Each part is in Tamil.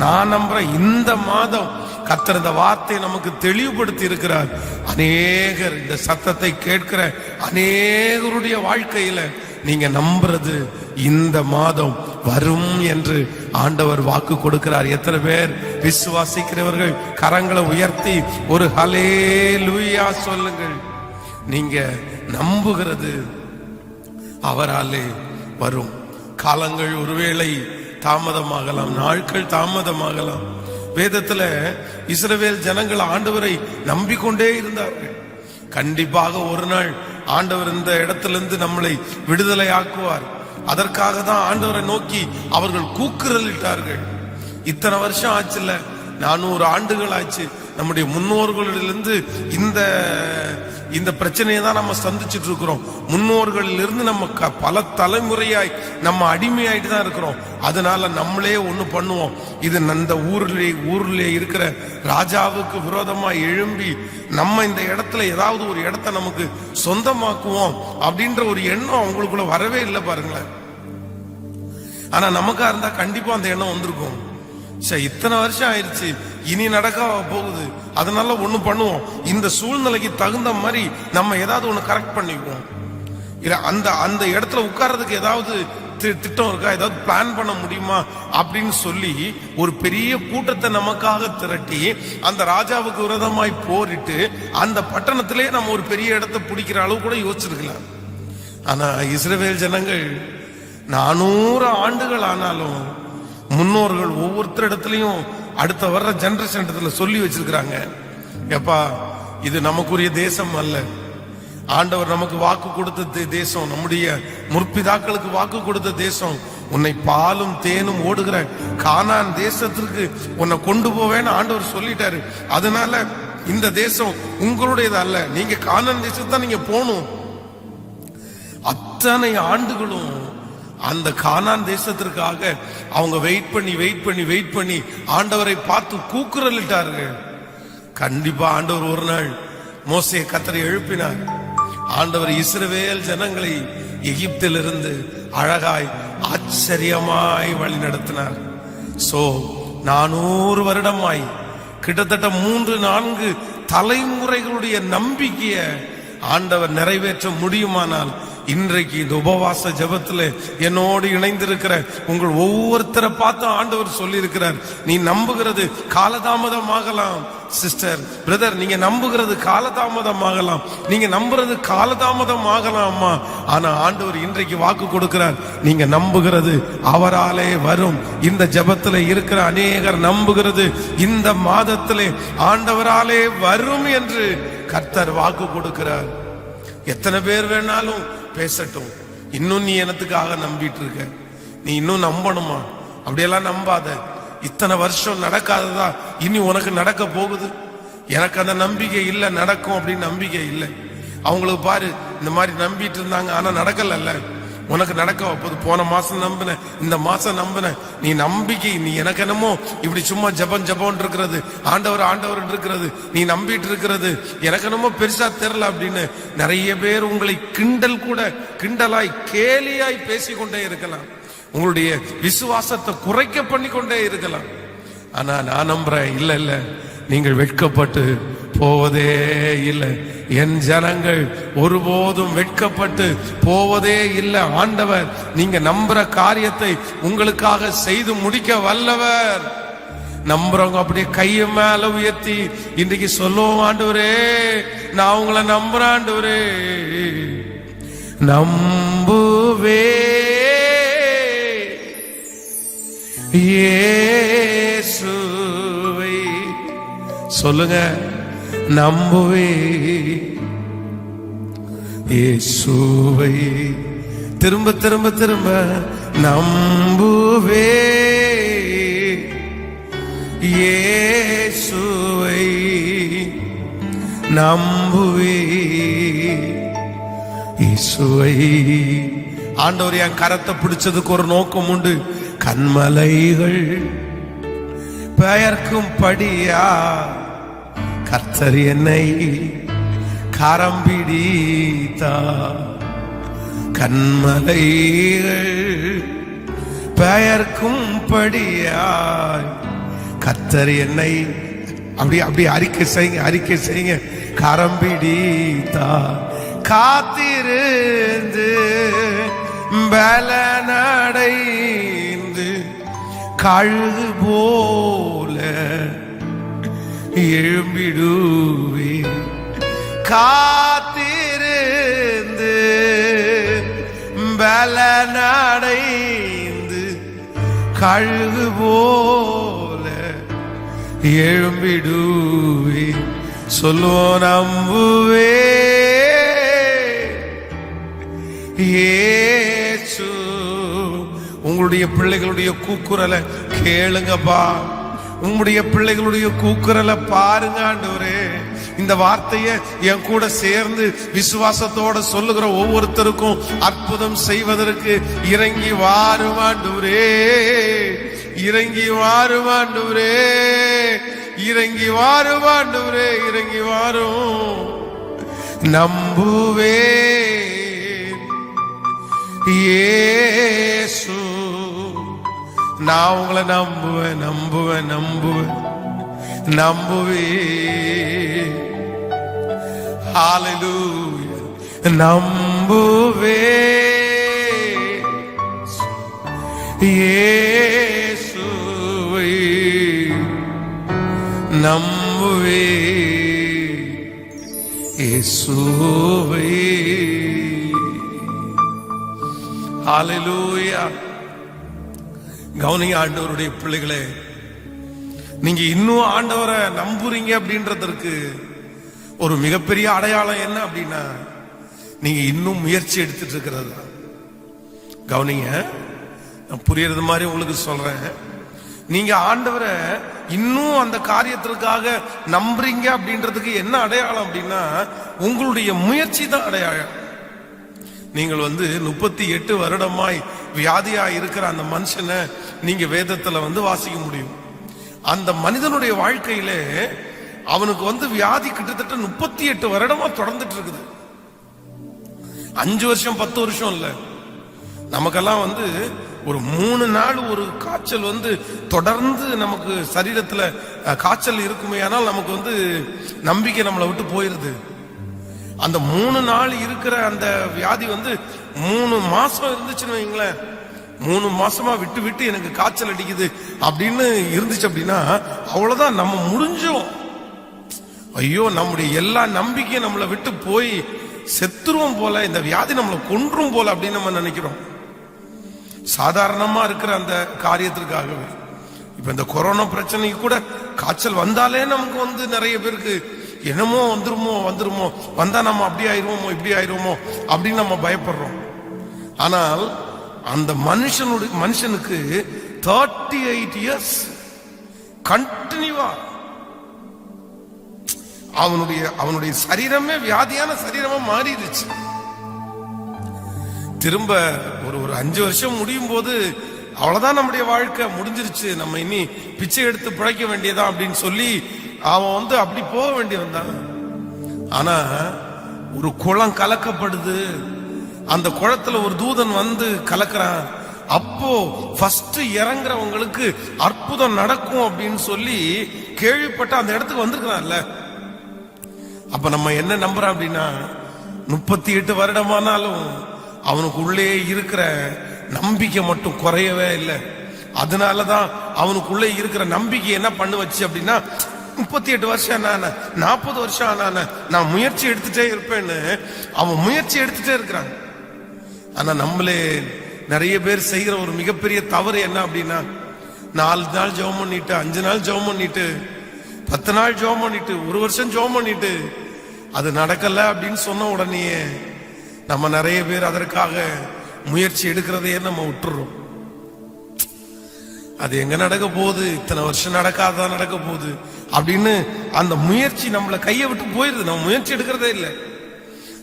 நான் நம்புறேன் இந்த மாதம் கர்த்தர் இந்த வார்த்தையை நமக்கு தெளிவுபடுத்தி இருக்கிறார். அநேகர் இந்த சத்தத்தை கேட்கிற அநேகருடைய வாழ்க்கையில நீங்க நம்புறது இந்த மாதம் வரும் என்று ஆண்டவர் வாக்கு கொடுக்கிறார். எத்தனை பேர் விசுவாசிக்கிறவர்கள் கரங்களை உயர்த்தி ஒரு ஹல்லேலூயா சொல்லுங்கள். நீங்க நம்புகிறது அவராலே வரும். காலங்கள் ஒருவேளை தாமதமாகலாம், நாட்கள் தாமதமாகலாம். வேதத்துல இஸ்ரவேல் ஜனங்கள் ஆண்டவரை நம்பிக்கொண்டே இருந்தார்கள். கண்டிப்பாக ஒரு நாள் ஆண்டவர் இந்த இடத்திலிருந்து நம்மளை விடுதலை ஆக்குவார். அதற்காக தான் ஆண்டவரை நோக்கி அவர்கள் கூக்குரலிட்டார்கள். இத்தனை வருஷம் ஆச்சுல்ல, 400 ஆண்டுகள் ஆச்சு. நம்முடைய முன்னோர்களிலிருந்து இந்த பிரச்சனையை தான் நம்ம சந்திச்சுட்டு இருக்கிறோம். முன்னோர்களிலிருந்து நம்ம பல தலைமுறையாய் நம்ம அடிமையாயிட்டு தான் இருக்கிறோம். அதனால நம்மளே ஒண்ணு பண்ணுவோம். இது அந்த ஊர்ல இருக்கிற ராஜாவுக்கு விரோதமா எழும்பி நம்ம இந்த இடத்துல ஏதாவது ஒரு இடத்த நமக்கு சொந்தமாக்குவோம் அப்படின்ற ஒரு எண்ணம் அவங்களுக்குள்ள வரவே இல்லை பாருங்களேன். ஆனா நமக்கா இருந்தா கண்டிப்பா அந்த எண்ணம் வந்திருக்கும். சரி, இத்தனை வருஷம் ஆயிடுச்சு, இனி நடக்க போகுது, அதனால ஒண்ணு பண்ணுவோம், இந்த சூழ்நிலைக்கு தகுந்த மாதிரி நம்ம ஏதாவது ஒண்ணு கரெக்ட் பண்ணிக்குவோம். அந்த இடத்துல உட்கார்றதுக்கு ஏதாவது திட்டம் இருக்கா, ஏதாவது பிளான் பண்ண முடியுமா அப்படின்னு சொல்லி ஒரு பெரிய கூட்டத்தை நமக்காக திரட்டி அந்த ராஜாவுக்கு விரோதமாய் போரிட்டு அந்த பட்டணத்திலே நம்ம ஒரு பெரிய இடத்தை பிடிக்கிற அளவு கூட யோசிச்சிருக்கலாம். ஆனா இஸ்ரவேல் ஜனங்கள் 400 ஆண்டுகள் ஆனாலும் முன்னோர்கள் ஒவ்வொருத்தர் இடத்துலயும் அடுத்த வர்ற ஜெனரேஷன் இடத்துல சொல்லி வச்சிருக்கிறாங்க, எப்பா இது நமக்குரிய தேசம் அல்ல, ஆண்டவர் நமக்கு வாக்கு கொடுத்த தேசம், நம்முடைய முற்பிதாக்களுக்கு வாக்கு கொடுத்த தேசம், உன்னை பாலும் தேனும் ஓடுகிற கானான் தேசத்திற்கு உன்னை கொண்டு போவேன்னு ஆண்டவர் சொல்லிட்டாரு. அதனால இந்த தேசம் உங்களுடையது அல்ல, நீங்க கானான் தேசத்தான் நீங்க போகணும். அத்தனை ஆண்டுகளும் அந்த கானான் தேசத்திற்காக அவங்க வெயிட் பண்ணி ஆண்டவரை பார்த்து கூக்குரலிட்டார்கள். கண்டிப்பா ஆண்டவர் ஒரு நாள் மோசே கர்த்தரை எழுப்பினார். ஆண்டவர் இஸ்ரவேல் ஜனங்களை எகிப்திலிருந்து அழகாய் ஆச்சரியமாய் வழி நடத்தினார். 400 வருடமாய் கிட்டத்தட்ட 3-4 தலைமுறைகளுடைய நம்பிக்கையை ஆண்டவர் நிறைவேற்ற முடியுமானால் இன்றைக்கு இந்த உபவாச ஜெபத்துல என்னோடு இணைந்திருக்கிற உங்கள் ஒவ்வொருத்தரை பார்த்து ஆண்டவர் சொல்லி இருக்கிறார், நீ நம்புகிறது காலதாமதமாகலாம் சிஸ்டர், பிரதர், நீங்க நம்புகிறது காலதாமதமாகலாம், நீங்க நம்புறது காலதாமதமாகலாமா, ஆனா ஆண்டவர் இன்றைக்கு வாக்கு கொடுக்கிறார், நீங்க நம்புகிறது அவராலே வரும். இந்த ஜெபத்துல இருக்கிற அநேகர் நம்புகிறது இந்த மாதத்திலே ஆண்டவராலே வரும் என்று கர்த்தர் வாக்கு கொடுக்கிறார். எத்தனை பேர் வேணாலும் பேசட்டும், இன்னும் நீ எனத்துக்காக நம்பிட்டு இருக்க, நீ இன்னும் நம்பணுமா? அப்படியெல்லாம் நம்பாத. இத்தனை வருஷம் நடக்காததா இனி உனக்கு நடக்க போகுது. எனக்கு அந்த நம்பிக்கை இல்லை, நடக்கும் அப்படின்னு நம்பிக்கை இல்லை. அவங்களுக்கு பாரு இந்த மாதிரி நம்பிட்டு இருந்தாங்க, ஆனா நடக்கல. உனக்கு நடக்க போகுது. போன மாசம் நம்பின, இந்த மாசம் நம்பின, நீ நம்பிக்கை, நீ எனக்கு என்னமோ இப்படி சும்மா ஜபம் இருக்கிறது, ஆண்டவர் இருக்கிறது, நீ நம்பிட்டு இருக்கிறது எனக்கு என்னமோ பெருசா தெரியல அப்படின்னு நிறைய பேர் உங்களை கிண்டலாய் கேலியாய் பேசிக்கொண்டே இருக்கலாம். உங்களுடைய விசுவாசத்தை குறைக்க பண்ணி கொண்டே இருக்கலாம். ஆனா நான் நம்புறேன், இல்ல நீங்கள் வெட்கப்பட்டு போவதே இல்லை. என் ஜனங்கள் ஒருபோதும் வெட்கப்பட்டு போவதே இல்லை. ஆண்டவர் நீங்க நம்புற காரியத்தை உங்களுக்காக செய்து முடிக்க வல்லவர். நம்புறவங்க அப்படியே கைய மேல உயர்த்தி இன்றைக்கு சொல்லுவோம், ஆண்டவரே நான் உங்களை நம்புறேன், ஆண்டவரே நம்புவே இயேசுவை. சொல்லுங்க, நம்புவே இயேசுவை. திரும்ப நம்புவே இயேசுவை, நம்புவே இயேசுவை. ஆண்டவர் என் கரத்தை பிடிச்சதுக்கு ஒரு நோக்கம் உண்டு. கண்மலைகள் பெயர்க்கும் படியா கர்த்தர் என்னை கரம் பிடித்தா. கண்மலைகள் பெயர்க்கும் படியாய் கர்த்தர் என்னை அப்படி அறிக்கை செய்யுங்க. கரம் பிடித்தார், காத்திருந்து பலனடைந்து கழுகு போல எழும்பிடுவே. காத்திருந்து பலனடைந்து கழுகு போல எழும்பிடுவே. சொல்லுவோம் நம்புவே இயேசு. உங்களுடைய பிள்ளைகளுடைய கூக்குரலை கேளுங்கப்பா. உங்களுடைய பிள்ளைகளுடைய கூக்குரலை பாருங்க ஆண்டவரே. இந்த வார்த்தையை என் கூட சேர்ந்து விசுவாசத்தோட சொல்லுகிற ஒவ்வொருத்தருக்கும் அற்புதம் செய்வதற்கு இறங்கி வாரும் ஆண்டவரே, இறங்கி வாரும் ஆண்டவரே, இறங்கி வாரும் ஆண்டவரே, இறங்கி வாரும். நம்புவே இயேசு. நான் உங்களை நம்புவேன், நம்புவேன், நம்புவேன், நம்புவேன். ஹல்லேலூயா. நம்புவேன் இயேசுவை, நம்புவேன் இயேசுவை. ஹல்லேலூயா. கவனிங்க ஆண்டவருடைய பிள்ளைகளே, நீங்க இன்னும் ஆண்டவரை நம்புறீங்க அப்படின்றதற்கு ஒரு மிகப்பெரிய அடையாளம் என்ன அப்படின்னா, நீங்க இன்னும் முயற்சி எடுத்துட்டு இருக்கிறது. கவனிங்க, நான் புரியறது மாதிரி உங்களுக்கு சொல்றேன். நீங்க ஆண்டவரை இன்னும் அந்த காரியத்திற்காக நம்புறீங்க அப்படின்றதுக்கு என்ன அடையாளம் அப்படின்னா, உங்களுடைய முயற்சி தான் அடையாளம். நீங்கள் 38 வருடமாய் வியாதியா இருக்கிற அந்த மனுஷனை நீங்க வேதத்துல வாசிக்க முடியும். அந்த மனிதனுடைய வாழ்க்கையில அவனுக்கு வியாதி கிட்டத்தட்ட 38 வருடமா தொடர்ந்துட்டு இருக்குது. 5 வருஷம் 10 வருஷம் இல்ல. நமக்கெல்லாம் ஒரு 3 நாள் ஒரு காய்ச்சல் தொடர்ந்து நமக்கு சரீரத்துல காய்ச்சல் இருக்குமே, ஆனால் நமக்கு நம்பிக்கை நம்மளை விட்டு போயிருது. அந்த 3 நாள் இருக்கிற அந்த வியாதி 3 மாசம் இருந்துச்சுன்னு வைங்களேன். 3 மாசமா விட்டு விட்டு எனக்கு காய்ச்சல் அடிக்குது அப்படின்னு இருந்துச்சு அப்படின்னா அவ்வளவுதான், நம்ம முடிஞ்சோம். ஐயோ, நம்முடைய எல்லா நம்பிக்கையும் நம்மளை விட்டு போய் செத்துருவோம் போல, இந்த வியாதி நம்மளை கொன்றும் போல அப்படின்னு நம்ம நினைக்கிறோம். சாதாரணமா இருக்கிற அந்த காரியத்திற்காகவே இப்ப இந்த கொரோனா பிரச்சனைக்கு கூட காய்ச்சல் வந்தாலே நமக்கு நிறைய பேருக்கு என்னமோ வந்துருமோ வந்தா நம்ம அப்படி ஆயிருவோமோ இப்படி ஆயிருவோமோ அப்படின்னு நம்ம பயப்படுறோம். ஆனால் அந்த மனுஷனுக்கு 38 இயர்ஸ் கண்டினியூவா அவனுடைய சரீரமே வியாதியான சரீரமா மாறிடுச்சு. திரும்ப ஒரு 5 வருஷம் முடியும் போது அவ்வளவுதான், நம்முடைய வாழ்க்கை முடிஞ்சிருச்சு, நம்ம இனி பிச்சை எடுத்து பிழைக்க வேண்டியதா அப்படின்னு சொல்லி அவன் அப்படி போக வேண்டியவன். ஆனா ஒரு குளம் கலக்கப்படுது, அந்த குளத்துல ஒரு தூதன் கலக்கிறான். அப்போ ஃபர்ஸ்ட் இறங்குறவங்களுக்கு அற்புதம் நடக்கும் அப்படின்னு சொல்லி கேள்விப்பட்ட அந்த இடத்துக்கு வந்திருக்கிறான்ல. அப்ப நம்ம என்ன நம்புறோம் அப்படின்னா, 38 வருடமானாலும் அவனுக்குள்ளே இருக்கிற நம்பிக்கை மட்டும் குறையவே இல்லை. அதனாலதான் அவனுக்குள்ளே இருக்கிற நம்பிக்கை என்ன பண்ணு வச்சு அப்படின்னா, 38 வருஷம் நான் 40 வருஷம் நான் முயற்சி எடுத்துட்டே இருப்பேன்னு அவன் முயற்சி எடுத்துட்டே இருக்கிறான். ஆனா நம்மளே நிறைய பேர் செய்கிற ஒரு மிகப்பெரிய தவறு என்ன அப்படின்னா, 4 நாள் ஜெபம் பண்ணிட்டு, 5 நாள் ஜெபம் பண்ணிட்டு, 10 நாள் ஜெபம் பண்ணிட்டு, 1 வருஷம் ஜெபம் பண்ணிட்டு அது நடக்கல அப்படின்னு சொன்ன உடனே நம்ம நிறைய பேர் அதற்காக முயற்சி எடுக்கிறதையே நம்ம விட்டுறோம். அது எங்க நடக்க போகுது, இத்தனை வருஷம் நடக்காதான் நடக்க போகுது அப்படின்னு அந்த முயற்சி நம்மளை கையை விட்டு போயிருது. நம்ம முயற்சி எடுக்கிறதே இல்லை.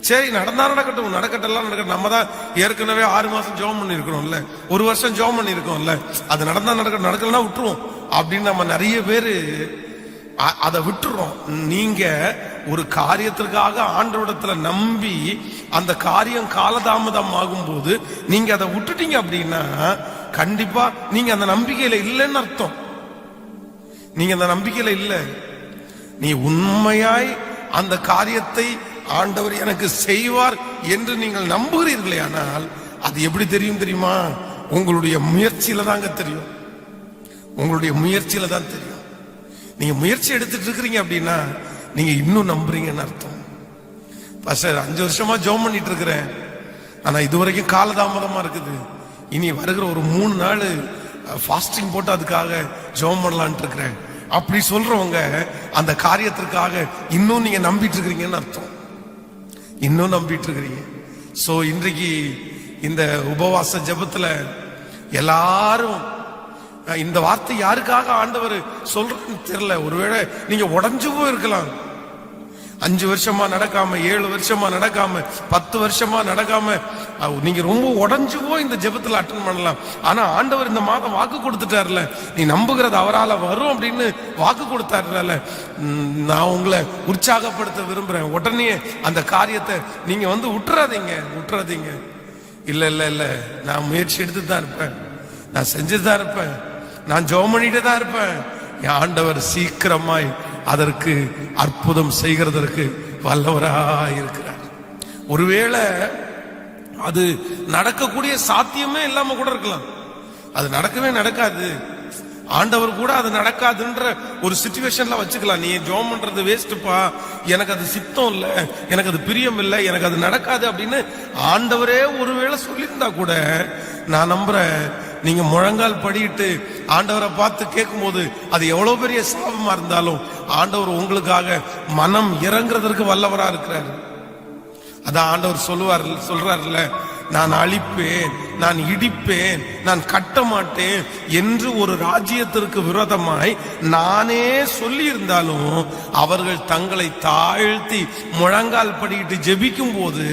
சரி, நடந்தா நடக்கட்டும், நடக்கட்டெல்லாம் நடக்கட்டும். நம்ம தான் ஏற்கனவே 6 மாசம் ஜெபம் பண்ணி இருக்கிறோம்ல, 1 வருஷம் ஜெபம் பண்ணி இருக்கோம்ல, அது நடந்தா நடக்கட்டும், நடக்கலாம் விட்டுருவோம் அப்படின்னு நம்ம நிறைய பேரு அதை விட்டுறோம். நீங்க ஒரு காரியத்திற்காக ஆண்டவரிடத்துல நம்பி அந்த காரியம் காலதாமதம் ஆகும் போது நீங்க அதை விட்டுட்டீங்க அப்படின்னா கண்டிப்பா நீங்க அந்த நம்பிக்கையில இல்லைன்னு அர்த்தம். நீங்க அந்த நம்பிக்கையில இல்ல. நீ உண்மையாய் அந்த காரியத்தை ஆண்டவர் எனக்கு செய்வார் என்று நீங்கள் நம்புகிறீர்களே, ஆனால் அது எப்படி தெரியும் தெரியுமா? உங்களுடைய முயற்சியில தாங்க தெரியும். உங்களுடைய முயற்சியில தான் தெரியும். நீங்க முயற்சி எடுத்துட்டு இருக்கிறீங்க அப்படின்னா நீங்க இன்னும் நம்புறீங்கன்னு அர்த்தம். பாஸ்டர் 5 வருஷமா ஜெபம் பண்ணிட்டு இருக்கிறேன், ஆனா இதுவரைக்கும் காலதாமதமா இருக்குது. இனி வருகிற ஒரு 3 நாள் ஃபாஸ்டிங் போட்டு அதுக்காக ஜெபம் பண்ணலான் இருக்கிறேன். அப்படி சொல்றவங்க அந்த காரியத்திற்காக இன்னும் நீங்க நம்பிட்டு இருக்கிறீங்கன்னு அர்த்தம். இன்னும் நம்பிட்டு இருக்கிறீங்க. சோ இன்றைக்கு இந்த உபவாச ஜெபத்துல எல்லாரும் இந்த வார்த்தை யாருக்காக ஆண்டவர் சொல்றதுன்னு தெரியல. ஒருவேளை நீங்க உடைஞ்சு போயிருக்கலாம். 5 வருஷமா நடக்காம, 7 வருஷமா நடக்காம, 10 வருஷமா நடக்காம நீங்க ரொம்ப உடைஞ்சு போய் இந்த ஜெபத்துல அட்டெண்ட் பண்ணலாம். ஆனா ஆண்டவர் இந்த மாதம் வாக்கு கொடுத்துட்டார்ல, நீ நம்புகிறது அவரால வரும் அப்படின்னு வாக்கு கொடுத்தாருல. நான் உங்களை உற்சாகப்படுத்த விரும்புறேன். உடனே அந்த காரியத்தை நீங்க விட்டுறாதீங்க. இல்ல இல்ல இல்ல, நான் முயற்சி எடுத்து தான் இருப்பேன், நான் செஞ்சுட்டு தான் இருப்பேன், நான் ஜெபம் பண்ணிட்டு தான் இருப்பேன். என் ஆண்டவர் சீக்கிரமாய் அதற்கு அற்புதம் செய்கிறதற்கு வல்லவராய் இருக்கிறார். ஒருவேளை அது நடக்கக்கூடிய சாத்தியமே இல்லாம கூட இருக்கலாம். அது நடக்காது. ஆண்டவர் கூட அது நடக்காதுன்ற ஒரு சிச்சுவேஷன்ல வச்சுக்கலாம். நீ ஜெபம் பண்றது வேஸ்ட்பா, எனக்கு அது சித்தம் இல்ல, எனக்கு அது பிரியம் இல்லை, எனக்கு அது நடக்காது அப்படின்னு ஆண்டவரே ஒருவேளை சொல்லியிருந்தா கூட நான் நம்புறேன், நீங்க முழங்கால் படிட்டு ஆண்டவரை பார்த்து கேட்கும் போது அது எவ்வளவு பெரிய சாபமா இருந்தாலும் ஆண்டவர் உங்களுக்காக மனம் இறங்குறதற்கு வல்லவரா இருக்கிறாரு. அதான் ஆண்டவர் சொல்றாருல்ல, நான் அழிப்பேன், நான் இடிப்பேன், நான் கட்ட மாட்டேன் என்று ஒரு ராஜ்யத்திற்கு விரோதமாய் நானே சொல்லி இருந்தாலும் அவர்கள் தங்களை தாழ்த்தி முழங்கால் படிட்டு ஜெபிக்கும் போது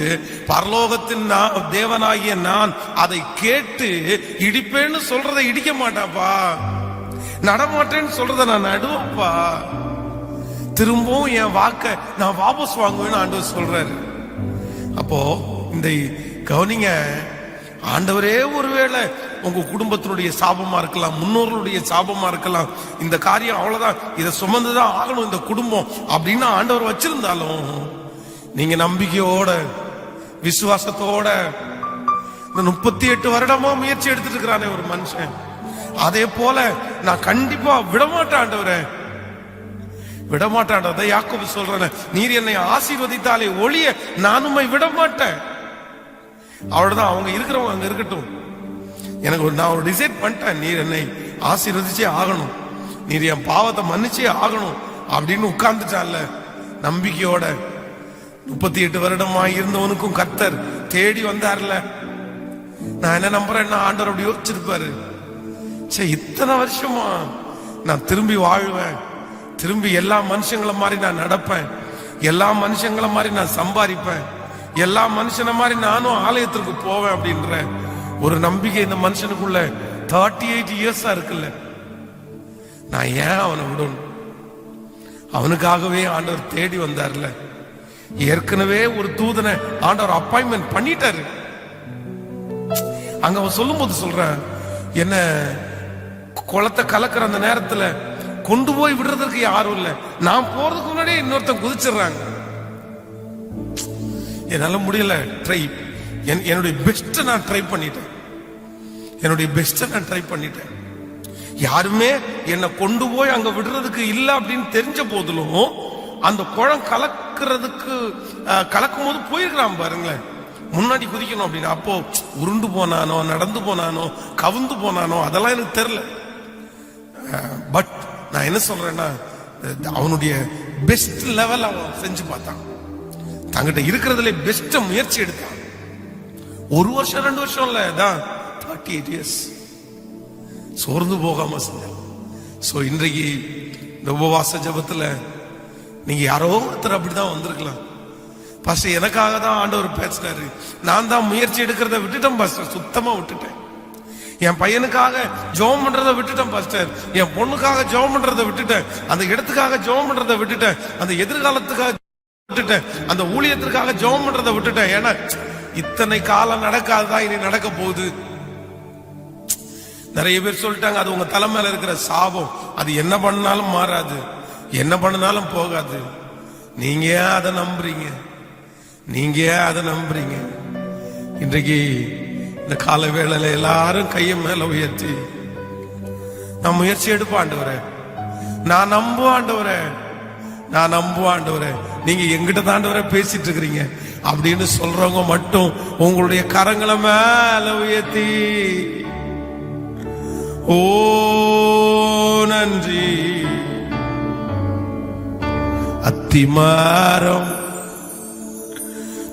பரலோகத்தின் தேவனாகிய நான் அதை கேட்டு இடிப்பேன்னு சொல்றதை இடிக்க மாட்டாப்பா, நடமாட்டேன்னு சொல்றதை நான் நடுவப்பா, திரும்பவும் என் வாக்க நான் வாபஸ் வாங்குவேன்னு ஆண்டவர் சொல்றாரு. அப்போ இந்த கவனிங்க, ஆண்டவரே ஒருவேளை உங்க குடும்பத்தினுடைய சாபமா இருக்கலாம், முன்னோர்களுடைய சாபமா இருக்கலாம், இந்த காரியம் அவ்வளவுதான், இதை சுமந்துதான் ஆகணும் இந்த குடும்பம் அப்படின்னு ஆண்டவர் வச்சிருந்தாலும் நீங்க நம்பிக்கையோட விசுவாசத்தோட இந்த 38 வருடமா முயற்சி எடுத்துட்டு இருக்கிறானே ஒரு மனுஷன், அதே போல நான் கண்டிப்பா விடமாட்டேன் ஆண்டவரே, விடமாட்டான். யாக்கோபு சொல்றேன், நீர் என்னை ஆசீர்வதித்தாலே ஒழிய நானுமை விடமாட்டேன். அவ்வளவுதான், அவங்க இருக்கிறவங்க அங்க இருக்கட்டும், எனக்கு நான் ஒரு டிசைட் பண்ணிட்டேன், நீர் என்னை ஆசீர்வதிச்சே ஆகணும், நீர் என் பாவத்தை மன்னிச்சே ஆகணும் அப்படின்னு உட்கார்ந்துட்டான்ல நம்பிக்கையோட. 38 வருடமா இருந்தவனுக்கும் கர்த்தர் தேடி வந்தார்ல. நான் என்ன நம்புறேன், ஆண்டவர் அப்படி யோசிச்சிருப்பாரு, சே இத்தனை வருஷமா நான் திரும்பி வாழ்வேன், திரும்பி எல்லா மனுஷங்களை மாதிரி நான் நடப்பேன், எல்லா மனுஷங்களை மாதிரி நான் சம்பாதிப்பேன், எல்லா மனுஷனை மாதிரி நானும் ஆலயத்திற்கு போவேன் அப்படின்ற ஒரு நம்பிக்கை இந்த மனுஷனுக்குள்ள 38 இயர்ஸா இருக்குல்ல. நான் ஏன் அவனை விடணும்? அவனுக்காகவே ஆண்டவர் தேடி வந்தார்ல. ஏற்கனவே ஒரு தூதனை ஆண்டவர் அப்பாயின்மெண்ட் பண்ணிட்டாரு. அங்க அவன் சொல்லும் போது சொல்றேன், என்ன குளத்தை கலக்கிற அந்த நேரத்துல கொண்டு போய் விடுறதுக்கு யாரும் இல்ல, நான் போறதுக்கு முன்னாடியே இன்னொருத்தன் குதிச்சிடுறாங்க. என்னால முடியல, என்னுடைய பெஸ்ட் நான் ட்ரை பண்ணிட்டேன், யாருமே என்னை கொண்டு போய் அங்க விடுறதுக்கு இல்ல அப்படின்னு தெரிஞ்ச போதிலும் அந்த குளம் கலக்கும் போது போயிருக்கிறான் பாருங்களேன், முன்னாடி குதிக்கணும் அப்படின்னு. அப்போ உருண்டு போனானோ, நடந்து போனானோ, கவுந்து போனானோ அதெல்லாம் எனக்கு தெரியல. பட் நான் என்ன சொல்றேன்னா, அவனுடைய பெஸ்ட் லெவல் அவன் செஞ்சு பார்த்தான், தங்கிட்ட இருக்கிறதுல பெஸ்ட் முயற்சி எடுத்தான். 1 வருஷம் 2 வருஷம் இல்ல, 38 இயர்ஸ் சோர்ந்து போகாம செஞ்சான். சோ இன்றைக்கு இந்த உபவாச ஜபத்துல நீங்க யாரோ ஒருத்தர் அப்படிதான் வந்திருக்கலாம். பாஸ்டர் எனக்காக தான் ஆண்டவர் பேசினாரு, நான் தான் முயற்சி எடுக்கிறத விட்டுட்டேன் பாஸ்டர், சுத்தமா விட்டுட்டேன். என் பையனுக்காக ஜெபம் பண்றதை விட்டுட்டேன் பாஸ்டர், என் பொண்ணுக்காக ஜெபம் பண்றதை விட்டுட்டேன், அந்த இடத்துக்காக ஜெபம் பண்றதை விட்டுட்டேன், அந்த எதிர்காலத்துக்காக விட்டுட்டேன், அந்த ஊழியத்திற்காக ஜெபம் பண்றதை விட்டுட்டேன். ஏன்னா இத்தனை காலம் நடக்காதுதான், இனி நடக்க போகுது. நிறைய பேர் சொல்லிட்டாங்க அது உங்க தலை மேல இருக்கிற சாபம், அது என்ன பண்ணாலும் மாறாது, என்ன பண்ணாலும் போகாது. நீங்க ஏன் அதை நம்புறீங்க? நீங்க ஏன் அதை நம்புறீங்க? இன்றைக்கு இந்த கால வேளையில எல்லாரும் கையை மேல உயர்த்தி நான் முயற்சி எடுப்பேன் ஆண்டவரே, நான் நம்புவேன் ஆண்டவரே, நான் நம்புவேன் ஆண்டவரே. நீங்க எங்கிட்ட தாண்டவரே பேசிட்டு இருக்கிறீங்க அப்படின்னு சொல்றவங்க மட்டும் உங்களுடைய கரங்களை மேல உயர்த்தி ஓ நன்றி. அத்திமரம்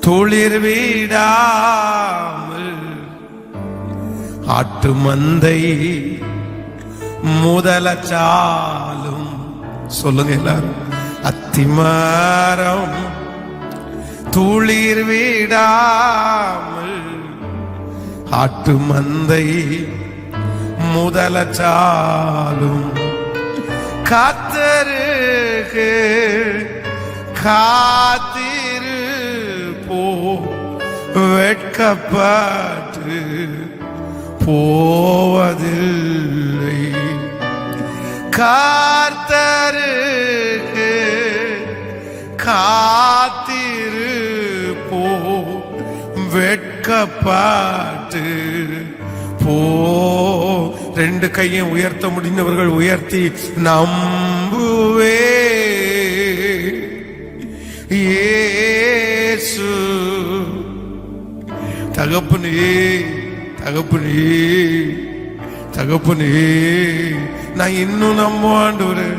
துளிர் வீடாமல் ஆட்டு மந்தை முதலச்சாலும். சொல்லுங்க எல்லாரும். அத்திமரம் துளிர் வீடாமல் ஆட்டு மந்தை முதலச்சாலும் காத்தருக்கு காத்திருப்போ வெட்கப்பட்டு போவதில்லை. கர்த்தருக்கு காத்திருப்போ வெட்கப்பட்டு போ. ரெண்டு கையை உயர்த்த முடிந்தவர்கள் உயர்த்தி நம்புவே இயேசு. தகப்பனே தகப்பனே தகப்பனே, நான் இன்னும் நம்புவாண்டவரே,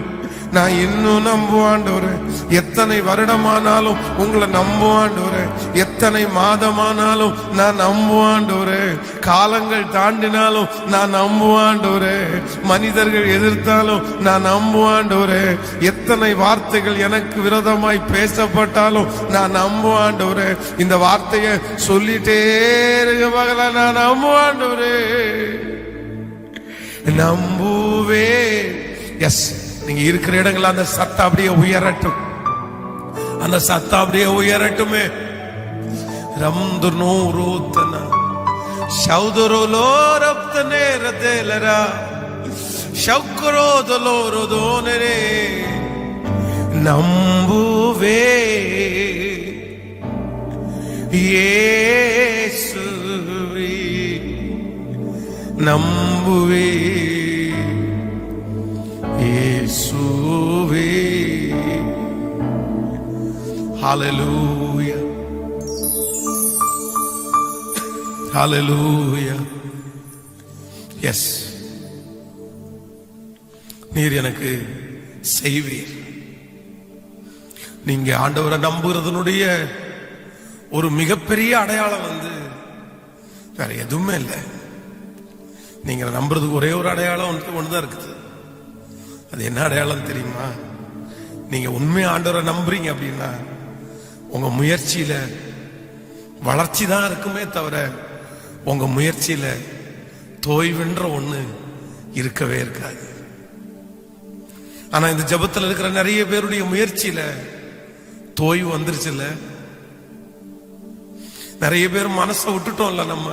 நான் இன்னும் நம்புவாண்டவரே. எத்தனை வருடமானாலும் உங்களை நம்புவாண்டவரே, எத்தனை மாதமானாலும் நான் நம்புவாண்டவரே, காலங்கள் தாண்டினாலும் நான் நம்புவாண்டவரே, மனிதர்கள் எதிர்த்தாலும் நான் நம்புவாண்டவரே, எத்தனை வார்த்தைகள் எனக்கு விரோதமாய் பேசப்பட்டாலும் நான் நம்புவாண்டவரே. இந்த வார்த்தையை சொல்லிட்டே இருக்க பகல நான் நம்புவாண்டவரே, நம்புவே. எஸ், நீங்க இருக்கிற இடங்கள் அந்த சத்தம் அப்படியே உயரட்டும், அந்த சத்தம் அப்படியே உயரட்டுமே. ரம்துனோ ரோத்தன ஷௌதுரோலோ ரப்தனே ரதேலரா ஷௌக்ரோதலோ ரோதோனரே. நம்புவே இயேசுவே, நம்புவே இயேசுவே. ஹல்லேலூயா ஹல்லேலூயா. எஸ், நீர் எனக்கு செய்வீர். நீங்க ஆண்டவரை நம்புறதனுடைய ஒரு மிகப்பெரிய அடையாளம் வேற எதுவுமே இல்லை. நீங்க நம்புறதுக்கு ஒரே ஒரு அடையாளம் ஒண்ணுதான் இருக்குது. அது என்ன அடையாளம் தெரியுமா? நீங்க உண்மையா ஆண்டவரை நம்புறீங்க அப்படின்னா உங்க முயற்சியில வளர்ச்சி தான் இருக்குமே தவிர உங்க முயற்சியில தோய்வுன்ற ஒண்ணு இருக்கவே இருக்காது. ஆனா இந்த ஜெபத்துல இருக்கிற நிறைய பேருடைய முயற்சியில தோய்வு வந்துருச்சுல்ல. நிறைய பேர் மனசை விட்டுட்டோம்ல. நம்ம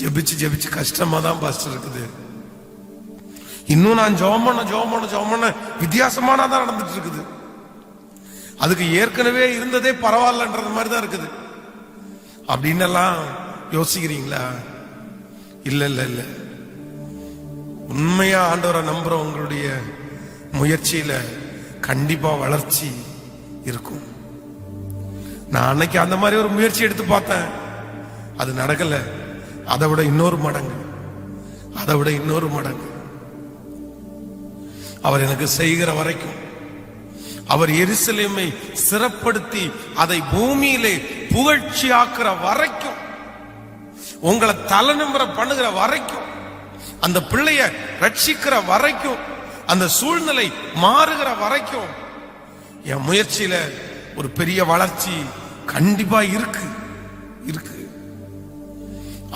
ஜெபிச்சு ஜெபிச்சு கஷ்டமா தான் பாஸ்டர் இருக்குது. இன்னும் நான் ஜெபம் பண்ண வித்தியாசமானதான் நடந்துட்டு இருக்குது. அதுக்கு ஏற்கனவே இருந்ததே பரவாயில்லன்றது மாதிரி தான் இருக்குது அப்படின்னு எல்லாம் யோசிக்கிறீங்களா? இல்ல இல்ல இல்ல, உண்மையா ஆண்டவரை நம்புற உங்களுடைய முயற்சியில கண்டிப்பா வளர்ச்சி இருக்கும். நான் அன்னைக்கு அந்த மாதிரி ஒரு முயற்சி எடுத்து பார்த்தேன், அது நடக்கல. அதை விட இன்னொரு மடங்கு, அதை விட இன்னொரு மடங்கு அவர் எனக்கு செய்கிற வரைக்கும், அவர் எருசலேமை சிறப்படுத்தி அதை பூமியிலே புகழ்ச்சி ஆக்குற வரைக்கும், உங்களை தலைநிமிர பண்ணுகிற வரைக்கும், அந்த பிள்ளைய ரட்சிக்கிற வரைக்கும், அந்த சூழ்நிலை மாறுகிற வரைக்கும் என் முயற்சியில ஒரு பெரிய வளர்ச்சி கண்டிப்பா இருக்கு இருக்கு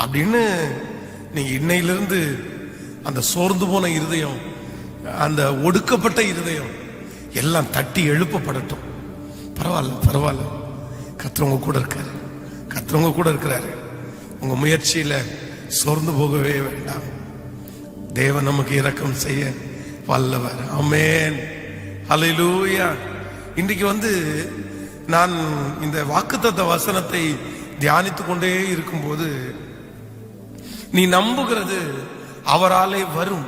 அப்படின்னு நீங்க இன்னையிலிருந்து அந்த சோர்ந்து போன இருதயம், அந்த ஒடுக்கப்பட்ட இருதயம் எல்லாம் தட்டி எழுப்பப்படட்டும். பரவாயில்ல பரவாயில்ல, கர்த்தர் உங்க கூட இருக்காரு, கர்த்தர் உங்க கூட இருக்கிறாரு. உங்க முயற்சியில சோர்ந்து போகவே வேண்டாம். தேவன் நமக்கு இரக்கம் செய்ய வல்லவர். ஆமென், ஹல்லேலூயா. இன்றைக்கு நான் இந்த வாக்குத்தத்த வசனத்தை தியானித்துக் கொண்டே இருக்கும்போது, நீ நம்புகிறது அவராலே வரும்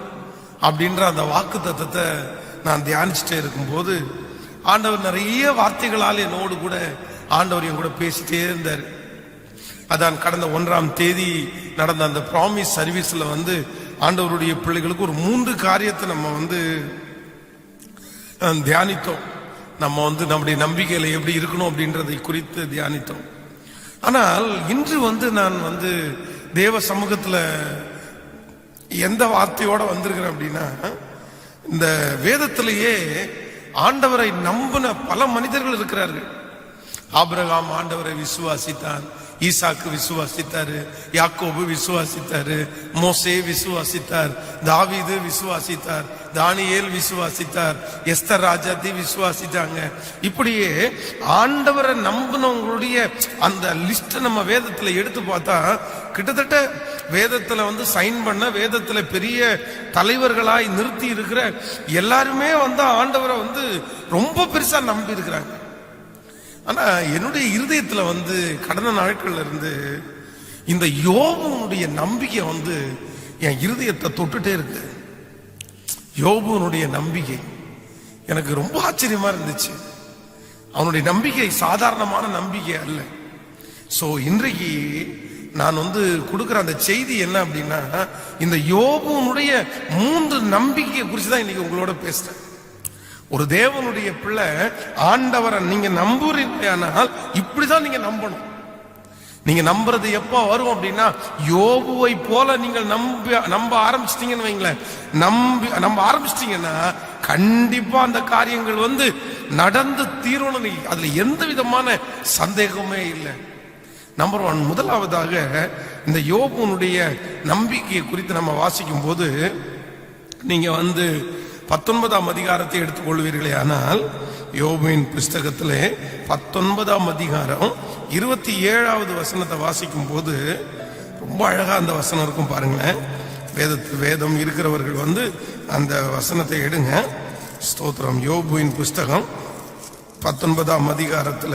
அப்படின்ற அந்த வாக்குத்தத்தத்தை நான் தியானிச்சுட்டே இருக்கும்போது, ஆண்டவர் நிறைய வார்த்தைகளால் என்னோடு கூட ஆண்டவர் என் கூட பேசிட்டே இருந்தார். அதான் கடந்த 1ஆம் தேதி நடந்த அந்த ப்ராமிஸ் சர்வீஸ்ல ஆண்டவருடைய பிள்ளைகளுக்கு ஒரு 3 காரியத்தை நம்ம தியானித்தோம். நம்ம நம்முடைய நம்பிக்கையில எப்படி இருக்கணும் அப்படின்றதை குறித்து தியானித்தோம். ஆனால் இன்று நான் தேவ சமூகத்துல எந்த வார்த்தையோட வந்திருக்கிறேன் அப்படின்னா, இந்த வேதத்திலேயே ஆண்டவரை நம்பின பல மனிதர்கள் இருக்கிறார்கள். ஆபிரகாம் ஆண்டவரை விசுவாசித்தான், ஈசாக்கு விசுவாசித்தாரு, யாக்கோபு விசுவாசித்தாரு, மோசே விசுவாசித்தார், தாவீது விசுவாசித்தார், தானியேல் விசுவாசித்தார், எஸ்தர் ராஜாத்தி விசுவாசித்தாங்க. இப்படியே ஆண்டவரை நம்பினவங்களுடைய அந்த லிஸ்ட் நம்ம வேதத்துல எடுத்து பார்த்தா, கிட்டத்தட்ட வேதத்துல சைன் பண்ண, வேதத்துல பெரிய தலைவர்களாய் நிறுத்தி இருக்கிற எல்லாருமே ஆண்டவரை ரொம்ப பெருசா நம்பி இருக்கிறாங்க. ஆனா என்னுடைய இருதயத்துல கடந்த நாட்கள்ல இருந்து இந்த யோபுனுடைய நம்பிக்கை என் இருதயத்தை தொட்டுட்டே இருக்கு. யோபுனுடைய நம்பிக்கை எனக்கு ரொம்ப ஆச்சரியமா இருந்துச்சு. அவனுடைய நம்பிக்கை சாதாரணமான நம்பிக்கை அல்ல. சோ இன்றைக்கு நான் கொடுக்கிற அந்த செய்தி என்ன அப்படின்னா, இந்த யோபுனுடைய 3 நம்பிக்கையை குறிச்சுதான் இன்னைக்கு உங்களோட பேசுறேன். ஒரு தேவனுடைய பிள்ளை ஆண்டவரை நீங்க நம்புறீங்கனால் இப்படிதான் நீங்க நம்பணும். நீங்க நம்புறது எப்ப வரும் அப்படின்னா, யோபுவை போல நீங்கள் நம்ப ஆரம்பிச்சிட்டீங்கன்னு வைங்களேன். நம்ப ஆரம்பிச்சிட்டீங்கன்னா கண்டிப்பா அந்த காரியங்கள் நடந்து தீரணும். அதுல எந்த விதமான சந்தேகமே இல்லை. நம்பர் 1, முதலாவதாக இந்த யோபுனுடைய நம்பிக்கையை குறித்து நம்ம வாசிக்கும் போது, நீங்க 19ஆம் அதிகாரத்தை எடுத்துக்கொள்வீர்களே ஆனால், யோபுவின் புஸ்தகத்திலே 19ஆம் அதிகாரம் 27வது வசனத்தை வாசிக்கும் போது ரொம்ப அழகா அந்த வசனம் இருக்கும். பாருங்களேன், வேதம் இருக்கிறவர்கள் அந்த வசனத்தை எடுங்க. ஸ்தோத்திரம். யோபுவின் புஸ்தகம் 19ஆம் அதிகாரத்துல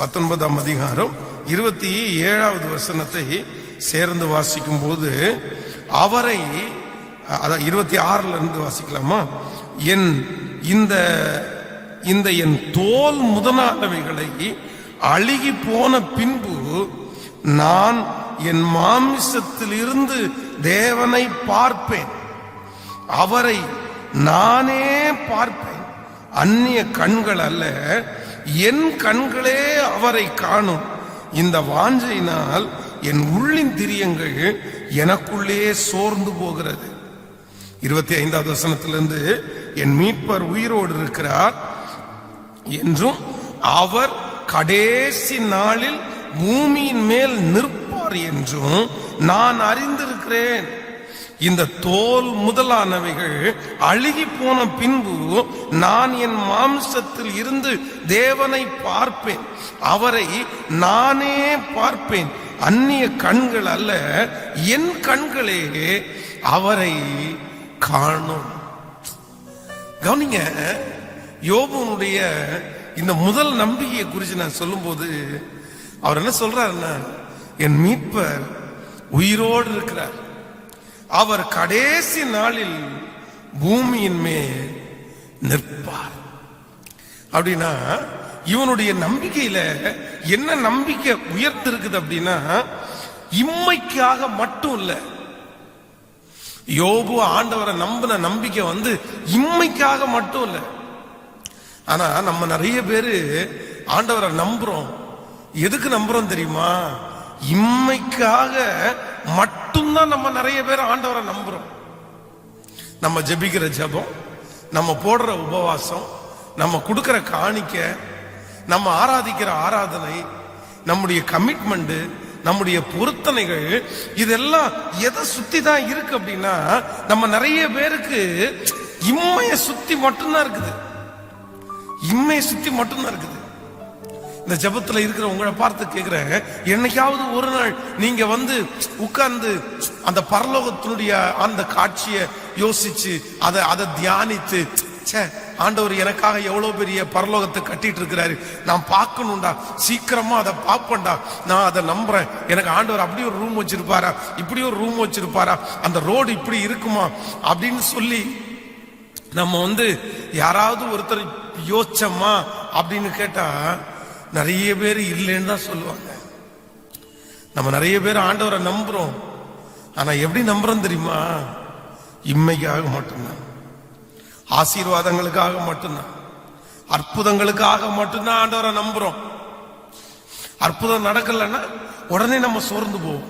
19ஆம் அதிகாரம் 27வது வசனத்தை சேர்ந்து வாசிக்கும் போது, அவரை 26ல இருந்து வாசிக்கலாமா? என் தோல் முதலானவைகளை அழுகி போன பின்பு நான் என் மாமிசத்தில் இருந்து தேவனை பார்ப்பேன், அவரை நானே பார்ப்பேன். அந்நிய கண்கள் அல்ல, என் கண்களே அவரை காணும். இந்த வாஞ்சையினால் என் உள்ளின் திரியங்கள் எனக்குள்ளே சோர்ந்து போகிறது. 25வது வசனத்திலிருந்து, என் மீட்பர் உயிரோடு இருக்கிறார் என்றும் அவர் கடைசி நாளில் பூமியின் மேல் நிற்பார் என்றும் நான் அறிந்திருக்கிறேன். இந்த தோல் முதலானவைகள் அழுகி போன பின்பு நான் என் மாம்சத்தில் இருந்து தேவனை பார்ப்பேன், அவரை நானே பார்ப்பேன். அந்நிய கண்கள் அல்ல, என் கண்களே அவரை காணும். கவனிங்க, யோபுனுடைய இந்த முதல் நம்பிக்கையை குறித்து நான் சொல்லும் போது அவர் என்ன சொல்றாருன்னா, என் மீட்பர் உயிரோடு இருக்கிறார், அவர் கடைசி நாளில் பூமியின் மேல் நிற்பார். அப்படின்னா இவனுடைய நம்பிக்கையில என்ன நம்பிக்கை உயர்த்து இருக்குது அப்படின்னா, இம்மைக்காக மட்டும் இல்ல. யோபு ஆண்டவரை நம்பின நம்பிக்கை இம்மைக்காக மட்டும் இல்ல. ஆனா நம்ம நிறைய பேரு ஆண்டவரை நம்புறோம். எதுக்கு நம்புறோம் தெரியுமா? இம்மைக்காக மட்டும்தான் நம்ம நிறைய பேர் ஆண்டவரை நம்புறோம். நம்ம ஜெபிக்கிற ஜெபம், நம்ம போடுற உபவாசம், நம்ம கொடுக்கிற காணிக்க, நம்ம ஆராதிக்கிற ஆராதனை, நம்முடைய கமிட்மெண்ட், நம்முடைய பொருத்தனைகள், இதெல்லாம் எதை சுத்தி தான் இருக்கு அப்படின்னா, நம்ம நிறைய பேருக்கு இம்மைய சுத்தி மட்டும்தான் இருக்குது. இம்மைய சுத்தி மட்டும்தான் இருக்குது. இந்த ஜெபத்துல இருக்கிற உங்களை பார்த்து கேட்கிறேன், என்னைக்காவது ஒரு நாள் நீங்க வந்து உட்கார்ந்து அந்த பரலோகத்தினுடைய அந்த காட்சியை யோசிச்சு அதை தியானித்து, ஆண்டவர் எனக்காக எவ்வளவு பெரிய பரலோகத்தை கட்டிட்டு இருக்கிறாரு, நான் பார்க்கணும்டா, சீக்கிரமா அதை பார்ப்பேன்டா, நான் அதை நம்புறேன், எனக்கு ஆண்டவர் அப்படி ஒரு ரூம் வச்சிருப்பாரா, இப்படி ஒரு ரூம் வச்சிருப்பாரா, அந்த ரோடு இப்படி இருக்குமா அப்படின்னு சொல்லி நம்ம வந்து யாராவது ஒருத்தர் யோசிச்சோமா அப்படின்னு கேட்டா நிறைய பேர் இல்லைன்னு தான் சொல்லுவாங்க. நம்ம நிறைய பேர் ஆண்டவரை நம்புறோம், ஆனா எப்படி நம்புறோம் தெரியுமா? இம்மைக்காக மட்டும்தான், ஆசீர்வாதங்களுக்காக மட்டும்தான், அற்புதங்களுக்காக மட்டும்தான் ஆண்டவரை நம்புறோம். அற்புதம் நடக்கலன்னா உடனே நம்ம சோர்ந்து போவோம்.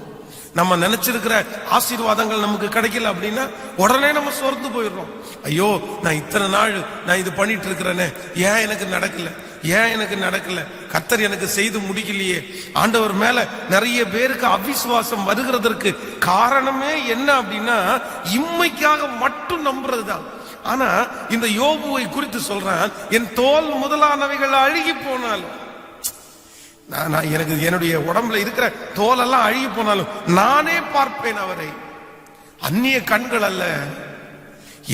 நம்ம நினைச்சிருக்கிற ஆசீர்வாதங்கள் நமக்கு கிடைக்கல அப்படின்னா உடனே நம்ம சோர்ந்து போயிடுறோம். ஐயோ, நான் இத்தனை நாள் நான் இது பண்ணிட்டு இருக்கிறேனே, ஏன் எனக்கு நடக்கல, ஏன் எனக்கு நடக்கல, கர்த்தர் எனக்கு செய்து முடிக்கலையே. ஆண்டவர் மேல நிறைய பேருக்கு அவிசுவாசம் வருகிறதற்கு காரணமே என்ன அப்படின்னா இம்மைக்காக மட்டும் நம்புறதுதான். ஆனா இந்த யோபுவை குறித்து சொல்றான், என் தோல் முதலானவைகள் அழுகி போனாலும், எனக்கு என்னுடைய உடம்புல இருக்கிற தோலெல்லாம் அழுகி போனாலும் நானே பார்ப்பேன் அவரை. அந்நிய கண்கள் அல்ல,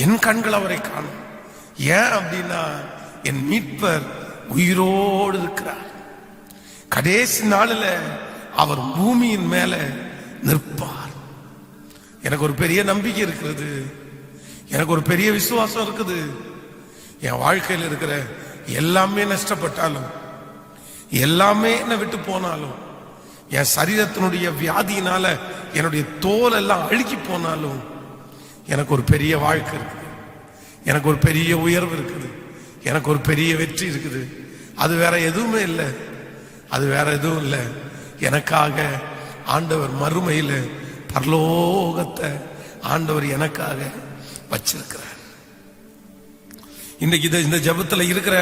என் கண்கள் அவரை காணும். ஏன் அப்படின்னா என் மீட்பர் உயிரோடு இருக்கிறார். கடைசி நாளில் அவர் பூமியின் மேல நிற்பார். எனக்கு ஒரு பெரிய நம்பிக்கை இருக்கிறது, எனக்கு ஒரு பெரிய விசுவாசம் இருக்குது. என் வாழ்க்கையில் இருக்கிற எல்லாமே நஷ்டப்பட்டாலும், எல்லாமே என்னை விட்டு போனாலும், என் சரீரத்தினுடைய வியாதியினால என்னுடைய தோல் எல்லாம் அழுகி போனாலும் எனக்கு ஒரு பெரிய வாழ்க்கை இருக்குது, எனக்கு ஒரு பெரிய உயர்வு இருக்குது, எனக்கு ஒரு பெரிய வெற்றி இருக்குது. அது வேற எதுவுமே இல்லை, அது வேற எதுவும் இல்லை. எனக்காக ஆண்டவர் மறுமையில பரலோகத்தை ஆண்டவர் எனக்காக வச்சிருக்கிறார். இன்னைக்கு இந்த ஜெபத்துல இருக்கிற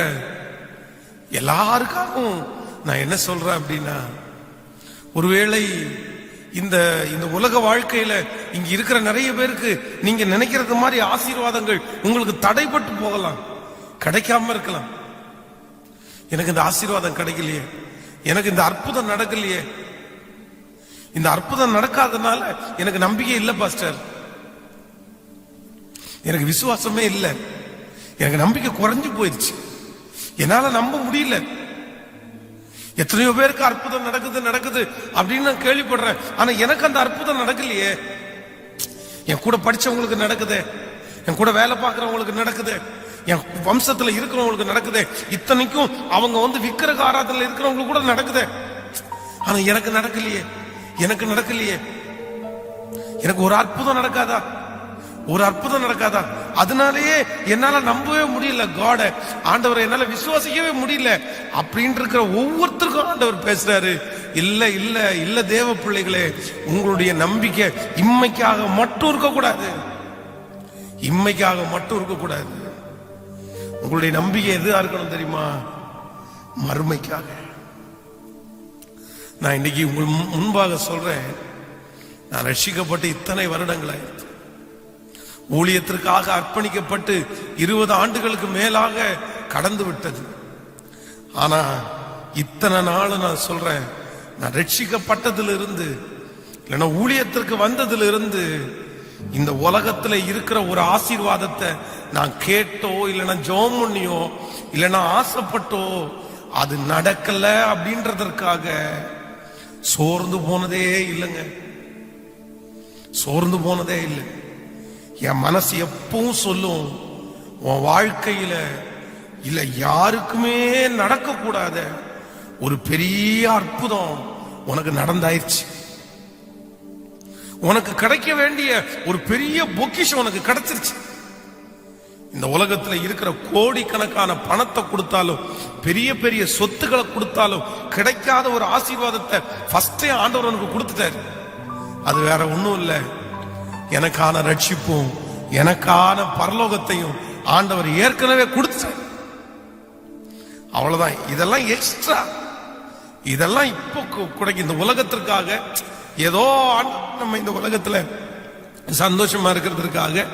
எல்லாருக்காகவும் நான் என்ன சொல்றேன் அப்படின்னா, ஒருவேளை இந்த உலக வாழ்க்கையில இங்க இருக்கிற நிறைய பேருக்கு நீங்க நினைக்கிறது மாதிரி ஆசீர்வாதங்கள் உங்களுக்கு தடைப்பட்டு போகலாம், கிடைக்காம இருக்கலாம். எனக்கு இந்த ஆசீர்வாதம் கிடைக்கலையே, எனக்கு இந்த அற்புதம் நடக்கலையே, இந்த அற்புதம் நடக்காதனால எனக்கு நம்பிக்கை இல்லை பாஸ்டர், எனக்கு விசுவாசமே இல்லை, எனக்கு நம்பிக்கை குறைஞ்சு போயிடுச்சு, என்னால நம்ப முடியல. எத்தனையோ பேருக்கு அற்புதம் நடக்குது அப்படின்னு நான் கேள்விப்படுறேன், ஆனா எனக்கு அந்த அற்புதம் நடக்கலையே. என் கூட படிச்சவங்களுக்கு நடக்குது, என் கூட வேலை பார்க்கறவங்களுக்கு நடக்குது, என் வம்சத்துல இருக்கிறவங்களுக்கு நடக்குது, இத்தனைக்கும் அவங்க வந்து விக்கிரக ஆராதனையில் இருக்கிறவங்களுக்கு கூட நடக்குது. ஆனா எனக்கு நடக்கலையே, எனக்கு நடக்கலையே. எனக்கு ஒரு அற்புதம் நடக்காதா, ஒரு அற்புதம் நடக்காதா? அதனாலேயே என்னால நம்பவே முடியல காட, ஆண்டவரை என்னால விசுவாசிக்கவே முடியல அப்படின்னு இருக்கிற ஒவ்வொருத்தருக்கும் ஆண்டவர் பேசுறாரு, இல்ல இல்ல இல்ல தேவ பிள்ளைகளே, உங்களுடைய நம்பிக்கை இம்மைக்காக மட்டும் இருக்கக்கூடாது, இம்மைக்காக மட்டும் இருக்கக்கூடாது. உங்களுடைய நம்பிக்கை எதுவா இருக்கணும் தெரியுமா? மறுமைக்காக. நான் இன்னைக்கு உங்கள் முன்பாக சொல்றேன், நான் ரட்சிக்கப்பட்டு இத்தனை வருடங்களாயிடுச்சு, ஊழியத்திற்காக அர்ப்பணிக்கப்பட்டு 20 ஆண்டுகளுக்கு மேலாக கடந்து விட்டது. ஆனா இத்தனை நாள் நான் சொல்றேன், நான் ரட்சிக்கப்பட்டதிலிருந்து இல்லைன்னா ஊழியத்திற்கு வந்ததிலிருந்து இந்த உலகத்துல இருக்கிற ஒரு ஆசீர்வாதத்தை நான் கேட்டோ இல்லைன்னா ஜெபம் பண்ணியோ இல்லைன்னா ஆசைப்பட்டோ அது நடக்கல அப்படின்றதற்காக சோர்ந்து போனதே இல்லைங்க, சோர்ந்து போனதே இல்லை. என் மனசு எப்பவும் சொல்லும், உன் வாழ்க்கையில இல்ல யாருக்குமே நடக்க கூடாத ஒரு பெரிய அற்புதம் உனக்கு நடந்தாயிருச்சு, உனக்கு கிடைக்க வேண்டிய ஒரு பெரிய பொக்கிஷம் உனக்கு கிடைச்சிருச்சு. இந்த உலகத்துல இருக்கிற கோடிக்கணக்கான பணத்தை கொடுத்தாலும் பெரிய பெரிய சொத்துக்களை கொடுத்தாலும் கிடைக்காத ஒரு ஆசீர்வாதத்தை ஃபர்ஸ்டே ஆண்டவர் உனக்கு கொடுத்துட்டாரு. அது வேற ஒண்ணும் இல்லை, எனக்கான ரட்சிப்பும் எனக்கான பரலோகத்தையும் ஆண்டவர் ஏற்கனவே கொடுத்தார். அவ்வளவுதான். இதெல்லாம் எக்ஸ்ட்ரா, இதெல்லாம் இப்போ கிடைக்கும். இந்த உலகத்திற்காக ஏதோ நம்ம இந்த உலகத்துல சந்தோஷமா இருக்கிறதுக்காக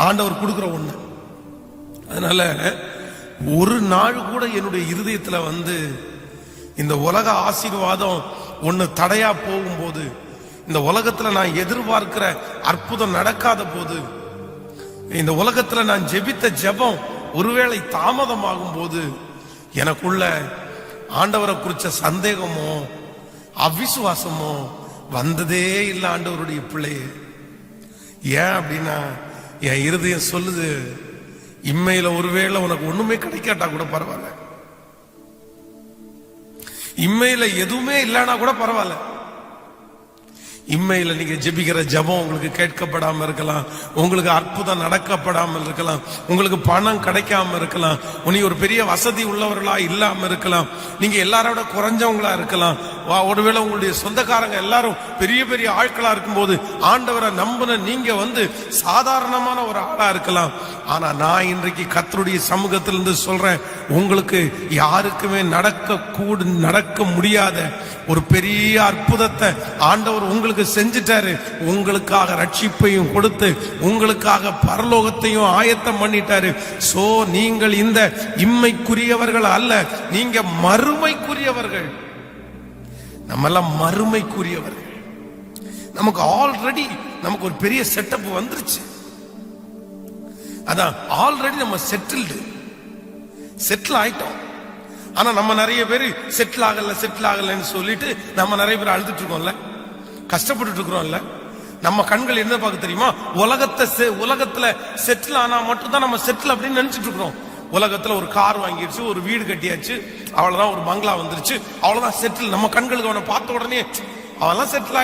ஆண்டவர் கொடுக்கிற ஒண்ணு. அதனால ஒரு நாள் கூட என்னுடைய இருதயத்துல வந்து இந்த உலக ஆசீர்வாதம் ஒண்ணு தடையா போகும்போது, இந்த உலகத்துல நான் எதிர்பார்க்கிற அற்புதம் நடக்காத போது, இந்த உலகத்துல நான் ஜெபித்த ஜெபம் ஒருவேளை தாமதமாகும் போது, எனக்குள்ள ஆண்டவரை குறிச்ச சந்தேகமோ அவிசுவாசமோ வந்ததே இல்லை ஆண்டவருடைய பிள்ளையே. ஏன் அப்படின்னா, என் இருதயம் சொல்லுது, இம்மையில ஒருவேளை உனக்கு ஒண்ணுமே கிடைக்காட்டா கூட பரவாயில்ல, இம்மையில எதுவுமே இல்லைன்னா கூட பரவாயில்ல, இம்மையில நீங்க ஜெபிக்கிற ஜெபம் உங்களுக்கு கேட்கப்படாம இருக்கலாம், உங்களுக்கு அற்புதம் நடக்கப்படாமல் இருக்கலாம், உங்களுக்கு பணம் கிடைக்காம இருக்கலாம், நீங்க ஒரு பெரிய வசதி உள்ளவர்களா இல்லாம இருக்கலாம், நீங்க எல்லாரோட குறைஞ்சவங்களா இருக்கலாம், ஒருவேளை உங்களுடைய சொந்தக்காரங்க எல்லாரும் பெரிய பெரிய ஆட்களா இருக்கும்போது ஆண்டவரை நம்பின நீங்க சாதாரணமான ஒரு ஆளா இருக்கலாம். ஆனா நான் இன்றைக்கு கர்த்தருடைய சமூகத்திலிருந்து சொல்றேன், உங்களுக்கு யாருக்குமே நடக்க முடியாத ஒரு பெரிய அற்புதத்தை ஆண்டவர் உங்களுக்கு செஞ்சிட்டாரு. உங்களுக்காக ரட்சிப்பையும் கொடுத்து உங்களுக்காக பரலோகத்தையும் ஆயத்தம் பண்ணிட்டாரு. சோ நீங்கள் இந்த இம்மைக்குரியவர்கள் அல்ல, நீங்க மறுமைக்குரியவர்கள். நம்ம எல்லாம் மறுமைக்குரியவர்கள். நமக்கு ஆல்ரெடி நமக்கு ஒரு பெரிய செட்டப் வந்துருச்சு. அதான் ஆல்ரெடி நம்ம செட்டில் ஆயிட்டோம். ஆனா நம்ம நிறைய பேர் செட்டில் ஆகலன்னு சொல்லிட்டு நம்ம நிறைய பேர் அழுதுட்டு இருக்கோம்ல, கஷ்டப்பட்டு இருக்கிறோம்ல. நம்ம கண்கள் என்ன பார்க்க தெரியுமா? உலகத்துல செட்டில் ஆனா மட்டும்தான் நம்ம செட்டில் அப்படின்னு நினைச்சிட்டு இருக்கிறோம். உலகத்துல ஒரு கார் வாங்கிடுச்சு, ஒரு வீடு கட்டியாச்சு, அவ்வளவுதான், ஒரு பங்களா வந்துருச்சு, அவ்வளவுதான் செட்டில். நம்ம கண்களுக்கு அவனை பார்த்த உடனே அவெல்லாம் செட்டில்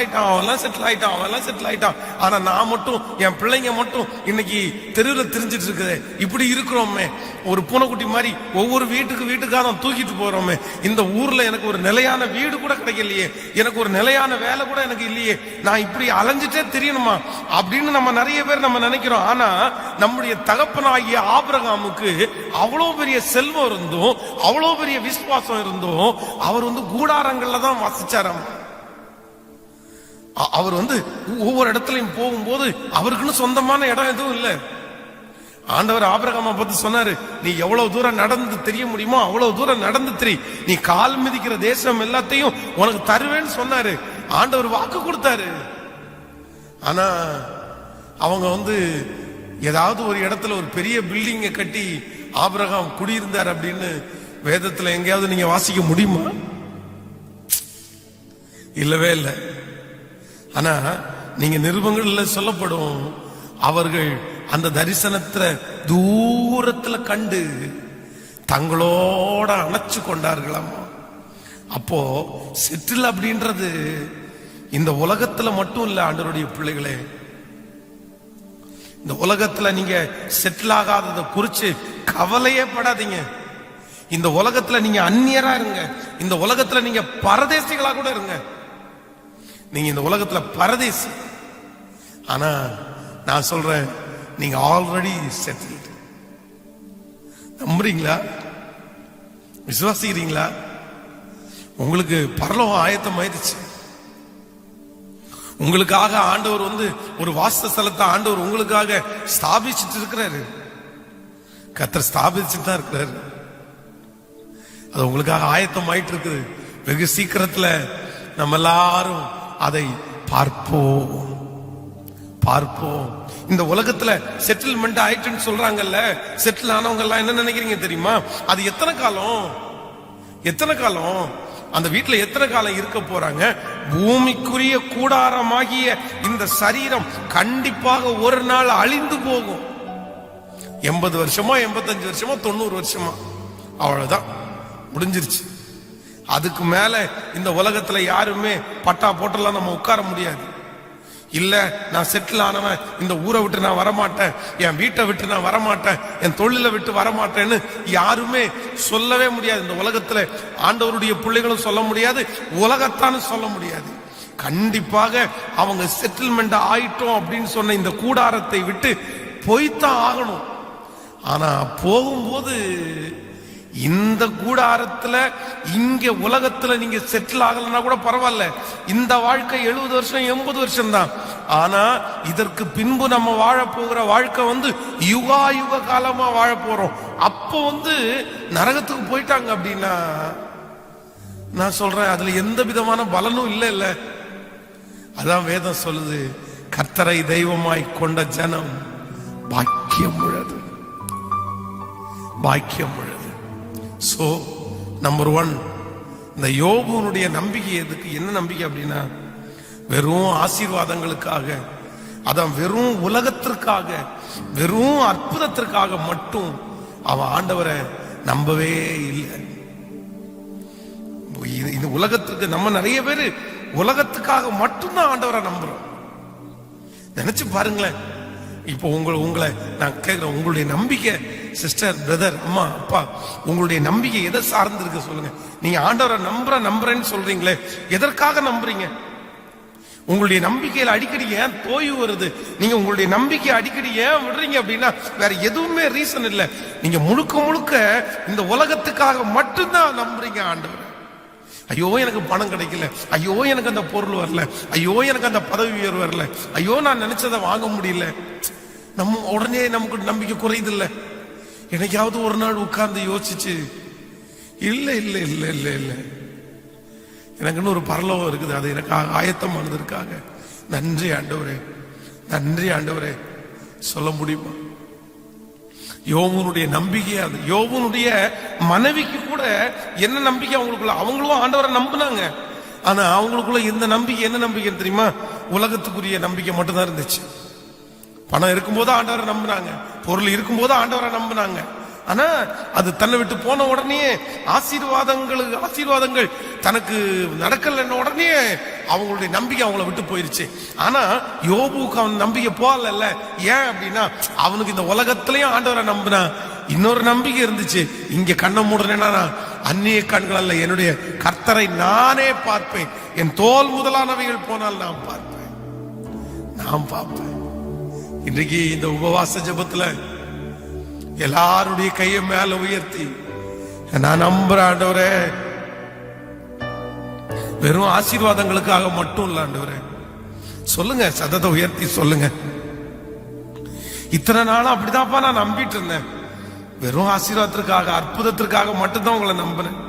ஆயிட்டான். ஆனா நான் மட்டும், என் பிள்ளைங்க மட்டும் இன்னைக்கு தெருவில் தெரிஞ்சிட்டு இருக்குது. இப்படி இருக்கிறோமே, ஒரு பூனைக்குட்டி மாதிரி ஒவ்வொரு வீட்டுக்காக தூக்கிட்டு போறோமே. இந்த ஊர்ல எனக்கு ஒரு நிலையான வீடு கூட கிடைக்கலையே, எனக்கு ஒரு நிலையான வேலை கூட எனக்கு இல்லையே, நான் இப்படி அலைஞ்சிட்டே தெரியணுமா அப்படின்னு நம்ம நிறைய பேர் நம்ம நினைக்கிறோம். ஆனா நம்முடைய தகப்பனாகிய ஆபிரகாமுக்கு அவ்வளவு பெரிய செல்வம் இருந்தும் அவ்வளவு பெரிய விசுவாசம் இருந்தும் அவர் கூடாரங்கள்ல தான் வசிச்சாராம். அவர் ஒவ்வொரு இடத்துலயும் போகும்போது அவருக்குன்னு சொந்தமான இடம் எதுவும் இல்லை. ஆண்டவர் ஆபிரகாமை பத்தி சொன்னாரு, நீ எவ்வளவு தூரம் நடந்து தெரிய முடியுமோ அவ்வளவு தூரம் நடந்து தெரி, நீ கால் மிதிக்கிற தேசம் எல்லாத்தையும் உனக்கு தருவேன்னு சொன்னாரு. ஆண்டவர் வாக்கு கொடுத்தாரு. ஆனா அவங்க ஏதாவது ஒரு இடத்துல ஒரு பெரிய பில்டிங்கை கட்டி ஆபிரகாம் குடியிருந்தார் அப்படின்னு வேதத்துல எங்கேயாவது நீங்க வாசிக்க முடியுமா? இல்லவே இல்லை. ஆனா நீங்க நிருபங்கள்ல சொல்லப்படும், அவர்கள் அந்த தரிசனத்துல தூரத்துல கண்டு தங்களோட அணைச்சு கொண்டார்களாம். அப்போ செட்டில் அப்படின்றது இந்த உலகத்துல மட்டும் இல்ல ஆண்டவருடைய பிள்ளைகளே. இந்த உலகத்துல நீங்க செட்டில் ஆகாததை குறிச்சு கவலையே படாதீங்க. இந்த உலகத்துல நீங்க அந்நியரா இருங்க, இந்த உலகத்துல நீங்க பரதேசிகளா கூட இருங்க. நீங்க இந்த உலகத்துல பரதேசி. ஆனா நான் சொல்றேன், நீங்க ஆல்ரெடி செட்டில்டு. நம்புறீங்களா? விசுவாசிக்கிறீங்களா? உங்களுக்கு பரலோகம் ஆயத்தம் ஆயிடுச்சு. உங்களுக்காக ஆண்டவர் ஒரு வாசஸ்தலத்தை ஆண்டவர் உங்களுக்காக ஸ்தாபிச்சுட்டு இருக்கிறாரு. கர்த்தர் ஸ்தாபிச்சுட்டு தான் இருக்கிறாரு. அது உங்களுக்காக ஆயத்தம் ஆயிட்டு இருக்குது. வெகு சீக்கிரத்துல நம்ம எல்லாரும் அதை பார்ப்போம். இந்த உலகத்துல செட்டில்மெண்ட் ஆயிட்டுன்னு சொல்றாங்கல்ல, செட்டில் ஆனவங்க எல்லாம் என்ன நினைக்கிறீங்க தெரியுமா? அது எத்தனை காலம் அந்த வீட்டுல எத்தனை காலம் இருக்க போறாங்க? பூமிக்குரிய கூடாரமாகிய இந்த சரீரம் கண்டிப்பாக ஒரு நாள் அழிந்து போகும். 80 வருஷமா 85 வருஷமா 90 வருஷமா, அவ்வளவுதான், முடிஞ்சிருச்சு. அதுக்கு மேல இந்த உலகத்துல யாருமே பட்டா போட்டெல்லாம் நம்ம உட்கார முடியாது. இல்ல நான் செட்டில் ஆனவன், இந்த ஊரை விட்டு நான் வரமாட்டேன், என் வீட்டை விட்டு நான் வரமாட்டேன், என் தொழிலை விட்டு வரமாட்டேன்னு யாருமே சொல்லவே முடியாது. இந்த உலகத்துல ஆண்டவருடைய பிள்ளைகளும் சொல்ல முடியாது, உலகத்தான்னு சொல்ல முடியாது. கண்டிப்பாக அவங்க செட்டில்மெண்ட் ஆயிட்டோம் அப்படின்னு சொன்ன இந்த கூடாரத்தை விட்டு போய்த்தான் ஆகணும். ஆனா போகும்போது இந்த கூடாரத்துல இங்க உலகத்துல நீங்க செட்டில் ஆகலன்னா கூட பரவாயில்ல, இந்த வாழ்க்கை 70 வருஷம் 80 வருஷம் தான். ஆனா இதற்கு பின்பு நம்ம வாழ போகிற வாழ்க்கை யுக காலமா வாழ போறோம். அப்போ நரகத்துக்கு போயிட்டாங்க அப்படின்னா நான் சொல்றேன், அதுல எந்த விதமான பலனும் இல்ல இல்ல. அதான் வேதம் சொல்லுது, கர்த்தரை தெய்வமாய் கொண்ட ஜனம் பாக்கியம் உள்ளது, பாக்கியம் உள்ளது. சோ நம்பர் 1, இந்த யோபுனுடைய நம்பிக்கை எதுக்கு? என்ன நம்பிக்கை அப்படின்னா, வெறும் ஆசீர்வாதங்களுக்காக, அதான் வெறும் உலகத்திற்காக, வெறும் அற்புதத்திற்காக மட்டும் அவன் ஆண்டவரை நம்பவே இல்லை. இந்த உலகத்துக்கு நம்ம நிறைய பேரு உலகத்துக்காக மட்டும்தான் ஆண்டவரை நம்புறோம். நினைச்சு பாருங்களேன். இப்போ உங்களை நான் கேட்கிறேன், உங்களுடைய நம்பிக்கை சிஸ்டர், பிரதர், அம்மா, அப்பா, உங்களுடைய நம்பிக்கை எதை சார்ந்து இருக்கு சொல்லுங்க. நீங்க ஆண்டவரை நம்புறேன்னு சொல்றீங்களே, எதற்காக நம்புறீங்க? உங்களுடைய நம்பிக்கையில அடிக்கடி ஏன் தோய்வு வருது? நீங்க உங்களுடைய நம்பிக்கை அடிக்கடி ஏன் விடுறீங்க அப்படின்னா வேற எதுவுமே ரீசன் இல்லை. நீங்க முழுக்க முழுக்க இந்த உலகத்துக்காக மட்டும்தான் நம்புறீங்க ஆண்டவர். ஐயோ எனக்கு பணம் கிடைக்கல, ஐயோ எனக்கு அந்த பொருள் வரல, ஐயோ எனக்கு அந்த பதவி உயர்வு வரல, ஐயோ நான் நினைச்சதை வாங்க முடியல. நம்ம உடனே நமக்கு நம்பிக்கை குறையுது இல்ல. எனக்காவது ஒரு நாள் உட்கார்ந்து யோசிச்சு, இல்ல இல்ல இல்ல இல்ல இல்ல, எனக்குன்னு ஒரு பரலோகம் இருக்குது, அது எனக்கு ஆயத்தம் ஆனதற்காக நன்றி ஆண்டவரே, நன்றி ஆண்டவரே சொல்ல முடியுமா? யோபுனுடைய நம்பிக்கை அது. யோபுனுடைய மனைவிக்கு கூட என்ன நம்பிக்கை அவங்களுக்குள்ள? அவங்களும் ஆண்டவரை நம்பினாங்க. ஆனா அவங்களுக்குள்ள இந்த நம்பிக்கை என்ன நம்பிக்கை தெரியுமா? உலகத்துக்குரிய நம்பிக்கை மட்டும்தான் இருந்துச்சு. பணம் இருக்கும்போது ஆண்டவரை நம்பினாங்க, பொருள் இருக்கும்போது ஆண்டவரை நம்பினாங்க. ஆனா அது தன்னை விட்டு போன உடனே ஆசீர்வாதங்கள் தனக்கு நடக்கல உடனே அவங்களுடைய நம்பிக்கை அவங்கள விட்டு போயிருச்சு. ஆனா யோபுக்கு அவன் நம்பிக்கை போகல. ஏன் அப்படின்னா அவனுக்கு இந்த உலகத்திலையும் ஆண்டவரை நம்பினா இன்னொரு நம்பிக்கை இருந்துச்சு. இங்க கண்ணை மூடுறேன்னா அந்நிய கண்கள் அல்ல, என்னுடைய கர்த்தரை நானே பார்ப்பேன், என் தோல் முதலானவைகள் போனால் நான் பார்ப்பேன், நான் பார்ப்பேன். இன்றைக்கு இந்த உபவாச ஜெபத்துல எல்லாருடைய கையை மேல உயர்த்தி, நான் நம்புறேன் ஆண்டவரே, வெறும் ஆசீர்வாதங்களுக்காக மட்டும் இல்ல ஆண்டவரே. சொல்லுங்க, சத்தத்தை உயர்த்தி சொல்லுங்க. இத்தனை நாளும் அப்படிதான்ப்பா நான் நம்பிட்டு இருந்தேன், வெறும் ஆசீர்வாதத்திற்காக அற்புதத்திற்காக மட்டும்தான் உங்களை நம்பினேன்.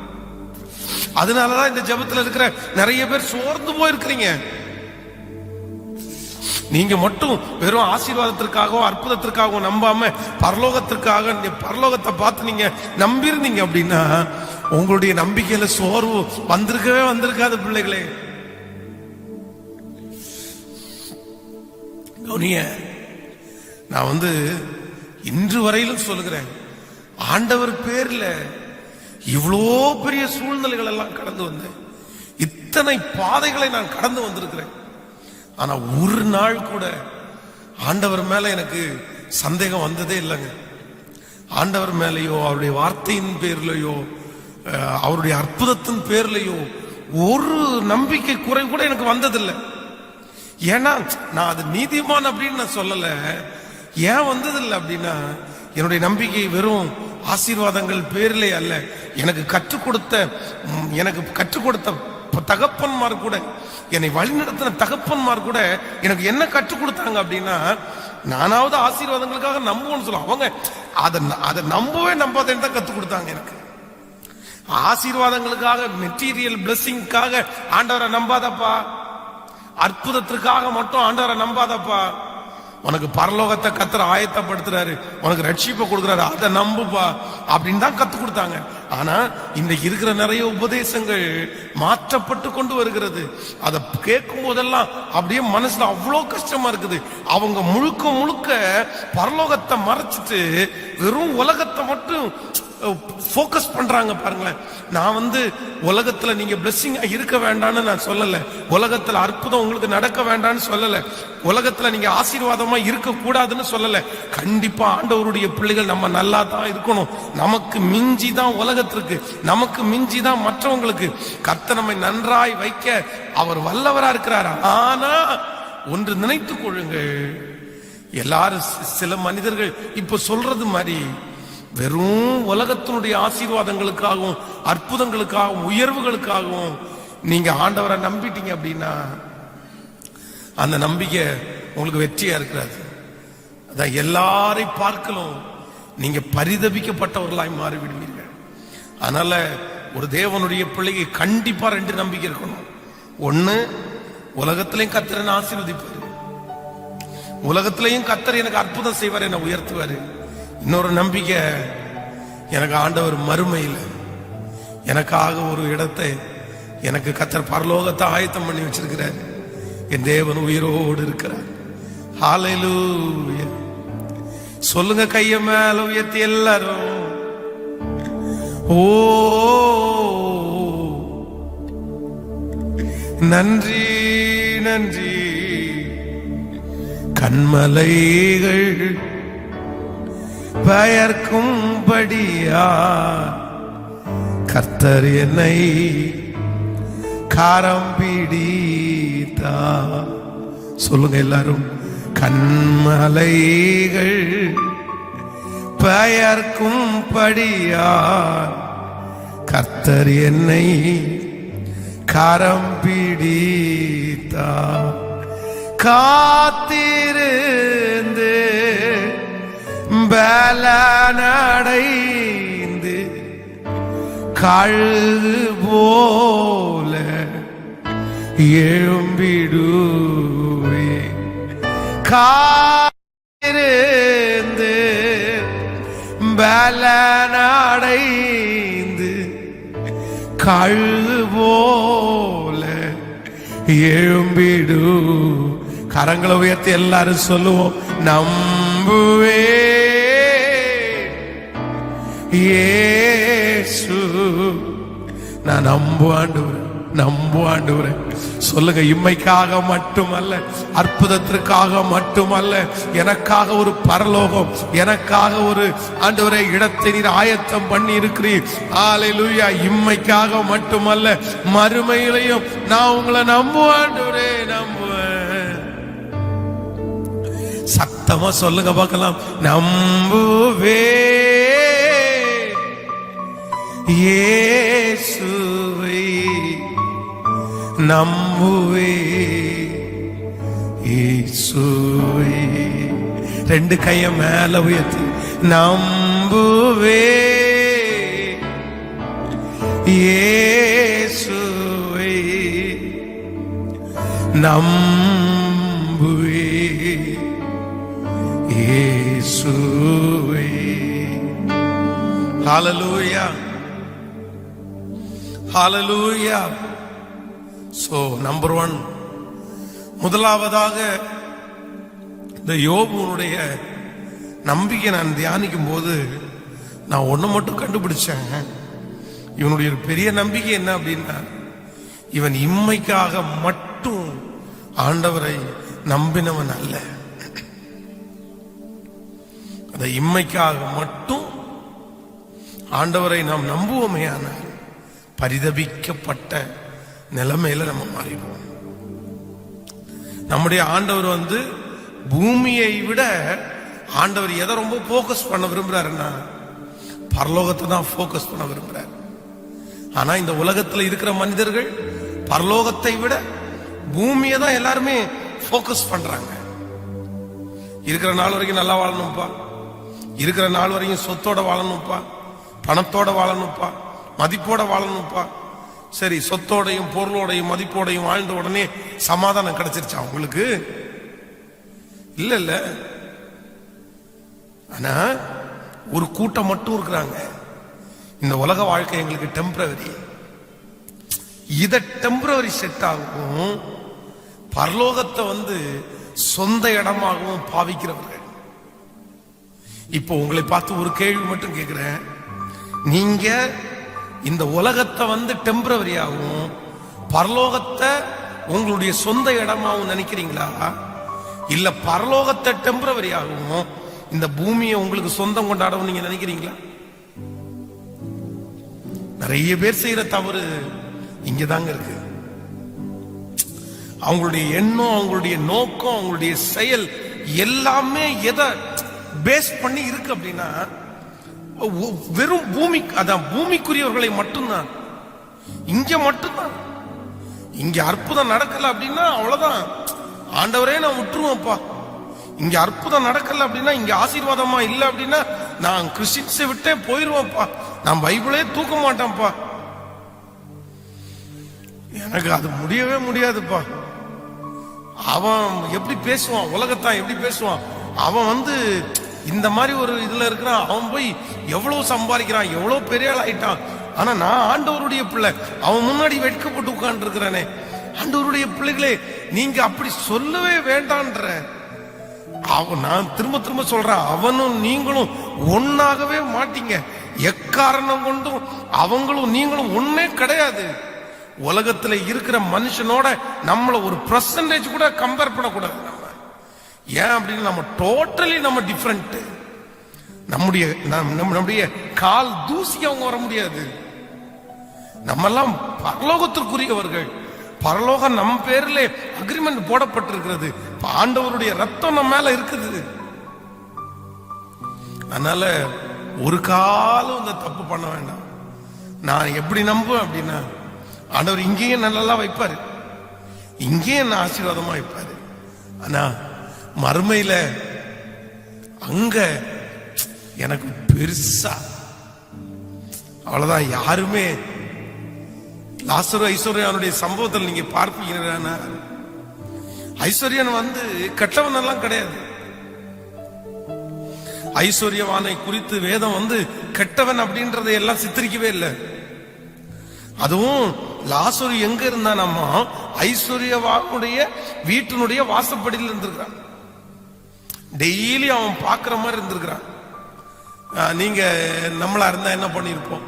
அதனாலதான் இந்த ஜெபத்துல இருக்கிற நிறைய பேர் சோர்ந்து போயிருக்கிறீங்க. நீங்க மட்டும் வெறும் ஆசீர்வாதத்திற்காகவும் அற்புதத்திற்காகவும் நம்பாம பரலோகத்திற்காக, பரலோகத்தை பார்த்து நீங்க நம்பியிருந்தீங்க அப்படின்னா உங்களுடைய நம்பிக்கையில சோர்வு வந்திருக்காது பிள்ளைகளே. நான் இன்று வரையிலும் சொல்லுகிறேன், ஆண்டவர் பேர்ல இவ்வளோ பெரிய சூழ்நிலைகள் எல்லாம் கடந்து வந்தேன், இத்தனை பாதைகளை நான் கடந்து வந்திருக்கிறேன். ஆனா ஒரு நாள் கூட ஆண்டவர் மேல எனக்கு சந்தேகம் வந்ததே இல்லைங்க. ஆண்டவர் மேலேயோ, அவருடைய வார்த்தையின் பேர்லயோ, அவருடைய அற்புதத்தின் பேர்லயோ ஒரு நம்பிக்கை குறை கூட எனக்கு வந்ததில்லை. ஏன்னா நான் அது நீதிமான் அப்படின்னு நான் சொல்லல. ஏன் வந்ததில்லை அப்படின்னா என்னுடைய நம்பிக்கை வெறும் ஆசீர்வாதங்கள் பேர்லே அல்ல. எனக்கு கற்றுக் கொடுத்த தகப்பன்மார் கூட, என்னை வழிநடத்தின தகப்பன்மார் கூட எனக்கு என்ன கற்றுக் கொடுத்தாங்க அப்படின்னா, நானாவது ஆசீர்வாதங்களுக்காக நம்புவோம்னு சொல்ல, அவங்க அதை நம்பாதேன்னு தான் கற்றுக் கொடுத்தாங்க எனக்கு. ஆசீர்வாதங்களுக்காக, மெட்டீரியல் பிளெஸிங்காக ஆண்டவரை நம்பாதப்பா, அற்புதத்திற்காக மட்டும் ஆண்டவரை நம்பாதப்பா. உனக்கு பரலோகத்தை கர்த்தர் ஆயத்தப்படுத்துறாரு, உனக்கு ரட்சிப்பை கொடுக்குறாரு, அதை நம்புப்பா அப்படின்னு தான் கத்து கொடுத்தாங்க. ஆனா இன்னைக்கு இருக்கிற நிறைய உபதேசங்கள் மாற்றப்பட்டு கொண்டு வருகிறது. அதை கேட்கும் போதெல்லாம் அப்படியே மனசுல அவ்வளோ கஷ்டமா இருக்குது. அவங்க முழுக்க பரலோகத்தை மறைச்சிட்டு வெறும் உலகத்தை மட்டும் போக்கஸ் பண்றாங்க. பாருங்களேன், நான் உலகத்துல நீங்க பிளெஸிங்கா இருக்க வேண்டாம்னு நான் சொல்லல, உலகத்துல அற்புதம் உங்களுக்கு நடக்க வேண்டாம்னு சொல்லல, உலகத்துல நீங்க ஆசீர்வாதமா இருக்க கூடாதுன்னு சொல்லல. கண்டிப்பா ஆண்டவருடைய பிள்ளைகள் நம்ம நல்லா தான் இருக்கணும். நமக்கு மிஞ்சி தான் உலகத்திற்கு, நமக்கு மிஞ்சி தான் மற்றவங்களுக்கு. கர்த்தர் நம்மை நன்றாய் வைக்க அவர் வல்லவரா இருக்கிறார். ஆனா ஒன்று நினைத்துக் கொள்ளுங்கள், எல்லாரும் சில மனிதர்கள் இப்ப சொல்றது மாதிரி வெறும் உலகத்தினுடைய ஆசீர்வாதங்களுக்காகவும் அற்புதங்களுக்காகவும் உயர்வுகளுக்காகவும் நீங்க ஆண்டவரை நம்பிட்டீங்க அப்படின்னா அந்த நம்பிக்கை உங்களுக்கு வெற்றியா இருக்கிறது. அதான் எல்லாரையும் பார்க்கலாம் நீங்க பரிதபிக்கப்பட்டவர்களாய் மாறிவிடுவீர்கள். அதனால ஒரு தேவனுடைய பிள்ளைக்கு கண்டிப்பா 2 நம்பிக்கை இருக்கணும். ஒண்ணு, உலகத்திலையும் கர்த்தர் ஆசீர்வதிப்பாரு, உலகத்திலையும் கர்த்தர் எனக்கு அற்புதம் செய்வார், என்னை உயர்த்துவாரு. இன்னொரு நம்பிக்கை, எனக்கு ஆண்டவர் மறுமையில் எனக்காக ஒரு இடத்தை எனக்கு கர்த்தர் பரலோகத்தை ஆயத்தம் பண்ணி வச்சிருக்கிறார். என் தேவன் உயிரோடு இருக்கிறார். ஹல்லேலூயா. சொல்லுங்க, கைய மேல உயர்த்தி எல்லாரும். ஓ நன்றி நன்றி. கண்மலைகள் பயர்க்கும்படியா கர்த்தர் என்னை காரம் பிடித்தா. சொல்லுங்க எல்லாரும், கண்மலைகள் பயர்க்கும்படியா கர்த்தர் என்னை காரம் பிடித்தா. காத்திருந்து பலனடைந்து கழுகு போல எழும்பிடுவே. காத்திருந்து பலனடைந்து கழுகு போல எழும்பிடு. கரங்களை உயர்த்தி எல்லாரும் சொல்லுவோம், நம்புவே இயேசு. நான் நம்புவாண்டவரே. சொல்லுங்க, இம்மைக்காக மட்டுமல்ல, அற்புதத்திற்காக மட்டுமல்ல, எனக்காக ஒரு பரலோகம், எனக்காக ஒரு ஆண்டவரே இடத்தை நீர் ஆயத்தம் பண்ணி இருக்கிறீர். ஹல்லேலூயா. இம்மைக்காக மட்டுமல்ல, மறுமையிலையும் நான் உங்களை நம்புவாண்டவரே, நம்புவேன். சத்தமா சொல்லுங்க பார்க்கலாம், நம்புவே இயேசுவை, நம்புவே இயேசுவை. 2 கைய மேல உயர்த்தி, நம்புவே இயேசுவை, நம்புவே இயேசுவை. ஹல்லேலூயா, ஹல்லேலூயா. சோ நம்பர் 1, முதலாவதாக இந்த யோபுனுடைய நம்பிக்கை நான் தியானிக்கும் போது நான் ஒண்ணு மட்டும் கண்டுபிடிச்சேன். இவனுடைய பெரிய நம்பிக்கை என்ன அப்படின்னா, இவன் இம்மைக்காக மட்டும் ஆண்டவரை நம்பினவன் அல்ல. அந்த இம்மைக்காக மட்டும் ஆண்டவரை நாம் நம்புவோமே ஆனால் பரிதபிக்கப்பட்ட நிலைமையில நம்ம மாறிடுவோம். நம்முடைய ஆண்டவர் பூமியை விட ஆண்டவர் எதை ரொம்ப போக்கஸ் பண்ண விரும்புறாருன்னா, பரலோகத்தை தான் போக்கஸ் பண்ண விரும்புறாரு. ஆனா இந்த உலகத்துல இருக்கிற மனிதர்கள் பரலோகத்தை விட பூமியை தான் எல்லாருமே போக்கஸ் பண்றாங்க. இருக்கிற நாள் வரைக்கும் நல்லா வாழணும்ப்பா, இருக்கிற நாள் வரைக்கும் சொத்தோட வாழணும்ப்பா, பணத்தோட வாழணும்ப்பா, மதிப்போட வாழணும்ப்பா. சரி, சொத்தோடையும் பொருளோடையும் மதிப்போடையும் வாழ்ந்த உடனே சமாதானம் கிடைச்சிருச்சா உங்களுக்கு? இல்ல இல்ல. ஆனா ஒரு கூட்டம் மட்டும் இருக்கிறாங்க, இந்த உலக வாழ்க்கை எங்களுக்கு டெம்பரவரி, இத டெம்பரவரி செட் ஆகும், பரலோகத்தை சொந்த இடமாகவும் பாவிக்கிறவர்கள். இப்போ உங்களை பார்த்து ஒரு கேள்வி மட்டும் கேட்கிறேன், நீங்க இந்த உலகத்தை டெம்பரவரியாகவும் பரலோகத்தை உங்களுடைய சொந்த இடமாகவும் நினைக்கிறீங்களா? இல்ல பரலோகத்தை டெம்பரவரியாகவும் இந்த பூமியை உங்களுக்கு சொந்தம் கொண்டாடவும் நீங்க நினைக்கிறீங்களா? நிறைய பேர் செய்யற தவறு இங்கதாங்க இருக்கு. அவங்களுடைய எண்ணம், அவங்களுடைய நோக்கம், அவங்களுடைய செயல் எல்லாமே எதை பேஸ் பண்ணி இருக்கு அப்படின்னா, வெறும் பூமி, அதான் பூமிக்குரியவர்களை மட்டும்தான். இங்க மட்டும்தான். இங்க அற்புதம் நடக்கல அப்படின்னா அவ்வளவுதான், ஆண்டவரே நான் விட்டுருவோம்ப்பா. இங்க அற்புதம் நடக்கல அப்படின்னா, இங்க ஆசீர்வாதமா இல்ல அப்படின்னா நான் கிறிஸ்டியன்ஸை விட்டே போயிருவோம்ப்பா, நான் பைபிளே தூக்க மாட்டேன்ப்பா. எனக்கு அது முடியவே முடியாதுப்பா. அவன் எப்படி பேசுவான், உலகத்தான் எப்படி பேசுவான். அவன் இந்த மாதிரி ஒரு இதுல இருக்கிறான். அவன் போய் எவ்வளவு சம்பாதிக்கிறான், எவ்வளவு பெரிய ஆள் ஆயிட்டான். ஆனா நான் ஆண்டவருடைய பிள்ளை, அவன் முன்னாடி வெட்கப்பட்டு உட்கார்ந்து இருக்கிறானே. ஆண்டவருடைய பிள்ளைகளே, நீங்க அப்படி சொல்லவே வேண்டான்ற. நான் திரும்ப திரும்ப சொல்றேன், அவனும் நீங்களும் ஒன்னாகவே மாட்டீங்க. எக்காரணம் கொண்டும் அவங்களும் நீங்களும் ஒன்னே கிடையாது. உலகத்துல இருக்கிற மனுஷனோட நம்மள ஒரு % கூட கம்பேர் பண்ணக்கூடாது. நம்ம ஏன் அப்படின்னு, நம்ம டோட்டலி நம்ம டிஃபரெண்ட். நம்முடைய கால் தூசி அவங்க வர முடியாது. நம்ம எல்லாம் பரலோகத்திற்குரியவர்கள். பரலோகம் நம்ம பேர்ல அக்ரிமெண்ட் போடப்பட்டிருக்கிறது. ஆண்டவருடைய ரத்தம் நம்ம மேல இருக்குது. அதனால ஒரு காலம் இந்த தப்பு பண்ண வேண்டாம். நான் எப்படி நம்புவேன் அப்படின்னா, ஆண்டவர் இங்கேயும் நல்லா வைப்பாரு, இங்கேயும் என்ன ஆசீர்வாதமா வைப்பாரு. ஆனா மறுமையில அங்க எனக்கு பெருசா அவ்வளவுதான். யாருமே லாசரு ஐஸ்வர்யானுடைய சம்பவத்தில் நீங்க பார்ப்பீங்கன்னா, ஐஸ்வர்யன் கெட்டவன் எல்லாம் கிடையாது. ஐஸ்வர்யவானை குறித்து வேதம் கெட்டவன் அப்படின்றதை எல்லாம் சித்தரிக்கவே இல்லை. அதுவும் லாசரு எங்க இருந்தானம்மா, ஐஸ்வர்யவானுடைய வீட்டினுடைய வாசப்படியில் இருந்திருக்கிறான். டெய்லி அவன் பாக்குற மாதிரி இருந்திருக்கிறான். நீங்க நம்மளா இருந்தா என்ன பண்ணிருப்போம்?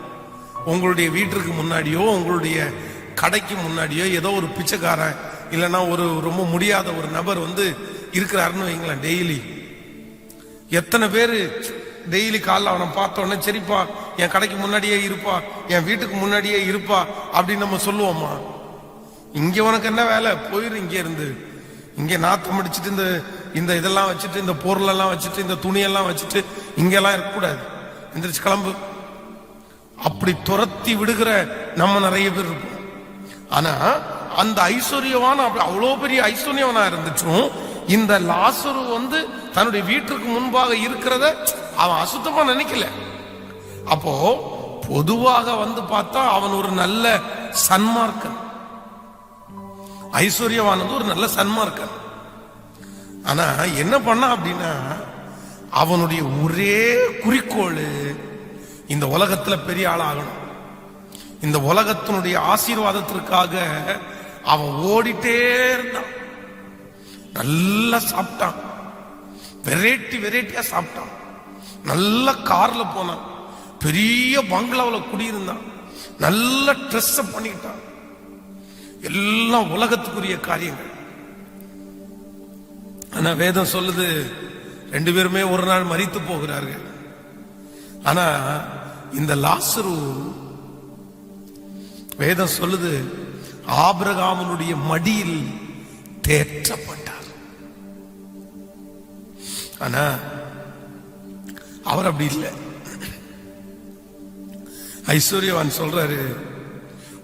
உங்களுடைய வீட்டுக்கு முன்னாடியோ உங்களுடைய கடைக்கு முன்னாடியோ ஏதோ ஒரு பிச்சைக்காரன் இல்லைன்னா ஒரு ரொம்ப முடியாத ஒரு நபர் இருக்கிறாருன்னு வைங்களேன். டெய்லி எத்தனை பேரு டெய்லி காலைல அவனை பார்த்த உடனே, சரிப்பா என் கடைக்கு முன்னாடியே இருப்பா, என் வீட்டுக்கு முன்னாடியே இருப்பா அப்படின்னு நம்ம சொல்லுவோமா? இங்க உனக்கு என்ன வேலை, போயிரு இங்க இருந்து. இங்க நாத்தம் அடிச்சுட்டு இந்த இதெல்லாம் வச்சுட்டு, இந்த பொருளெல்லாம் வச்சுட்டு, இந்த துணியெல்லாம் வச்சுட்டு இங்கெல்லாம் இருக்கக்கூடாது, எந்திரிச்சு கிளம்பு. அப்படி துரத்தி விடுகிற நம்ம நிறைய பேர் இருப்போம். ஆனா அந்த ஐஸ்வர்யவான அவ்வளோ பெரிய ஐஸ்வர்யவனா இருந்துச்சும், இந்த லாசரு தன்னுடைய வீட்டுக்கு முன்பாக இருக்கிறத அவன் அசுத்தமா நினைக்கல. அப்போ பொதுவாக பார்த்தா அவன் ஒரு நல்ல சன்மார்க்கன். ஐஸ்வர்யவானது ஒரு நல்ல சன்மார்க்கன். ஆனா என்ன பண்ணா அப்படின்னா, அவனுடைய ஒரே குறிக்கோள் இந்த உலகத்துல பெரிய ஆளாகணும். இந்த உலகத்தினுடைய ஆசீர்வாதத்திற்காக அவன் ஓடிட்டே இருந்தான். நல்லா சாப்பிட்டான், வெரைட்டியா சாப்பிட்டான், நல்ல கார்ல போனான், பெரிய பங்களாவில் குடியிருந்தான், நல்ல ட்ரெஸ் பண்ணிக்கிட்டான். எல்லாம் உலகத்துக்குரிய காரியங்கள். ஆனா வேதம் சொல்லுது, 2 பேருமே ஒரு நாள் மரித்து போகிறார்கள். ஆனா இந்த லாசரு, வேதம் சொல்லுது, ஆபிரகாமுடைய மடியில் தேற்றப்பட்டார். ஆனா அவர் அப்படி இல்லை. ஐஸ்வர்யவான் சொல்றாரு,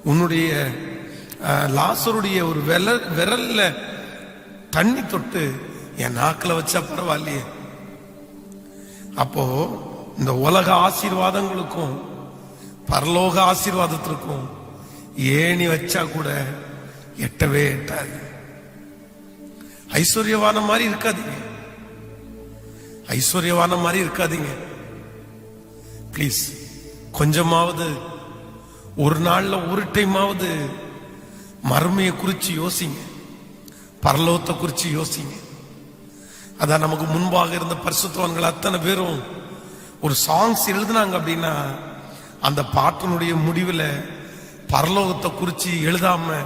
உன்னுடைய லாசருடைய ஒரு விரல்ல தண்ணி தொட்டு என் நாக்கில் வச்சா பரவாயில்லையே. அப்போ இந்த உலக ஆசீர்வாதங்களுக்கும் பரலோக ஆசீர்வாதத்திற்கும் ஏணி வச்சா கூட எட்டவே எட்டாது. ஐஸ்வர்யவான மாதிரி இருக்காதீங்க, ஐஸ்வர்யவான மாதிரி இருக்காதீங்க பிளீஸ். கொஞ்சமாவது ஒரு நாள்ல ஒரு டைமாவது மறுமையை குறிச்சு யோசிங்க, பரலோகத்தை குறிச்சு யோசிங்க. அதான் நமக்கு முன்பாக இருந்த பரிசுத்தவான்கள் அத்தனை பேரும் ஒரு சாங்ஸ் எழுதினாங்க அப்படின்னா, அந்த பாட்டினுடைய முடிவில் பரலோகத்தை குறிச்சு எழுதாம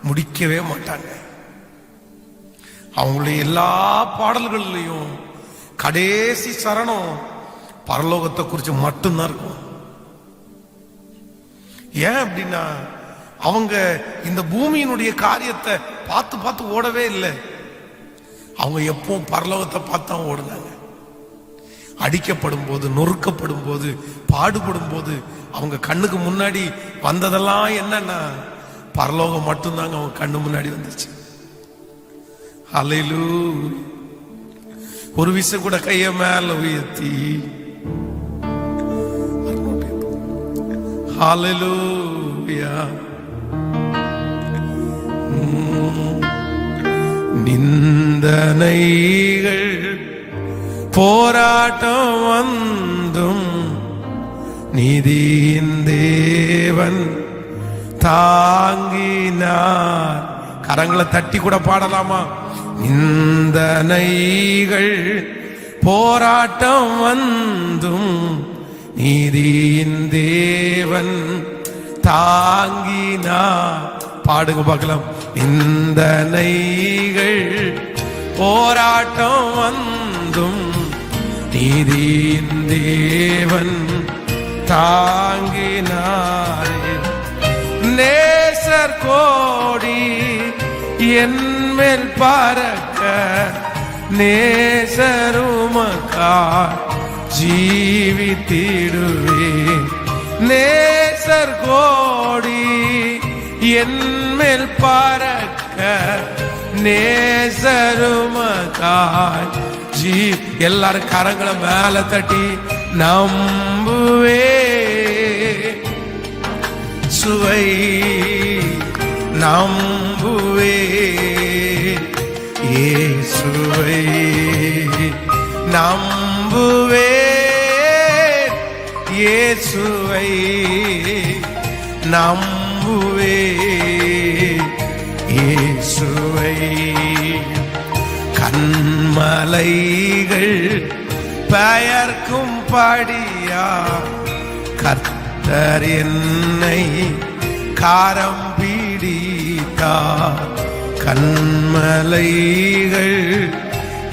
முடிக்கவே மாட்டாங்க. அவங்களுடைய எல்லா பாடல்கள்லையும் கடைசி சரணம் பரலோகத்தை குறிச்சு மட்டும்தான் இருக்கும். ஏன் அப்படின்னா, அவங்க இந்த பூமியினுடைய காரியத்தை பார்த்து பார்த்து ஓடவே இல்லை. அவங்க எப்பவும் பரலோகத்தை பார்த்து தான் ஓடுனாங்க. அடிக்கப்படும் போது, நொறுக்கப்படும் போது, பாடுபடும் போது அவங்க கண்ணுக்கு முன்னாடி வந்ததெல்லாம் என்னன்னா பரலோகம் மட்டும்தாங்க அவங்க கண்ணு முன்னாடி வந்துச்சு. ஹல்லேலூயா. ஒரு விஷயம் கூட கைய மேல உயர்த்தி ஹல்லேலூயா. நிந்தனைகள் போராட்டம் வந்தும் நீதியின் தேவன் தாங்கினார். கரங்களை தட்டி கூட பாடலாமா? நிந்தனைகள் போராட்டம் வந்தும் நீதியின் தேவன் தாங்கினார். பாடுங்க பார்க்கலாம். நிந்தனைகள் போராட்டம் வந்தும் நீதியின் தேவன் தாங்கினார். நேசர் கோடி என்மேல் பறக்க நேசருமக்கா ஜீவித்திடுவேன். நேசர் கோடி என்மேல் பறக்க நேசருமக்காய் எல்லாரும் கரங்களை மேல தட்டி நம்புவே சுவை நம்புவே இயேசுவை நம்புவே இயேசுவை நம்புவே இயேசுவை. கண்மலைகள் பெயர்க்கும் படியா கர்த்தர் என்னை காரம் பிடித்தார். கண்மலைகள்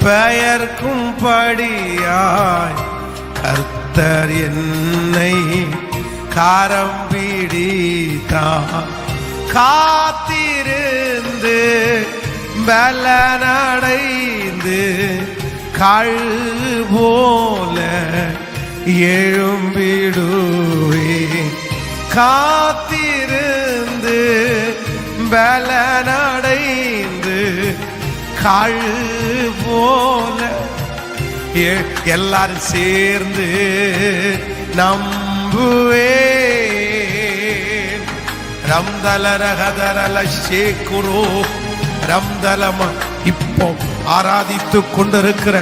பெயர்க்கும் படியாய் கர்த்தர் என்னை காரம் பிடித்தார். காத்திருந்து பலனடைந்து கழுகு போல எழும்பிடுவேன். காத்திருந்து பலனடைந்து கழுகு போல எல்லாரும் சேர்ந்து நம்புவேன். ரம்தலரகதரல சேக்குரோ ரம்தலமா. இப்போ ஆராதித்து கொண்டிருக்கிற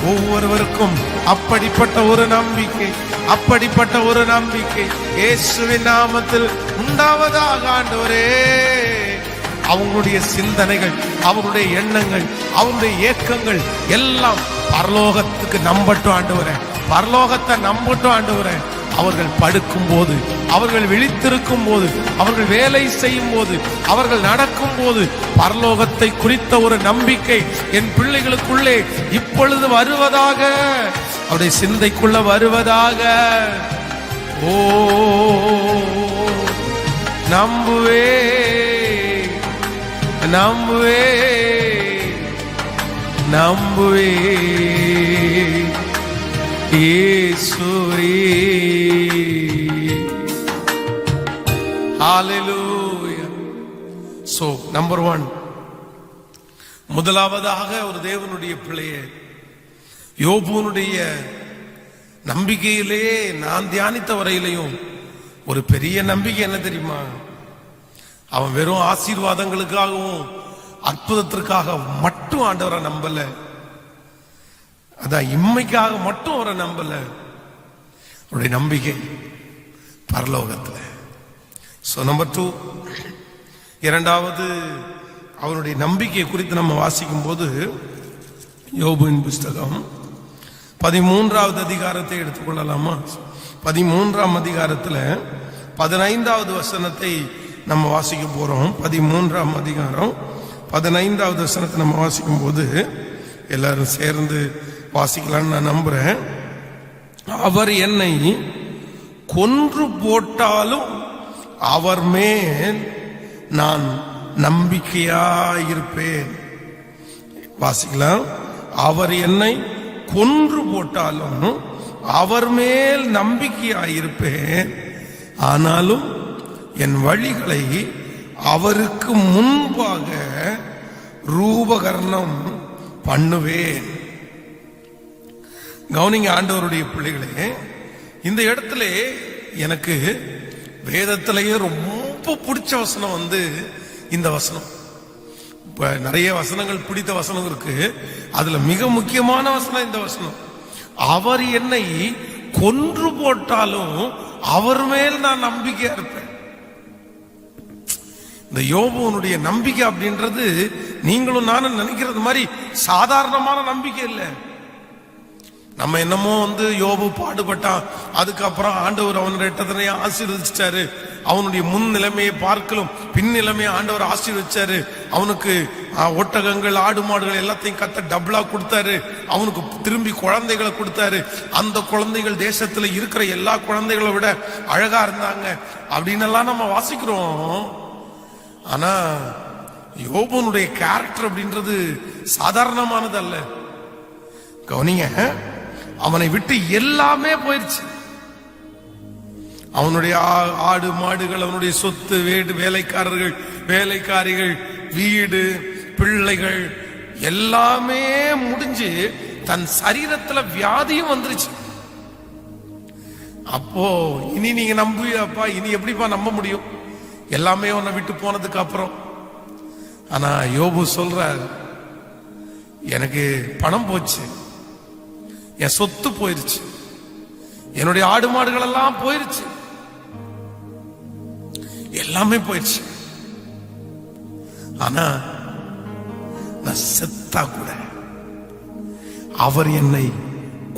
ஒவ்வொருவருக்கும் அப்படிப்பட்ட ஒரு நம்பிக்கை, அப்படிப்பட்ட ஒரு நம்பிக்கை இயேசுவின் நாமத்தில் உண்டாவதாக. ஆண்டவரே, அவங்களுடைய சிந்தனைகள், அவருடைய எண்ணங்கள், அவருடைய ஏக்கங்கள் எல்லாம் பரலோகத்துக்கு நம்பட்டும் ஆண்டவரே, பரலோகத்தை நம்பட்டும் ஆண்டவரே. அவர்கள் படுக்கும் போது, அவர்கள் விழித்திருக்கும் போது, அவர்கள் வேலை செய்யும் போது, அவர்கள் நடக்கும் போது பரலோகத்தை குறித்த ஒரு நம்பிக்கை என் பிள்ளைகளுக்குள்ளே இப்பொழுது வருவதாக, அவருடைய சிந்தைக்குள்ள வருவதாக. ஓ நம்புவே நம்புவே நம்புவே இயேசுவே. ஹalleluya. So number 1, முதலாவதாக ஒரு தேவனுடைய பிள்ளையே, யோபுனுடைய நம்பிக்கையிலே நான் தியானித்த வரையிலையும் ஒரு பெரிய நம்பிக்கை என்ன தெரியுமா? அவன் வெறும் ஆசீர்வாதங்களுக்காகவும் அற்புதத்திற்காக மட்டும் ஆண்டவரை நம்பல, அதான் இம்மைக்காக மட்டும் அவரை நம்பல. அவருடைய நம்பிக்கை பரலோகத்தில். சோ நம்பர் 2, இரண்டாவது அவருடைய நம்பிக்கை குறித்து நம்ம வாசிக்கும் போது யோபுவின் புஸ்தகம் 13வது அதிகாரத்தை எடுத்துக்கொள்ளலாமா? 13ஆம் அதிகாரத்தில் 15வது வசனத்தை நம்ம வாசிக்க போறோம். 13ஆம் அதிகாரம் 15வது வசனத்தை நம்ம வாசிக்கும் போது எல்லாரும் சேர்ந்து வாசிக்கலான்னு நான் நம்புறேன். அவர் என்னை கொன்று போட்டாலும் அவர் மேல் நான் நம்பிக்கையாயிருப்பேன். வாசிக்கலாம். அவர் என்னை கொன்று போட்டாலும் அவர் மேல் நம்பிக்கையாயிருப்பேன், ஆனாலும் என் வழிகளை அவருக்கு முன்பாக ரூபகரணம் பண்ணுவேன். கவனிங்க ஆண்டவருடைய பிள்ளைகளே, இந்த இடத்துல எனக்கு வேதத்திலேயே ரொம்ப பிடிச்ச வசனம் இந்த வசனம். இப்ப நிறைய வசனங்கள் பிடித்த வசனம் இருக்கு. அதுல மிக முக்கியமான வசனம் இந்த வசனம். அவர் என்னை கொன்று போட்டாலும் அவர் மேல் நான் நம்பிக்கையா இருப்பேன். இந்த யோபுவனுடைய நம்பிக்கை அப்படின்றது நீங்களும் நானும் நினைக்கிறது மாதிரி சாதாரணமான நம்பிக்கை இல்லை. நம்ம என்னமோ யோபு பாடுபட்டான், அதுக்கப்புறம் ஆண்டவர் அவனுடைய எட்டத்தனையா ஆசீர்வதிச்சாரு. அவனுடைய முன் நிலைமையை பார்க்கலும் பின் நிலைமையை ஆண்டவர் ஆசீர்வதிச்சாரு. அவனுக்கு ஒட்டகங்கள் ஆடு மாடுகள் எல்லாத்தையும் கத்த டபுளா கொடுத்தாரு. அவனுக்கு திரும்பி குழந்தைகளை கொடுத்தாரு. அந்த குழந்தைகள் தேசத்துல இருக்கிற எல்லா குழந்தைகளை விட அழகா இருந்தாங்க அப்படின்னு எல்லாம் நம்ம வாசிக்கிறோம். ஆனா யோபுனுடைய கேரக்டர் அப்படின்றது சாதாரணமானது அல்ல. கவனிங்க, அவனை விட்டு எல்லாமே போயிருச்சு. அவனுடைய ஆடு மாடுகள், அவனுடைய சொத்து, வீடு, வேலைக்காரர்கள், வேலைக்காரிகள், வீடு, பிள்ளைகள் எல்லாமே முடிஞ்சு தன் சரீரத்துல வியாதியும் வந்துருச்சு. அப்போ இனி நீங்க நம்புவியாப்பா? இனி எப்படிப்பா நம்ப முடியும் எல்லாமே உன்னை விட்டு போனதுக்கு அப்புறம்? ஆனா யோபு சொல்றார், எனக்கு பணம் போச்சு, என் சொத்து போயிருச்சு, என்னுடைய ஆடு மாடுகள் எல்லாம் போயிருச்சு, எல்லாமே போயிருச்சு. ஆனா நான் செத்தா கூட அவர் என்னை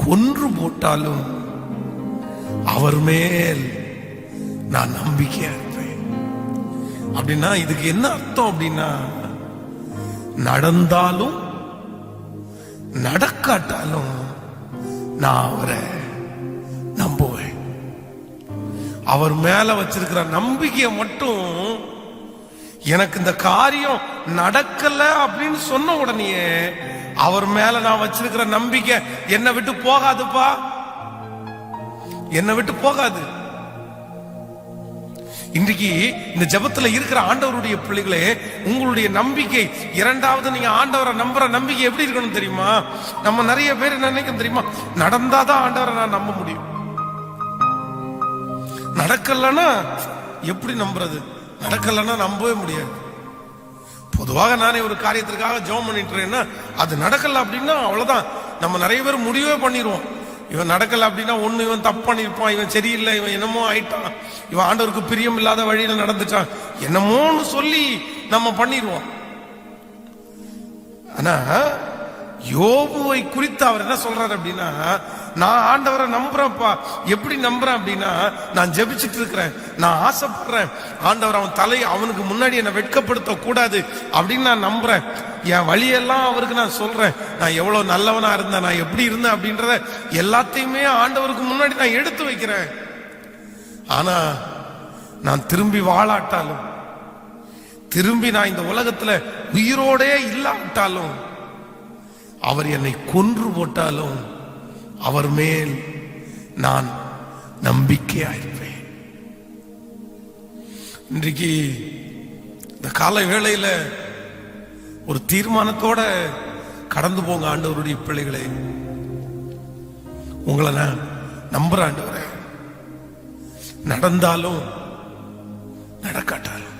கொன்று போட்டாலும் அவர் மேல் நான் நம்பிக்கையா இருப்பேன். அப்படின்னா இதுக்கு என்ன அர்த்தம் அப்படின்னா, நடந்தாலும் நடக்காட்டாலும் நான் அவரை நம்புவேன். அவர் மேல வச்சிருக்கிற நம்பிக்கையை மட்டும், எனக்கு இந்த காரியம் நடக்கல அப்படின்னு சொன்ன உடனே அவர் மேல நான் வச்சிருக்கிற நம்பிக்கை என்னை விட்டு போகாதுப்பா, என்னை விட்டு போகாது. இன்றைக்கு இந்த ஜெபத்துல இருக்கிற ஆண்டவருடைய பிள்ளைகளே, உங்களுடைய நம்பிக்கை, இரண்டாவது நீங்க ஆண்டவரை நம்புற நம்பிக்கை எப்படி இருக்கணும் தெரியுமா? நம்ம நிறைய பேர் நினைக்க தெரியுமா, நடந்தாதான் ஆண்டவரை நான் நம்ப முடியும், நடக்கலன்னா எப்படி நம்புறது, நடக்கலன்னா நம்பவே முடியாது. பொதுவாக நானே ஒரு காரியத்திற்காக ஜெபம் பண்ணிட்டுறேன்னா அது நடக்கல அப்படின்னா அவ்வளவுதான். நம்ம நிறைய பேர் முடிவே பண்ணிடுவோம், இவன் நடக்கல அப்படின்னா ஒண்ணு இவன் தப்பு பண்ணிருப்பான், இவன் சரியில்லை, இவன் என்னமோ ஆயிட்டான், இவன் ஆண்டவருக்கு பிரியம் இல்லாத வழியில நடந்துட்டான், என்னமோன்னு சொல்லி நம்ம பண்ணிடுவோம். ஆனா யோபுவை குறித்து அவர் என்ன சொல்றாரு அப்படின்னா, நான் ஆண்டவரை நம்புறேன்ப்பா. எப்படி நம்புறேன் அப்படின்னா, நான் ஜெபிச்சுட்டு இருக்கிறேன், நான் ஆசைப்படுறேன் ஆண்டவர் அவன் அவனுக்கு முன்னாடி என்னை வெட்கப்படுத்த கூடாது அப்படின்னு நான் நம்புறேன். என் வழியெல்லாம் அவருக்கு நான் சொல்றேன், நான் எவ்வளவு நல்லவனா இருந்தேன், நான் எப்படி இருந்தேன் அப்படின்றத எல்லாத்தையுமே ஆண்டவருக்கு முன்னாடி நான் எடுத்து வைக்கிறேன். ஆனா நான் திரும்பி வாழாட்டாலும், திரும்பி நான் இந்த உலகத்துல உயிரோடே இல்லாவிட்டாலும், அவர் என்னை கொன்று போட்டாலும் அவர் மேல் நான் நம்பிக்கையாயிருப்பேன். இன்றைக்கு இந்த காலை வேளையில ஒரு தீர்மானத்தோட கடந்து போங்க ஆண்டவருடைய பிள்ளைகளே. உங்களை நான் நம்புற ஆண்டவரே, நடந்தாலும் நடக்காட்டாலும்.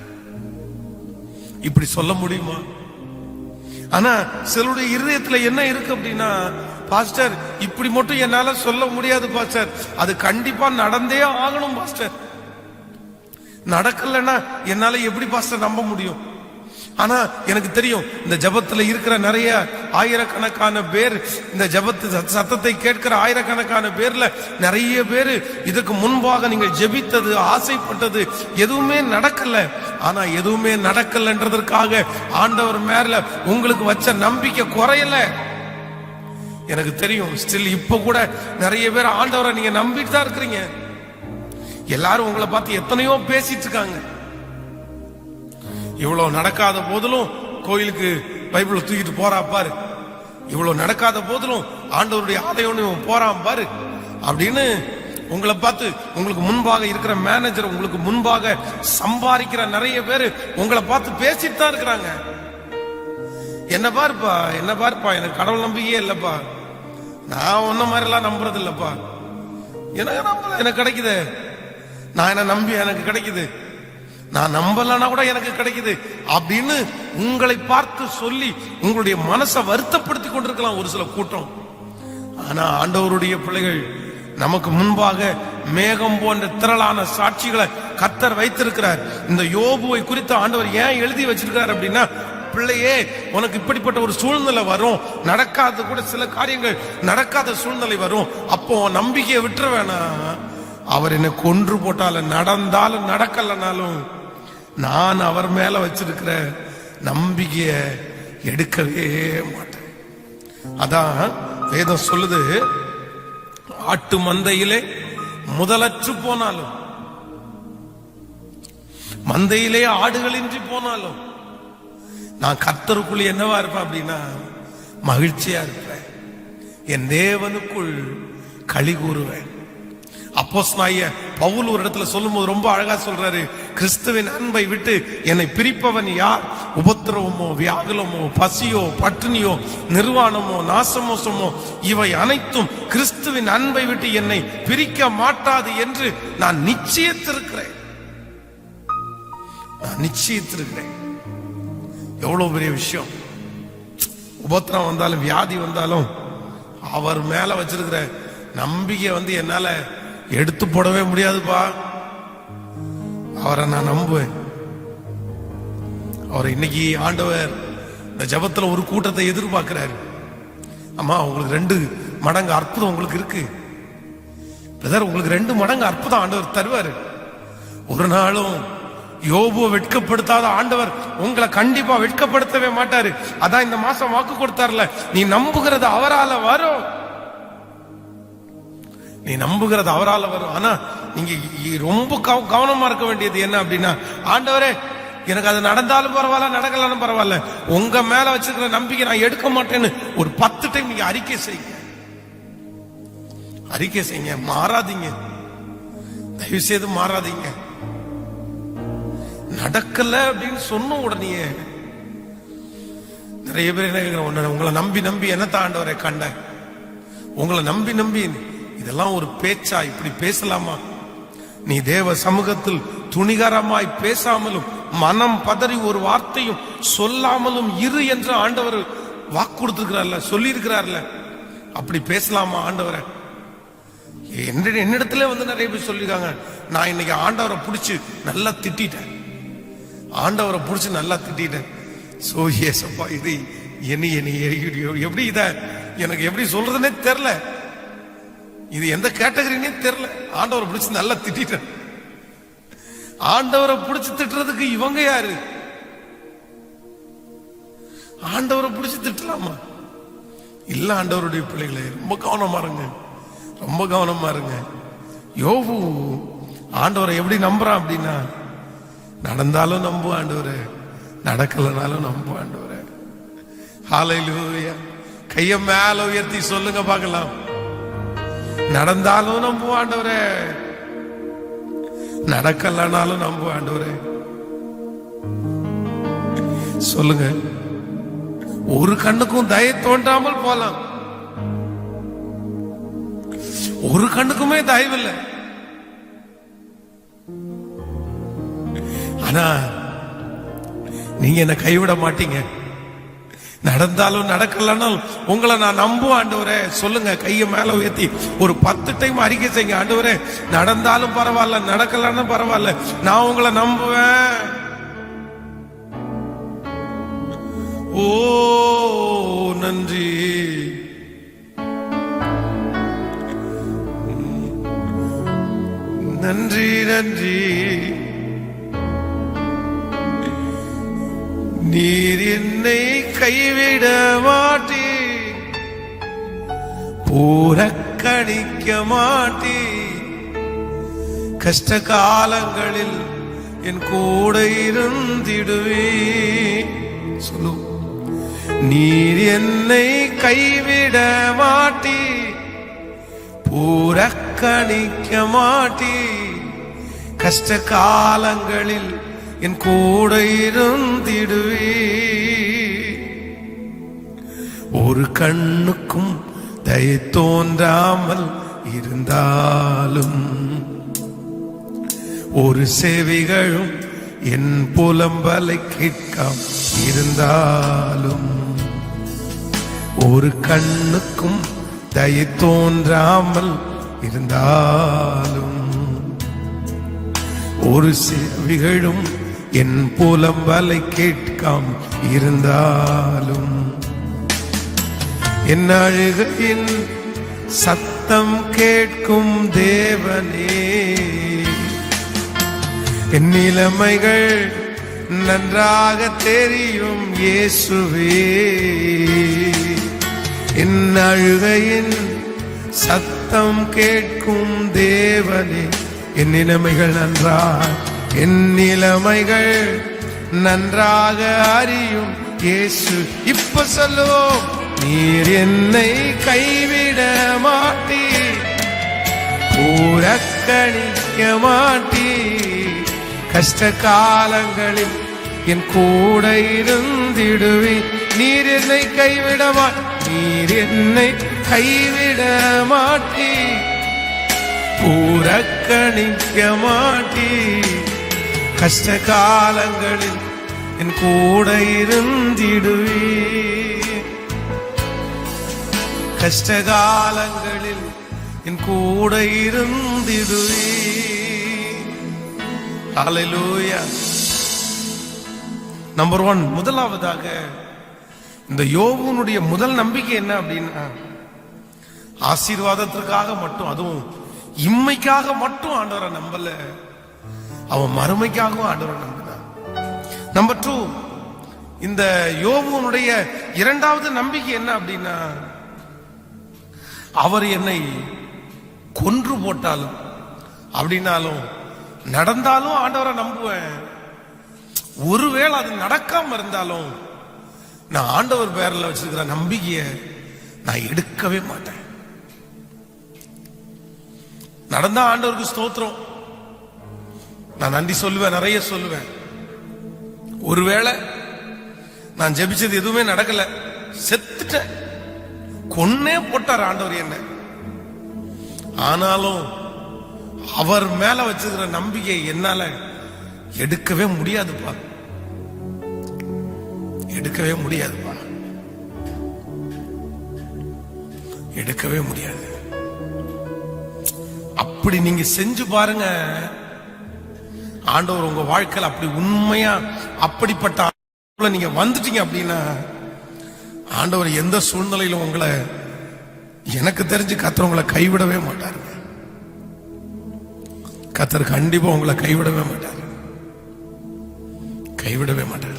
இப்படி சொல்ல முடியுமா? ஆனா சிலருடைய இருதயத்துல என்ன இருக்கு அப்படின்னா, பாஸ்டர் இப்படி மட்டும் என்னால சொல்ல முடியாது பாஸ்டர், அது கண்டிப்பா நடந்தே ஆகணும் பாஸ்டர், நடக்கலன்னா என்னால எப்படி பாஸ்டர் நம்ப முடியும்? ஆனா எனக்கு தெரியும், இந்த ஜபத்துல இருக்கிற நிறைய ஆயிரக்கணக்கான பேர், இந்த ஜபத்து சத்தத்தை கேட்கிற ஆயிரக்கணக்கான பேர்ல நிறைய பேர் இதுக்கு முன்பாக நீங்கள் ஜெபித்தது, ஆசைப்பட்டது எதுவுமே நடக்கல. ஆனா எதுவுமே நடக்கலன்றதற்காக ஆண்டவர் மேல உங்களுக்கு வச்ச நம்பிக்கை குறையல. எனக்கு தெரியும், ஸ்டில் இப்ப கூட நிறைய பேர் ஆண்டவரை நீங்க நம்பிட்டு தான் இருக்கிறீங்க. எல்லாரும் உங்களை பார்த்து எத்தனையோ பேசிட்டு இருக்காங்க. இவ்வளவு நடக்காத போதிலும் கோயிலுக்கு பைபிளை தூக்கிட்டு போறா பாரு, இவ்வளவு நடக்காத போதிலும் ஆண்டவருடைய ஆலயம் போறான் பாரு அப்படின்னு உங்களை பார்த்து, உங்களுக்கு முன்பாக இருக்கிற மேனேஜர், உங்களுக்கு முன்பாக சம்பாதிக்கிற நிறைய பேர் உங்களை பார்த்து பேசிட்டு தான் இருக்கிறாங்க. என்ன பாருப்பா, என்ன பாருப்பா, எனக்கு கடவுள் நம்பிக்கையே இல்லப்பா, நான் ஒன்ன மாதிரி எல்லாம் நம்புறது இல்லப்பா, எனக்கு நம்பல, எனக்கு கிடைக்குது, நான் என்ன நம்பி எனக்கு கிடைக்குது, நான் நம்பலன்னா கூட எனக்கு கிடைக்குது அப்படின்னு உங்களை பார்த்து சொல்லி உங்களுடைய மனசை வருத்தப்படுத்தி கொண்டிருக்கலாம் ஒரு சில கூட்டம். ஆனா ஆண்டவருடைய பிள்ளைகள் நமக்கு முன்பாக மேகம் போன்ற திரளான சாட்சிகளை கர்த்தர் வைத்திருக்கிறார். இந்த யோபுவை குறித்து ஆண்டவர் ஏன் எழுதி வச்சிருக்கிறார் அப்படின்னா, பிள்ளையே உனக்கு இப்படிப்பட்ட ஒரு சூழ்நிலை வரும், நடக்காத கூட சில காரியங்கள் நடக்காத சூழ்நிலை வரும், அப்போ நம்பிக்கையை விட்டுற வேணாம். அவர் என்னை கொன்று போட்டாலும் நடந்தாலும் நடக்கலனாலும் நான் அவர் மேல வச்சிருக்கிற நம்பிக்கைய எடுக்கவே மாட்டேன். அதான் வேதம் சொல்லுது, ஆட்டு மந்தையிலே முதலற்று போனாலும், மந்தையிலே ஆடுகளின்றி போனாலும் நான் கர்த்தருக்குள் என்னவா இருப்பேன் அப்படின்னா மகிழ்ச்சியா இருப்பேன், என் தேவனுக்குள் களி கூறுவேன். அப்போஸ்தலனாகிய பவுல் ஒரு இடத்துல சொல்லும் போது ரொம்ப அழகா சொல்றாரு, கிறிஸ்துவின் அன்பை விட்டு என்னை பிரிப்பவன் யார்? உபத்திரவமோ, வியாகுலமோ, பசியோ, பட்டினியோ, நிர்வாணமோ, நாசமோசமோ, இவை அனைத்தும் கிறிஸ்துவின் அன்பை விட்டு என்னை பிரிக்க மாட்டாது என்று நான் நிச்சயித்திருக்கிறேன். நான் நிச்சயித்திருக்கிறேன். எவ்வளவு பெரிய விஷயம்! உபத்திரம் வந்தாலும் வியாதி வந்தாலும் அவர் மேல வச்சிருக்கிற நம்பிக்கை என்னால எடுத்து போடவே முடியாதுப்பா. அவரை நான் நம்புவேன். அவர் இன்னைக்கு ஆண்டவர் இந்த ஜபத்துல ஒரு கூட்டத்தை எதிர்பார்க்கிறாரு. அம்மா, உங்களுக்கு 2 மடங்கு அற்புதம் உங்களுக்கு இருக்கு பிரதர், உங்களுக்கு 2 மடங்கு அற்புதம் ஆண்டவர் தருவாரு. ஒரு நாளும் யோபு வெட்கப்படுத்தாத ஆண்டவர் உங்களை கண்டிப்பா வெட்கப்படுத்தவே மாட்டாரு. அதான் இந்த மாசம் வாக்கு கொடுத்தார்ல, நீ நம்புகிறது அவரால வரும், நீ நம்புகிறது அவரால வரும். ஆனா நீங்க ரொம்ப கவனமா இருக்க வேண்டியது என்ன அப்படின்னா, ஆண்டவரே எனக்கு அது நடந்தாலும் பரவாயில்ல, நடக்கலாலும் பரவாயில்ல, உங்க மேல வச்சிருக்கிற நம்பிக்கை நான் எடுக்க மாட்டேன்னு ஒரு 10 டைம் நீங்க அறிக்கை செய்யுங்க. அறிக்கை செய்யுங்க, மாறாதீங்க, தயவு செய்து மாறாதீங்க. நடக்கல அப்படின்னு சொன்ன உடனே நிறைய பேர் என்ன கேட்கிறேன், உங்களை நம்பி நம்பி என்னத்தான் ஆண்டவரை கண்ட, உங்களை நம்பி நம்பி இதெல்லாம் ஒரு பேச்சா? இப்படி பேசலாமா? நீ தேவ சமூகத்தில் துணிகரமாய் பேசாமலும் மனம் பதறி ஒரு வார்த்தையும் சொல்லாமலும் இரு என்று ஆண்டவர் வாக்கு கொடுத்திருக்கிறார்ல, சொல்லி இருக்கிறார்ல. அப்படி பேசலாமா ஆண்டவரை? என்னிடத்துல நிறைய பேர் சொல்லிருக்காங்க, நான் இன்னைக்கு ஆண்டவரை பிடிச்சு நல்லா திட்டேன், ஆண்டவரை பிடிச்சு நல்லா திட்டேன். சோ ஏசப்பா, இது எப்படி இத எனக்கு எப்படி சொல்றதுன்னே தெரியல, இது எந்த கேட்டகரினே தெரியல. ஆண்டவரை பிடிச்சு நல்லா திட்டேன். ஆண்டவரை பிடிச்சு திட்டுறதுக்கு இவங்க யாரு? ஆண்டவரை பிடிச்சு திட்டலாமா? இல்ல. ஆண்டவருடைய பிள்ளைகளே, ரொம்ப கவனமா இருங்க, ரொம்ப கவனமா இருங்க. யோபு ஆண்டவரை எப்படி நம்புறான் அப்படின்னா, நடந்தாலும் நம்பு ஆண்டவரே, நடக்கலனாலும் நம்பு ஆண்டவரே. ஹல்லேலூயா. கைய மேல உயர்த்தி சொல்லுங்க பார்க்கலாம். நடந்தாலும் நம்பு ஆண்டவரே, நடக்கலனாலும் நம்பு ஆண்டவரே. சொல்லுங்க. ஒரு கண்ணுக்கும் தயை தோன்றாமல் போலாம், ஒரு கண்ணுக்குமே தயவில்லை. ஆனா நீங்க என்ன கைவிட மாட்டீங்க. நடந்தாலும் நடக்கலனாலும் உங்களை நான் நம்புவேன் ஆண்டவரே. சொல்லுங்க, கைய மேல உயர்த்தி ஒரு 10 டைம் அறிக்கை செய்யுங்க. ஆண்டவரே, நடந்தாலும் பரவாயில்ல, நடக்கலன்னு பரவாயில்ல, நான் உங்களை நம்புவேன். ஓ நன்றி, நன்றி, நன்றி. நீர் என்னை கைவிட மாட்டீ, புறக்கணிக்க மாட்டீ, கஷ்ட காலங்களில் என் கூட இருந்திடுவே. சொல்லு. நீர் என்னை கைவிட மாட்டீ, புறக்கணிக்க மாட்டீ, கஷ்ட காலங்களில் என் கூட இருந்திடுவே. ஒரு கண்ணுக்கும் தயை தோன்றாமல் இருந்தாலும், ஒரு செவிகளும் என் புலம்பலை கேட்காம் இருந்தாலும், ஒரு கண்ணுக்கும் தயை தோன்றாமல் இருந்தாலும், ஒரு செவிகளும் என் புலம்பலை கேட்காம் இருந்தாலும், என் அழுகையின் சத்தம் கேட்கும் தேவனே, என் நிலைமைகள் நன்றாக தெரியும் இயேசுவே, என் அழுகையின் சத்தம் கேட்கும் தேவனே, என் நிலைமைகள் நன்றாக அறியும் இயேசு. இப்ப சொல்லுவோம், நீர் என்னை கைவிட மாட்டீர், புறக்கணிக்க மாட்டீர், கஷ்ட காலங்களில் என் கூட இருந்திடுவீர். நீர் என்னை கைவிட மாட்டீர், புறக்கணிக்க மாட்டீர், கஷ்ட காலங்களில் என் கூட இருந்திடுவீர், கஷ்ட காலங்களில் என் கூட இருந்திடுவீர். ஹல்லேலூயா. நம்பர் 1, முதலாவதாக இந்த யோபுனுடைய முதல் நம்பிக்கை என்ன அப்படின்னா, ஆசீர்வாதத்திற்காக மட்டும், அதுவும் இம்மைக்காக மட்டும் ஆண்டவரை நம்பல, அவன் மறுமைக்காகவும் ஆண்டவரை நம்பினான். நம்பர் 2, இந்த யோபுனுடைய இரண்டாவது நம்பிக்கை என்ன அப்படின்னா, அவர் என்னை கொன்று போட்டாலும் அப்படின்னாலும் நடந்தாலும் ஆண்டவரை நம்புவேன், ஒருவேளை அது நடக்காம இருந்தாலும் நான் ஆண்டவர் பேர்ல வச்சிருக்கிற நம்பிக்கையை நான் எடுக்கவே மாட்டேன். நடந்தா ஆண்டவருக்கு ஸ்தோத்திரம், நான் நன்றி சொல்லுவேன், நிறைய சொல்லுவேன். ஒருவேளை நான் ஜெபிச்சது எதுவுமே நடக்கல, செத்துட்டேன், கொன்னே போட்டார் ஆண்டவர் என்ன, ஆனாலும் அவர் மேல வச்சிருக்கிற நம்பிக்கை என்னால எடுக்கவே முடியாதுப்பா, எடுக்கவே முடியாதுப்பா, எடுக்கவே முடியாது. அப்படி நீங்க செஞ்சு பாருங்க, ஆண்டவர் உங்க வாழ்க்கையில் அப்படி உண்மையா அப்படிப்பட்ட நீங்க வந்துட்டீங்க அப்படின்னா, ஆண்டவர் எந்த சூழ்நிலையிலும் உங்களை, எனக்கு தெரிஞ்சு கர்த்தர் உங்களை கைவிடவே மாட்டாருங்க. கர்த்தர் கண்டிப்பா உங்களை கைவிடவே மாட்டார், கைவிடவே மாட்டார்.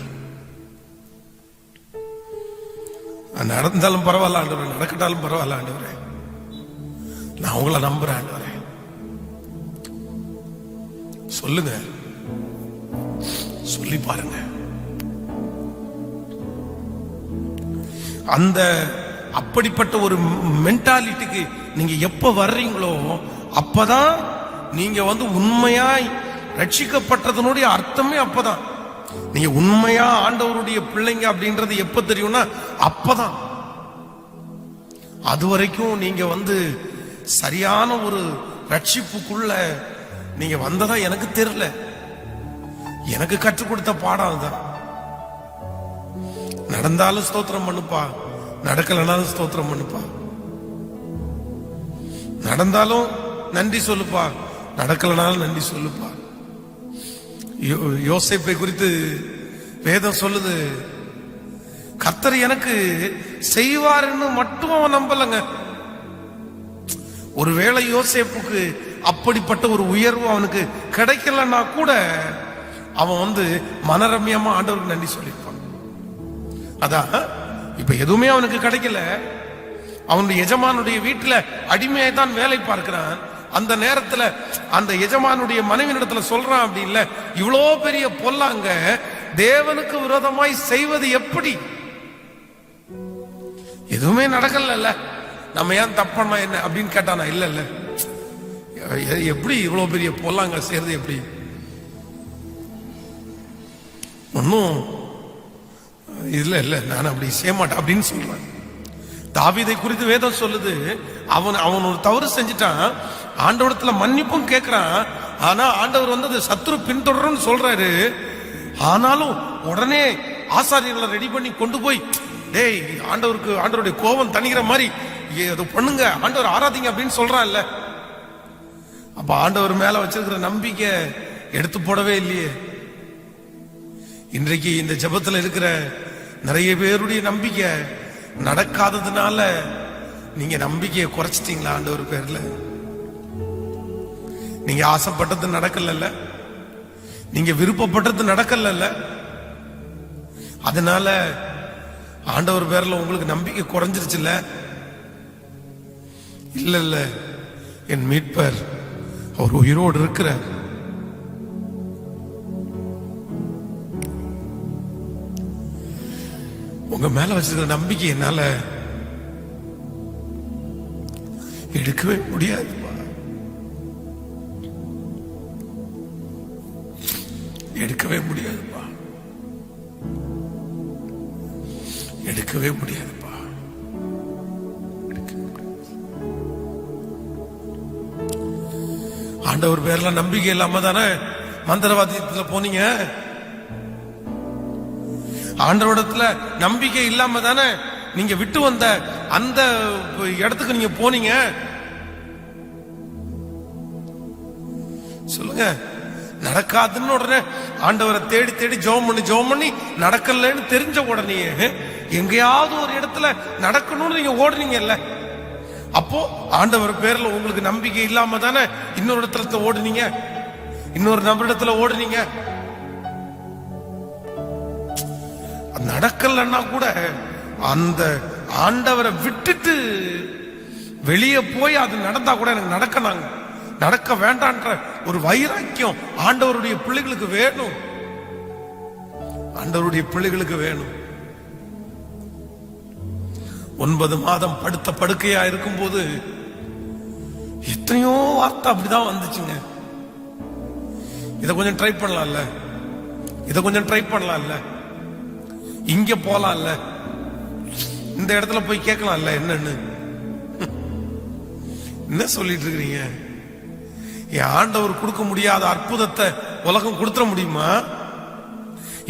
நடந்தாலும் பரவாயில்ல ஆண்டவரே, நடக்கட்டாலும் பரவாயில்ல ஆண்டவரே, நான் உங்களை நம்புறேன் ஆண்டவரே. சொல்லுங்க, சொல்லி பாருங்க. அந்த அப்படிப்பட்ட ஒரு மென்டாலிட்டிக்கு நீங்க எப்ப வர்றீங்களோ அப்பதான் நீங்க உண்மையாய் ரட்சிக்கப்பட்டதனுடைய அர்த்தமே அப்பதான். நீங்க உண்மையா ஆண்டவருடைய பிள்ளைங்க அப்படின்றது எப்ப தெரியும்னா அப்பதான். அது வரைக்கும் நீங்க சரியான ஒரு ரட்சிப்புக்குள்ள நீங்க வந்ததா எனக்கு தெரியல. எனக்கு கற்றுக் கொடுத்த பாடம் அதுதான். நடந்தாலும் ஸ்தோத்திரம் பண்ணுப்பா, நடக்கலனாலும் ஸ்தோத்திரம் பண்ணுப்பா, நடந்தாலும் நன்றி சொல்லுப்பா, நடக்கலனாலும் நன்றி சொல்லுப்பா. யோசேப்பை குறித்து வேதம் சொல்லுது, கர்த்தர் எனக்கு செய்வார்னு மட்டும் அவன் நம்பலங்க. ஒருவேளை யோசேப்புக்கு அப்படிப்பட்ட ஒரு உயர்வு அவனுக்கு கிடைக்கலன்னா கூட அவன் மனரம்யமா ஆண்டவருக்கு நன்றி சொல்லியிருப்பான். அதான் இப்ப எதுவுமே அவனுக்கு கிடைக்கல, அவனுடைய எஜமானுடைய வீட்டுல அடிமையை தான் வேலை பார்க்கிறான். அந்த நேரத்துல அந்த எஜமானுடைய மனைவியிடத்துல சொல்றான், அப்படி இல்ல இவ்வளோ பெரிய பொல்லாங்க தேவனுக்கு விரோதமாய் செய்வது எப்படி? எதுவுமே நடக்கல, நம்ம ஏன் தப்பண்ணா என்ன அப்படின்னு கேட்டானா? இல்ல இல்ல, எப்படி இவ்வளவு பெரிய பொல்லாங்க செய்யறது எப்படி? ஒன்னும் இல்ல இல்ல, நான் அப்படி செய்ய மாட்டேன் அப்படின்னு சொல்றேன். தாவீதை குறித்து வேதம் சொல்லுது, அவன் ஒரு தவறு செஞ்சுட்டான், ஆண்டவரத்துல மன்னிப்பும் கேட்கிறான். ஆனா ஆண்டவர் அது சத்துரு பின்தொடரும்னு சொல்றாரு. ஆனாலும் உடனே ஆசாரியர்களை ரெடி பண்ணி கொண்டு போய், டேய் ஆண்டவருடைய கோபம் தணிகிற மாதிரி அது பண்ணுங்க, ஆண்டவர் ஆராதிங்க அப்படின்னு சொல்றான் இல்ல. அப்ப ஆண்டவர் மேல வச்சிருக்கிற நம்பிக்கை எடுத்து போடவே இல்லையே. இன்றைக்கு இந்த ஜெபத்துல இருக்கிற நிறைய பேருடைய நம்பிக்கை நடக்காததுனால நீங்க நம்பிக்கையை குறைச்சிட்டீங்களா? ஆண்டவர் பேர்ல நீங்க ஆசைப்பட்டது நடக்கல, நீங்க விருப்பப்பட்டது நடக்கல, அதனால ஆண்டவர் பேர்ல உங்களுக்கு நம்பிக்கை குறைஞ்சிருச்சுல்ல. இல்ல, என் மீட்பர் அவர் உயிரோடு இருக்கிறார். உங்க மேல வச்சிருக்கிற நம்பிக்கை என்னால எடுக்கவே முடியாதுப்பா, எடுக்கவே முடியாதுப்பா, எடுக்கவே முடியாதுப்பா. ஆண்டவர் பேர்ல நம்பிக்கை இல்லாம தானே மந்திரவாதத்துல போனீங்க. ஆண்டவரிடத்துல நம்பிக்கை இல்லாம தானே நீங்க விட்டு வந்த அந்த இடத்துக்கு நீங்க போனீங்க. சொல்லுங்க. நடக்காதுன்னு உடனே ஆண்டவரை தேடி தேடி ஜெபம் பண்ணி நடக்கலன்னு தெரிஞ்ச உடனே எங்கேயாவது ஒரு இடத்துல நடக்கணும்னு நீங்க ஓடுனீங்கல்ல. அப்போ ஆண்டவர் பேர்ல உங்களுக்கு நம்பிக்கை இல்லாம தானே இன்னொரு இடத்துல ஓடுனீங்க, இன்னொரு நபரிடத்துல ஓடுனீங்க. நடக்கலன்னா கூட அந்த ஆண்டவரை விட்டுட்டு வெளியே போய் அது நடந்தா கூட எனக்கு நடக்க வேண்டான்ற ஒரு வைராக்கியம் ஆண்டவருடைய பிள்ளைகளுக்கு வேணும். ஆண்டவருடைய பிள்ளைகளுக்கு வேணும். 9 மாதம் படுத்த படுக்கையா இருக்கும் போது எத்தனையோ வார்த்தை அப்படிதான் வந்துச்சுங்க. இதை கொஞ்சம் ட்ரை பண்ணலாம்ல, இதை கொஞ்சம் ட்ரை பண்ணலாம்ல, இங்க போலாம்ல, இந்த இடத்துல போய் கேட்கலாம்ல, என்னன்னு என்ன சொல்லிட்டு இருக்கிறீங்க? என் ஆண்டவர் கொடுக்க முடியாத அற்புதத்தை உலகம் கொடுத்துட முடியுமா?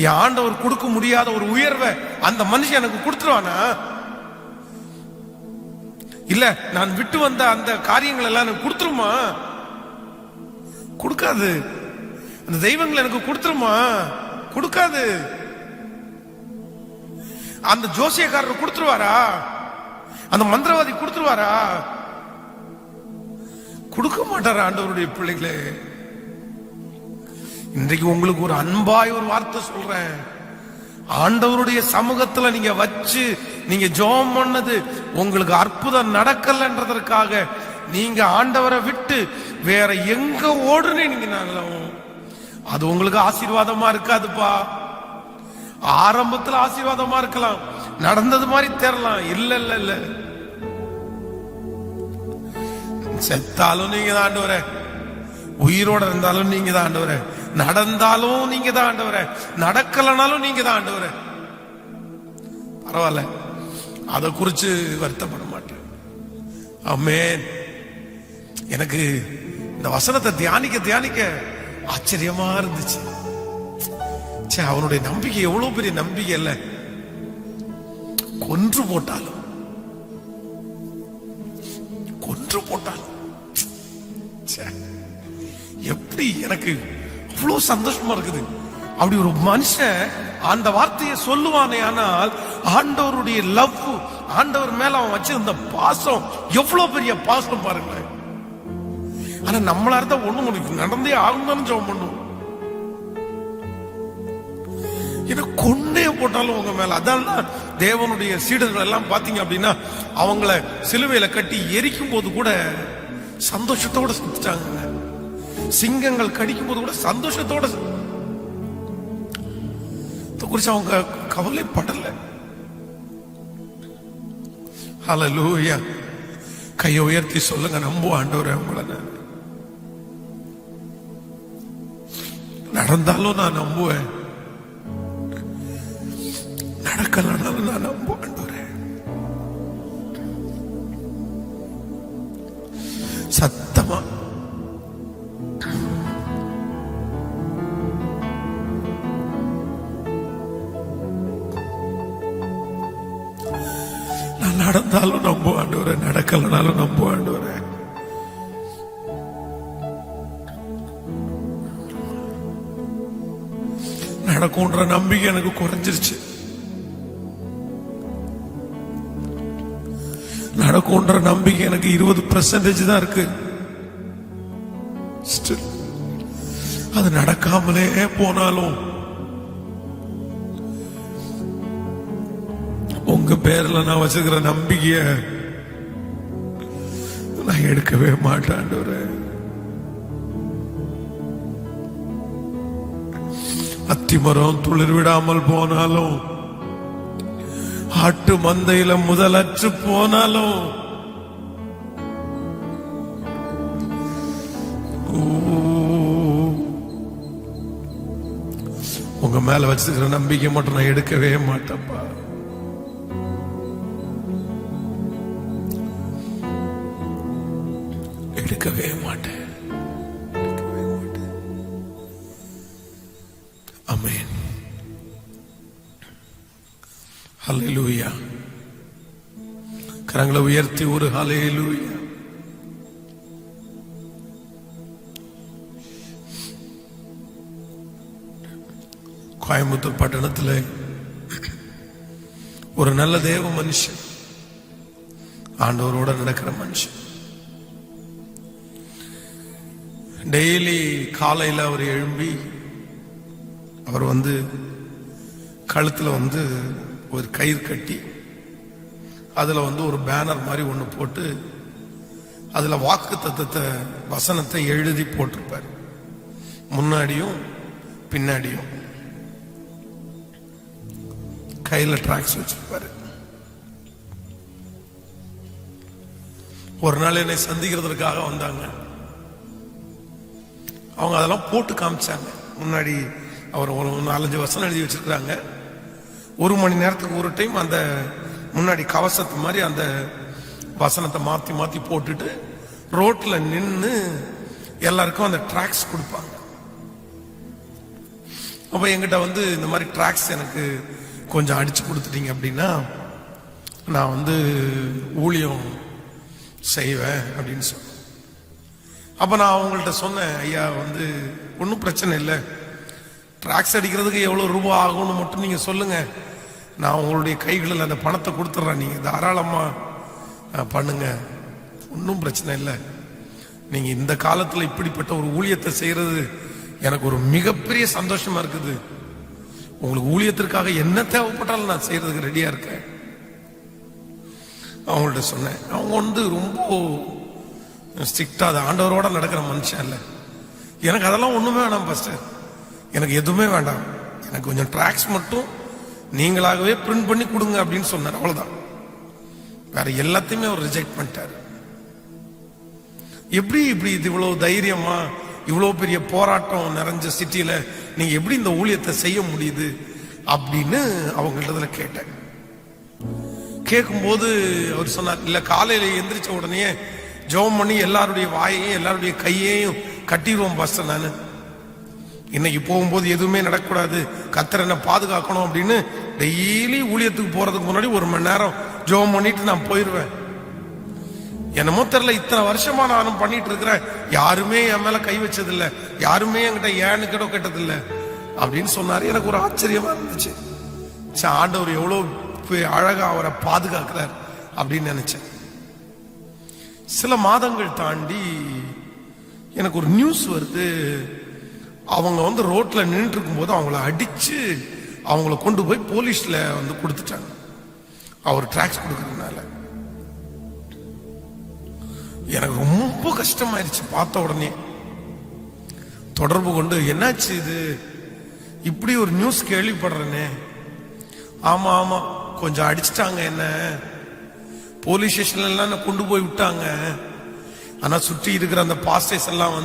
என் ஆண்டவர் கொடுக்க முடியாத ஒரு உயர்வை அந்த மனுஷன் எனக்கு கொடுத்துருவானா? இல்ல நான் விட்டு வந்த அந்த காரியங்கள் எல்லாம் எனக்கு கொடுத்துருமா? கொடுக்காது. அந்த தெய்வங்கள் எனக்கு கொடுத்துருமா? கொடுக்காது. அந்த ஜோசியக்காரர் கொடுத்துருவாரா? அந்த மந்திரவாதி கொடுத்துருவாரா? கொடுக்க மாட்டாரா? ஆண்டவருடைய பிள்ளைகளே, இன்றைக்கு உங்களுக்கு ஒரு அன்பாய் ஒரு வார்த்தை சொல்றேன். ஆண்டவருடைய சமூகத்துல நீங்க வச்சு நீங்க ஜெபம் பண்ணது உங்களுக்கு அற்புதம் நடக்கலன்றதற்காக நீங்க ஆண்டவரை விட்டு வேற எங்க ஓடுனீங்கனாலும் அது உங்களுக்கு ஆசீர்வாதமா இருக்காதுப்பா. ஆரம்பத்துல ஆசீர்வாதமா இருக்கலாம், நடந்தது மாதிரி தெரியலாம். இல்ல இல்ல இல்ல, செத்தாலும் நீங்க தான் ஆண்டவரே, உயிரோட இருந்தாலும் நீங்க தான் ஆண்டவரே, நடந்தாலும் நீங்க தான் ஆண்டவரே, நடக்கலனாலும் நீங்க தான் ஆண்டவரே. பரவாயில்ல, அதை குறிச்சு வருத்தப்பட மாட்டேன். ஆமென். எனக்கு இந்த வசனத்தை தியானிக்க ஆச்சரியமா இருந்துச்சு. அவனுடைய நம்பிக்கை எவ்வளவு பெரிய நம்பிக்கை இல்ல. கொன்று போட்டாலும் எப்படி எனக்கு அவ்வளவு சந்தோஷமா இருக்குது. அப்படி ஒரு மனுஷன் அந்த வார்த்தையை சொல்லுவானே, ஆனால் ஆண்டவருடைய லவ், ஆண்டவர் மேல அவன் வச்சிருந்த பாசம் எவ்வளவு பெரிய பாசம் பாருங்களேன். ஆனா நம்மளா இருந்தா ஒண்ணு முடியும், நடந்தே ஆகும்னு ஜெபம் பண்ணும். ஏன்னா கொண்டே போட்டாலும் உங்க மேல. அதான் தேவனுடைய சீடர்கள் எல்லாம் பாத்தீங்க அப்படின்னா அவங்கள சிலுவையில கட்டி எரிக்கும் போது கூட சந்தோஷத்தோட செஞ்சுட்டாங்க. சிங்கங்கள் கடிக்கும் போது கூட சந்தோஷத்தோட குறிச்சு அவங்க கவலைப்படல. ஹல்லேலூயா. கையை உயர்த்தி சொல்லுங்க, நம்புவோம் ஆண்டவரே, உங்களை நடந்தாலும் நான் நம்புவேன், நடக்கலனாலும் நான் நம்புவேன் ஆண்டவரே. சத்தமா நடந்தாலும் நம்ப ஆண்டவரே, நடக்கலனாலும் நம்ப ஆண்டவரே. நடக்கும்ன்ற நம்பிக்கை எனக்கு குறைஞ்சிருச்சு. நடக்கும்ன்ற நம்பிக்கை எனக்கு 20% தான் இருக்கு. அது நடக்காமலே போனாலும் உங்க பேர்ல நான் வச்சிருக்கிற நம்பிக்கைய நான் எடுக்கவே மாட்டேன். அத்திமரம் துளிர் விடாமல் போனாலும், ஆட்டு மந்தையில முதலற்று போனாலும், உங்க மேல வச்சிருக்கிற நம்பிக்கை மட்டும் நான் எடுக்கவே மாட்டேன்ப்பா. எடுக்கவே மாட்டேன். ஆமென். ஹல்லேலூயா. கரங்களை உயர்த்தி ஒரு ஹல்லேலூயா. கோயம்புத்தூர் பட்டணத்தில் ஒரு நல்ல தேவ மனுஷன், ஆண்டவரோட நடக்கிற மனுஷன், டெய்லி காலையில் அவர் எழும்பி அவர் கழுத்துல ஒரு கயிறு கட்டி அதுல ஒரு பேனர் மாதிரி ஒண்ணு போட்டு அதுல வாக்கு தத்தத்தை வசனத்தை எழுதி போட்டிருப்பார். முன்னாடியும் பின்னாடியும் கையில டிராக்ஸ் வச்சிருப்பாரு. ஒரு நாள் என்னை சந்திக்கிறதுக்காக வந்தாங்க. அவங்க அதெல்லாம் போட்டு காமிச்சாங்க. முன்னாடி அவர் ஒரு 4-5 வசனம் எழுதி வச்சிருக்கிறாங்க. 1 மணி நேரத்துக்கு ஒரு டைம் அந்த முன்னாடி கவசத்து மாதிரி அந்த வசனத்தை மாத்தி மாத்தி போட்டுட்டு ரோட்ல நின்று எல்லாருக்கும் அந்த டிராக்ஸ் கொடுப்பாங்க. அப்ப என்கிட்ட இந்த மாதிரி டிராக்ஸ் எனக்கு கொஞ்சம் அடிச்சு கொடுத்துட்டீங்க அப்படின்னா நான் ஊழியம் செய்வேன் அப்படின்னு சொன்னேன். அப்ப நான் அவங்கள்ட்ட சொன்னேன், ஐயா ஒன்றும் பிரச்சனை இல்லை, டிராக்ஸ் அடிக்கிறதுக்கு எவ்வளவு ரூபாய் ஆகும்னு மட்டும் நீங்க சொல்லுங்க, நான் உங்களுடைய கைகளில் அந்த பணத்தை கொடுத்துட்றேன், நீங்க தாராளமா பண்ணுங்க, ஒன்றும் பிரச்சனை இல்லை. நீங்க இந்த காலத்துல இப்படிப்பட்ட ஒரு ஊழியத்தை செய்யறது எனக்கு ஒரு மிகப்பெரிய சந்தோஷமா இருக்குது. உங்களுக்கு ஊழியத்திற்காக என்ன தேவைப்பட்டாலும் நான் செய்யறதுக்கு ரெடியா இருக்கேன் அவங்கள்ட்ட சொன்னேன். அவங்க ரொம்ப ஸ்ட்ரிக்டா ஆண்டவரோட நடக்கிற மனுஷன் இல்லை. எனக்கு அதெல்லாம் ஒண்ணுமே வேணாம் பாஸ்டர், எனக்கு எதுவுமே வேண்டாம், எனக்கு கொஞ்சம் டிராக்ஸ் மட்டும் நீங்களாகவே பிரிண்ட் பண்ணி கொடுங்க அப்படின்னு சொன்னார். அவ்வளவுதான், வேற எல்லாத்தையுமே அவர் ரிஜெக்ட் பண்ணிட்டாரு. எப்படி இப்படி இது இவ்வளவு தைரியமா இவ்வளவு பெரிய போராட்டம் நிறைஞ்ச சிட்டியில நீங்க எப்படி இந்த ஊழியத்தை செய்ய முடியுது அப்படின்னு அவங்கள்ட்ட கேட்டேன். கேட்கும்போது அவர் சொன்னார், இல்ல காலையில எந்திரிச்ச உடனே ஜெபம் பண்ணி எல்லாருடைய வாயையும் எல்லாருடைய கையையும் கட்டிடுவோம் பாஸ்டர், நானு இன்னைக்கு போகும்போது எதுவுமே நடக்கக்கூடாது, கர்த்தர் என்ன பாதுகாக்கணும் அப்படின்னு டெய்லி ஊழியத்துக்கு போறதுக்கு முன்னாடி 1 மணி நேரம் ஜெபம் பண்ணிட்டு நான் போயிருவேன். என்னமோ தெரியல, இத்தனை வருஷமா நானும் பண்ணிட்டு இருக்கிறேன், யாருமே என் மேல கை வச்சதில்லை, யாருமே என்கிட்ட ஏன்னு கிட்ட கேட்டதில்லை அப்படின்னு சொன்னாரு. எனக்கு ஒரு ஆச்சரியமா இருந்துச்சு. ஆண்டவர் எவ்வளவு அழகா அவரை பாதுகாக்கிறார் அப்படின்னு நினைச்சேன். சில மாதங்கள் தாண்டி எனக்கு ஒரு நியூஸ் வருது. அவங்க ரோட்ல நின்று இருக்கும் போது அவங்கள அடிச்சு அவங்கள கொண்டு போய் போலீஸ்ல கொடுத்துட்டாங்க, அவர் டிராக்ஸ் கொடுக்கறதுனால. எனக்கு ரொம்ப கஷ்டமாயிருச்சு. பார்த்த உடனே தொடர்பு கொண்டு, என்னாச்சு இது, இப்படி ஒரு நியூஸ் கேள்விப்படுறேனே. ஆமா ஆமா, கொஞ்சம் அடிச்சிட்டாங்க, என்ன போலீஸ் ஸ்டேஷன்ல எல்லாம் கொண்டு போய் விட்டாங்க, ஆனா சுற்றி இருக்கிற அந்த பாஸ்டர்ஸ் எல்லாம்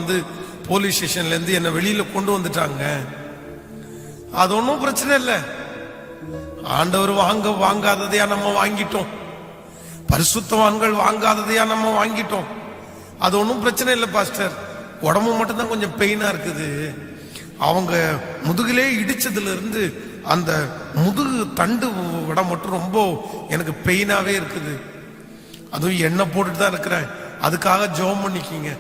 போலீஸ் ஸ்டேஷன்ல இருந்து என்ன வெளியில கொண்டு வந்துட்டாங்க. அது ஒன்றும் பிரச்சனை இல்லை, ஆண்டவர் வாங்காததையா நம்ம வாங்கிட்டோம், பரிசுத்தவான்கள் வாங்காததையா நம்ம வாங்கிட்டோம், அது ஒன்றும் பிரச்சனை இல்லை பாஸ்டர், உடம்பு மட்டும்தான் கொஞ்சம் பெயினா இருக்குது, அவங்க முதுகிலே இடிச்சதுல இருந்து அந்த முதுகு தண்டு விட மட்டும் ரொம்ப எனக்கு பெயினாவே இருக்குது அதுவும் எண்ணெய் போட்டுட்டு தான் இருக்கிறேன், அதுக்காக ஜெபம் பண்ணிக்கிங்க.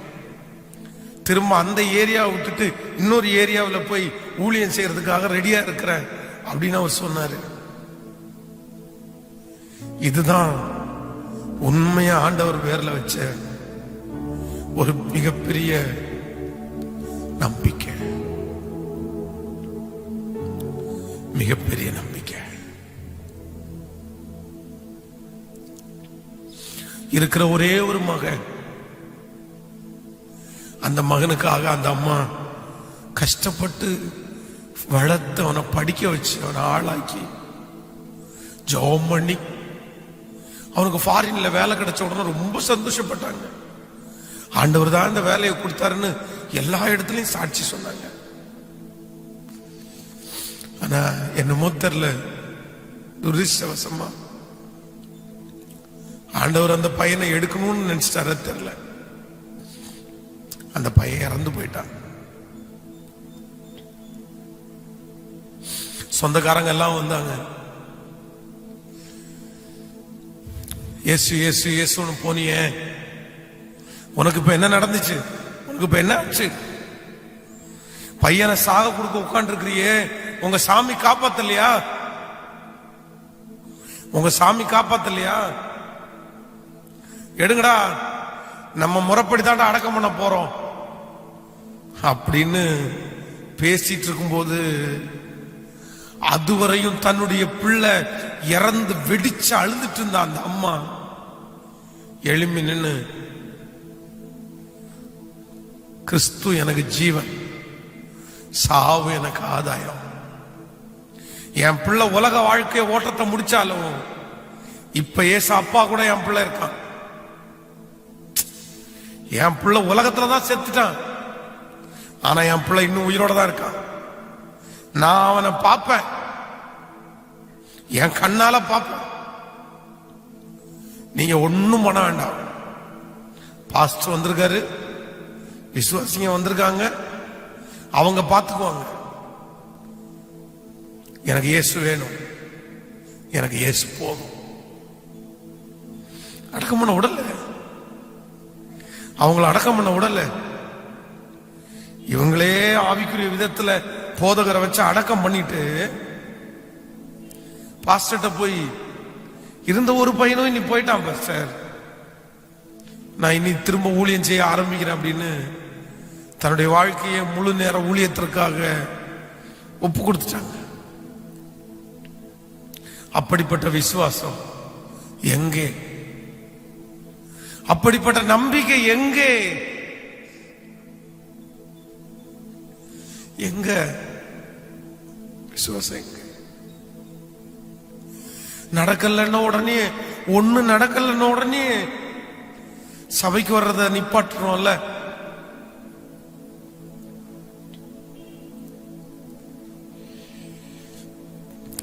திரும்ப அந்த ஏரியாவை விட்டுட்டு இன்னொரு ஏரியாவில் போய் ஊழியம் செய்யறதுக்காக ரெடியா இருக்கிறேன் அப்படின்னு அவர் சொன்னாரு. இதுதான் உண்மையா ஆண்டவர் பேர்ல வச்ச ஒரு மிகப்பெரிய நம்பிக்கை, மிகப்பெரிய நம்பிக்கை. இருக்கிற ஒரே ஒரு மகன், அந்த மகனுக்காக அந்த அம்மா கஷ்டப்பட்டு வளர்த்து அவனை படிக்க வச்சு அவனை ஆளாக்கி ஜெபம் பண்ணி அவனுக்கு ஃபாரின்ல வேலை கிடைச்ச உடனே ரொம்ப சந்தோஷப்பட்டாங்க. ஆண்டவர் தான் இந்த வேலையை கொடுத்தாருன்னு எல்லா இடத்துலயும் சாட்சி சொன்னாங்க. ஆனா என்னமோ தெரியல, துரிஷ்டவசமா ஆண்டவர் அந்த பையனை எடுக்கணும்னு நினைச்சிட்டார தெரியல, அந்த பையன் இறந்து போயிட்டான். சொந்தக்காரங்க எல்லாம் வந்தாங்க, இயேசு இயேசு இயேசுன்னு போனியே, உனக்கு இப்ப என்ன நடந்துச்சு, உனக்கு இப்ப என்ன ஆச்சு, பையனை சாக கொடுக்க உட்கார்ந்து இருக்கிறியே, உங்க சாமி காப்பாத்தலையா, உங்க சாமி காப்பாத்தலையா, எடுங்கடா நம்ம முறைப்படித்தாண்டா அடக்கம் பண்ண போறோம் அப்படின்னு பேசிட்டு இருக்கும்போது, அதுவரையும் தன்னுடைய பிள்ளை இறந்து வெடிச்சு அழுதுட்டு இருந்த அந்த அம்மா எழும்பி நின்னு, கிறிஸ்து எனக்கு ஜீவன், சாவு எனக்கு ஆதாயம், என் பிள்ளை உலக வாழ்க்கைய ஓட்டத்தை முடிச்சாலும் இப்ப ஏசு அப்பா கூட என் பிள்ளை இருக்கான், என் பிள்ளை உலகத்துலதான் செத்துட்டான், ஆனா என் பிள்ளை இன்னும் உயிரோட தான் இருக்கான், நான் அவனை பார்ப்பேன், என் கண்ணால பார்ப்பேன், நீங்க ஒண்ணும் பண்ண வேண்டாம், பாஸ்டர் வந்திருக்காரு, விசுவாசிங்க வந்திருக்காங்க, அவங்க பார்த்துக்குவாங்க, எனக்கு இயேசு வேணும், எனக்கு இயேசு போதும். அடக்கம் பண்ண உடல, அவங்கள அடக்கம் பண்ண உடல, இவங்களே ஆவிக்குரிய விதத்துல போதகரை வச்சு அடக்கம் பண்ணிட்டு பாஸ்டர்ட்ட போய், இருந்த ஒரு பையனும் இன்னி போயிட்டான் பாஸ்டர், நான் இனி திரும்ப ஊழியம் செய்ய ஆரம்பிக்கிறேன் அப்படின்னு தன்னுடைய வாழ்க்கையை முழு நேர ஊழியத்திற்காக ஒப்பு கொடுத்துட்டாங்க. அப்படிப்பட்ட விசுவாசம் எங்கே, அப்படிப்பட்ட நம்பிக்கை எங்கே, எங்க விசுவாசம் எங்க? நடக்கலன்னா உடனே, ஒண்ணு நடக்கலன்னா உடனே சபைக்கு வர்றத நிப்பாட்டுறோம்ல.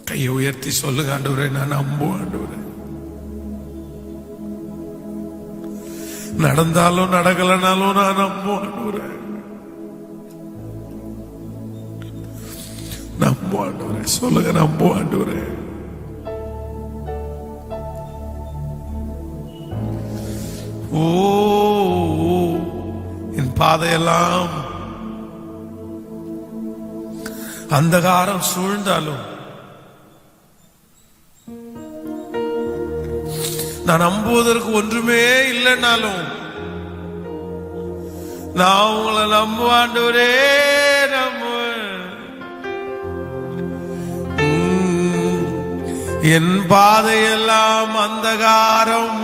கையை உயர்த்தி சொல்லுங்க, ஆண்டவரே நான் நம்புவேன், ஆண்டவரே நடந்தாலும் நடக்கலனாலும் நான் நம்புவேன், ஆண்டவரே நம்புவேன், ஆண்டவரே சொல்லுங்க, நம்புவேன் ஆண்டவரே. ஓ என் பாதையெல்லாம் அந்தகாரம் சூழ்ந்தாலும், நான் நம்புவதற்கு ஒன்றுமே இல்லைன்னாலும், நான் உங்களை நம்புவேன் ஆண்டவரே, நம்புவேன். என் பாதையெல்லாம் அந்தகாரம்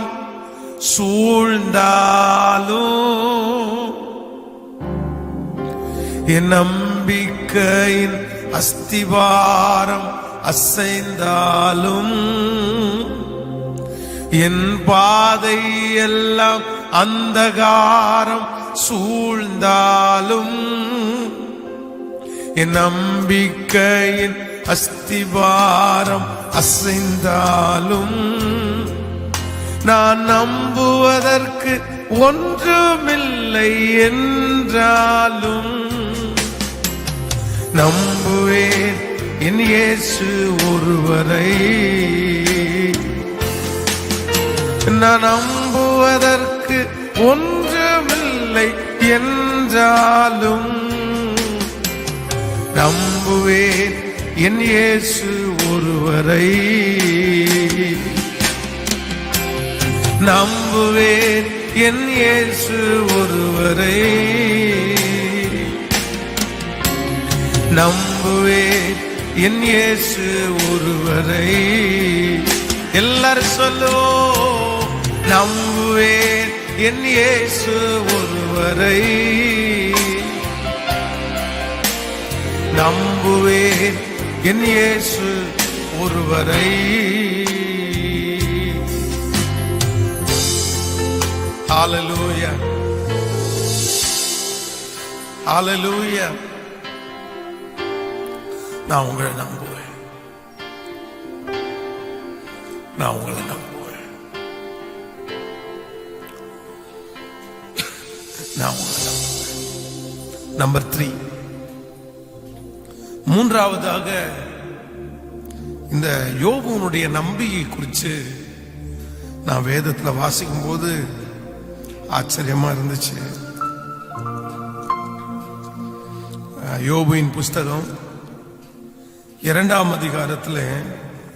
சூழ்ந்தாலும், என் நம்பிக்கையின் அஸ்திவாரம் அசைந்தாலும், என் பாதை எல்லாம் அந்தகாரம் சூழ்ந்தாலும், என் நம்பிக்கையின் அஸ்திவாரம் அசைந்தாலும், நான் நம்புவதற்கு ஒன்றுமில்லை என்றாலும், நம்புவேன் என் இயேசு ஒருவரை, நான் நம்புவதற்கு ஒன்றுமில்லை என்றாலும் நம்புவேன் என் இயேசு ஒருவரை. நம்புவேன் என் இயேசு ஒருவரை. நம்புவேன் என் இயேசு ஒருவரை. எல்லாரும் சொல்லுவோம், நம்புவேன் என் இயேசு ஒருவரை. நம்புவேன் என் இயேசு ஒருவரை. ஹல்லேலூயா, ஹல்லேலூயா. நான் உங்களை நம்புவேன், நான் உங்களை நம்புவேன், நான் உங்களை நம்புவேன். நம்பர் 3, மூன்றாவதாக இந்த யோபுனுடைய நம்பிக்கை குறித்து நான் வேதத்துல வாசிக்கும் போது ஆச்சரியமா இருந்துச்சு. யோபுவின் புஸ்தகம் 2ஆம் அதிகாரத்தில்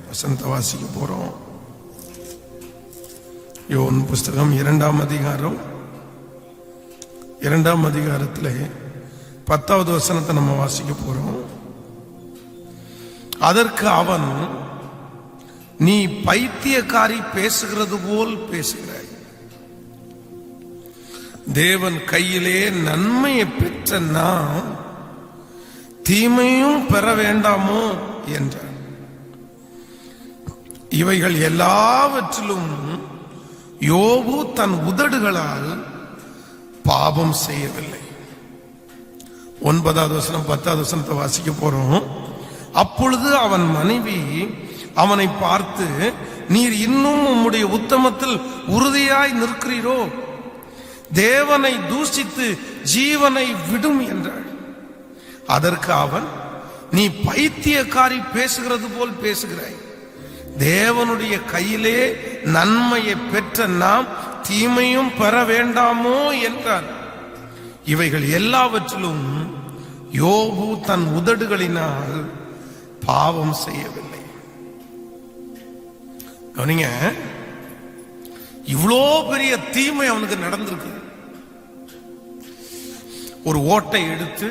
வசனத்தை வாசிக்க போறோம். யோபு புஸ்தகம் 2ஆம் அதிகாரம் 2ஆம் அதிகாரத்தில் 10வது வசனத்தை நம்ம வாசிக்க போறோம். அதற்கு அவன், நீ பைத்தியக்காரி பேசுகிறது போல் பேசுகிறாய். தேவன் கையிலே நன்மையை பெற்ற நாம் தீமையும் பெற வேண்டாமோ என்றார். இவைகள் எல்லாவற்றிலும் யோபு தன் உதடுகளால் பாவம் செய்யவில்லை. 9வது வசனம் 10வது வசனத்தை வாசிக்க போறோம். அப்பொழுது அவன் மனைவி அவனை பார்த்து, நீர் இன்னும் உம்முடைய உத்தமத்தில் உறுதியாய் நிற்கிறீரோ? தேவனை தூஷித்து ஜீவனை விடும் என்றாள். அதற்கு அவன், நீ பைத்தியக்காரி பேசுகிறது போல் பேசுகிறாய். தேவனுடைய கையிலே நன்மையை பெற்ற நாம் தீமையும் பெற வேண்டாமோ என்றான். இவைகள் எல்லாவற்றிலும் யோபு தன் உதடுகளினால் பாவம் செய்யவில்லை. கவனிங்க, இவ்வளோ பெரிய தீமை அவனுக்கு நடந்திருக்கு. ஒரு ஓட்டை எடுத்து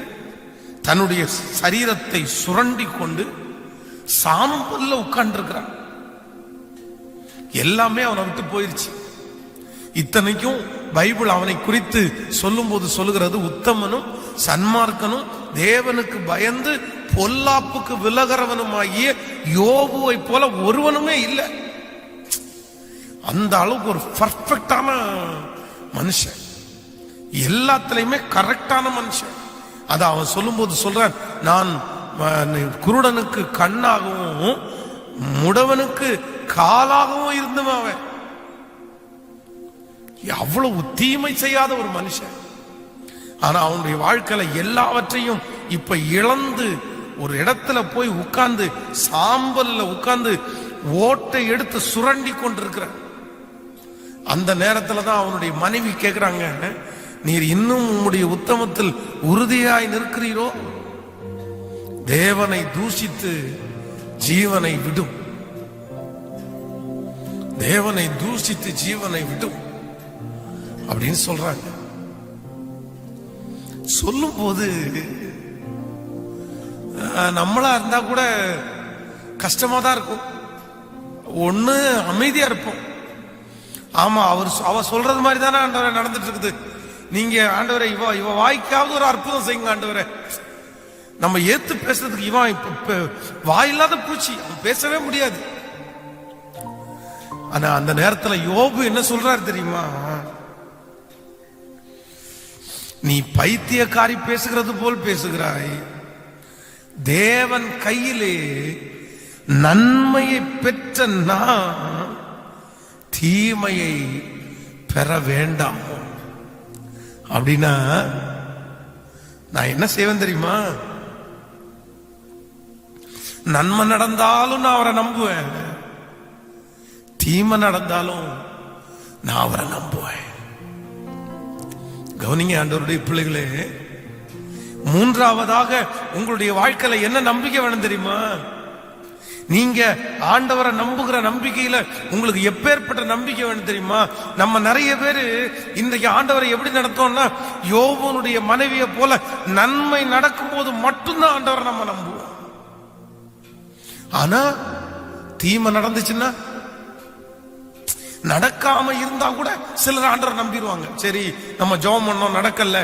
தன்னுடைய சரீரத்தை சுரண்டி கொண்டு சாம்பல்ல உட்கார்ந்து இருக்கிறான். எல்லாமே அவனை விட்டு போயிருச்சு. இத்தனைக்கும் பைபிள் அவனை குறித்து சொல்லும் போது சொல்லுகிறது, உத்தமனும் சன்மார்க்கனும் தேவனுக்கு பயந்து பொல்லாப்புக்கு விலகிறவனுமாகிய யோபுவை போல ஒருவனுமே இல்லை. அந்த அளவுக்கு ஒரு பர்ஃபெக்டான மனுஷன், எல்லாத்திலையுமே கரெக்டான மனுஷன். அத அவன் சொல்லும் போது சொல்றான், நான் குருடனுக்கு கண்ணாகவும் முடவனுக்கு காலாகவும் இருந்தவன். அவன் அவ்வளவு தீமை செய்யாத ஒரு மனுஷன். ஆனா அவனுடைய வாழ்க்கையில எல்லாவற்றையும் இப்ப இழந்து ஒரு இடத்துல போய் உட்கார்ந்து சாம்பல்ல உட்கார்ந்து ஓட்டை எடுத்து சுரண்டி கொண்டிருக்கிற அந்த நேரத்துல தான் அவனுடைய மனைவி கேட்கிறாங்க, நீர் இன்னும் உம்முடைய உத்தமத்தில் உறுதியாய் நிற்கிறீரோ? தேவனை தூஷித்து ஜீவனை விடும். தேவனை தூஷித்து ஜீவனை விடும் அப்படின்னு சொல்றாங்க. சொல்லும் போது நம்மளா இருந்தா கூட கஷ்டமா தான் இருக்கும். ஒண்ணு அமைதியா இருப்போம். ஆமா, அவ சொல்றது மாதிரி தானே ஆண்டவரே நடந்துட்டு இருக்குது. நீங்க ஆண்டவரே இவ வாய்க்காவது ஒரு அற்புதம் செய்யுங்க ஆண்டவரே. நம்ம ஏத்து பேசுறதுக்கு இவன் இப்ப வாயில்லாத பூச்சி, அவன் பேசவே முடியாது. ஆனா அந்த நேரத்துல யோபு என்ன சொல்றாரு தெரியுமா? நீ பைத்தியக்காரி பேசுகிறது போல் பேசுகிறாய். தேவன் கையிலே நன்மையை பெற்ற நான் தீமையை பெற வேண்டாம் அப்படின்னா நான் என்ன செய்வேன் தெரியுமா? நன்மை நடந்தாலும் நான் அவரை நம்புவேன், தீமை நடந்தாலும் நான் அவரை நம்புவேன். கவனிங்க ஆண்டவருடைய பிள்ளைகளே, மூன்றாவதாக உங்களுடைய வாழ்க்கையில என்ன நம்பிக்கை வேணும் தெரியுமா? நீங்க ஆண்டவரை நம்புகிற நம்பிக்கையில உங்களுக்கு எப்பேற்பட்ட நம்பிக்கை வேணும் தெரியுமா? நம்ம நிறைய பேரு இன்றைக்கு ஆண்டவரை எப்படி நடத்தோம்னா, யோபனுடைய மனைவியை போல நன்மை நடக்கும் போது மட்டும்தான் ஆண்டவரை நம்ம நம்புவோம். ஆனா தீமை நடந்துச்சுன்னா, நடக்காம இருந்தா கூட சிலர் ஆண்டவரை நம்பிடுவாங்க. சரி, நம்ம ஜெபம் பண்ணோம், நடக்கல,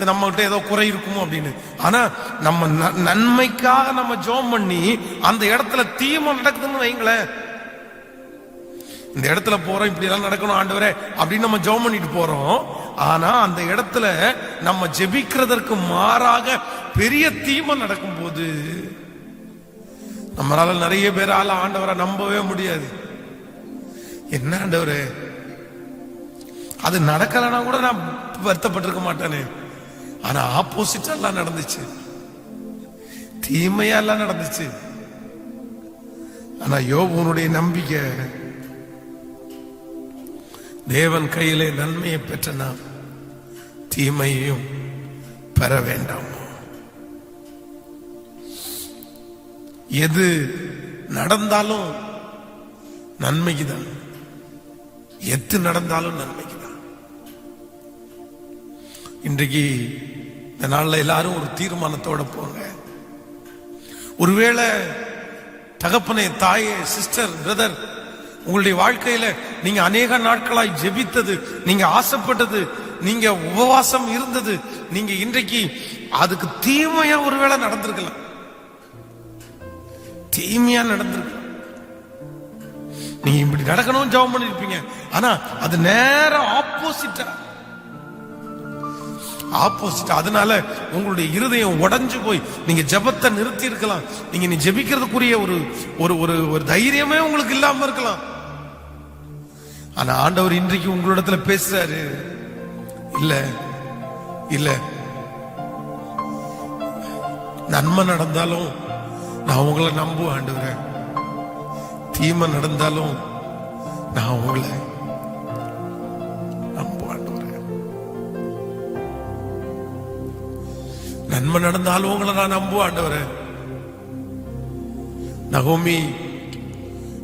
நம்ம கிட்ட ஏதோ குறை இருக்குமோ அப்படின்னு. ஆனா நம்ம நன்மைக்காக நம்ம ஜெபம் பண்ணி அந்த இடத்துல தீமை நடக்குதுன்னு வைங்களேன், இந்த இடத்துல போறோம், இப்படி எல்லாம் நடக்கணும் ஆண்டவரே அப்படின்னு நம்ம ஜெபம் பண்ணிட்டு போறோம். ஆனா அந்த இடத்துல நம்ம ஜெபிக்கிறதற்கு மாறாக பெரிய தீமை நடக்கும் போது நம்மளால நிறைய பேரால ஆண்டவரை நம்பவே முடியாது. என்ன ஆண்டவரே, அது நடக்கலன்னா கூட நான் வருத்தப்பட்டிருக்க மாட்டேனே. ஆனா ஆப்போசிட்டா எல்லாம் நடந்துச்சு, தீமையா எல்லாம் நடந்துச்சு. ஆனா யோபுனுடைய நம்பிக்கை, தேவன் கையிலே நன்மையை பெற்ற நாம் தீமையையும் பெற வேண்டாம். எது நடந்தாலும் நன்மைக்குதான், எது நடந்தாலும் நன்மைக்குதான். இன்றைக்கு இந்த நாள்ல எல்லாரும் ஒரு தீர்மானத்தோட போங்க. ஒருவேளை தகப்பனே, தாயே, சிஸ்டர், பிரதர், உங்களுடைய வாழ்க்கையில நீங்க அநேக நாட்களாய் ஜெபித்தது, நீங்க ஆசைப்பட்டது, நீங்க உபவாசம் இருந்தது, நீங்க இன்றைக்கு அதுக்கு தீமையா ஒருவேளை நடந்திருக்கலாம், தீமையா நடந்திருக்கலாம். நீங்க இப்படி நடக்கணும் ஜெபம் பண்ணிருப்பீங்க, ஆனா அது நேரம் ஆப்போசிட்டா. அதனால உங்களுடைய இருதயம் உடைஞ்சு போய் நீங்க ஜெபத்தை நிறுத்தி இருக்கலாம். நீ ஜெபிக்கிறதுக்குரிய ஒரு தைரியமே உங்களுக்கு இல்லாம இருக்கலாம். ஆனா ஆண்டவர் இன்றைக்கு உங்களிடத்துல பேசுறாரு, இல்ல இல்ல, நன்மை நடந்தாலும் நான் உங்களை நம்புவேன் ஆண்டவரே, தீமை நடந்தாலும் நான் உங்களை நம்புவேன் ஆண்டவரே. நன்மை நடந்தாலும் உங்களை நான் நம்புவேன் ஆண்டவரே. நகோமி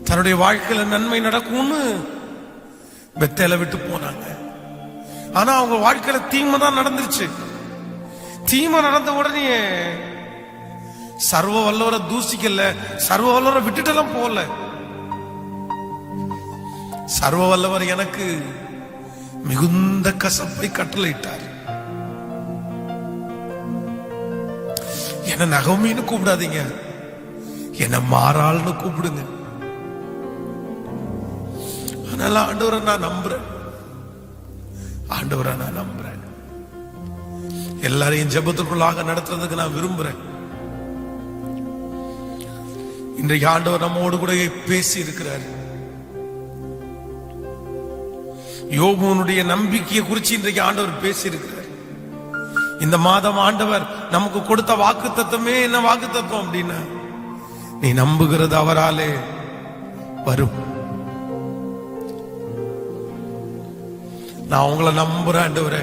தன்னுடைய வாழ்க்கையில நன்மை நடக்கும்னு பெத்தேல விட்டு போனாங்க. ஆனா அவங்க வாழ்க்கையில தீமை தான் நடந்துருச்சு. தீமை நடந்த உடனே சர்வ வல்லவரை தூசிக்கல, சர்வ வல்லவரை விட்டுட்டெல்லாம் போகல. சர்வ வல்லவர் எனக்கு மிகுந்த கசப்பை கட்டளையிட்டார். என்ன நகோமின்னு கூப்பிடாதீங்க, என்ன மாறாள்னு கூப்பிடுங்க. அதனால ஆண்டவரை நான் நம்புறேன், ஆண்டவரை நான் நம்புறேன். எல்லாரையும் ஜெபத்துக்குள்ளாக நடத்துறதுக்கு நான் விரும்புறேன். இன்றைக்கு ஆண்டவர் நம்மோடு கூட பேசி இருக்கிறார். யோபுனுடைய நம்பிக்கையை குறித்து இன்றைக்கு ஆண்டவர் பேசி இருக்கிறார். இந்த மாதம் ஆண்டவர் நமக்கு கொடுத்த வாக்குத்தத்தமே என்ன வாக்குத்தத்தம் அப்படின்னா, நீ நம்புகிறது அவராலே வரும். நான் உங்களை நம்புறேன் ஆண்டவரே.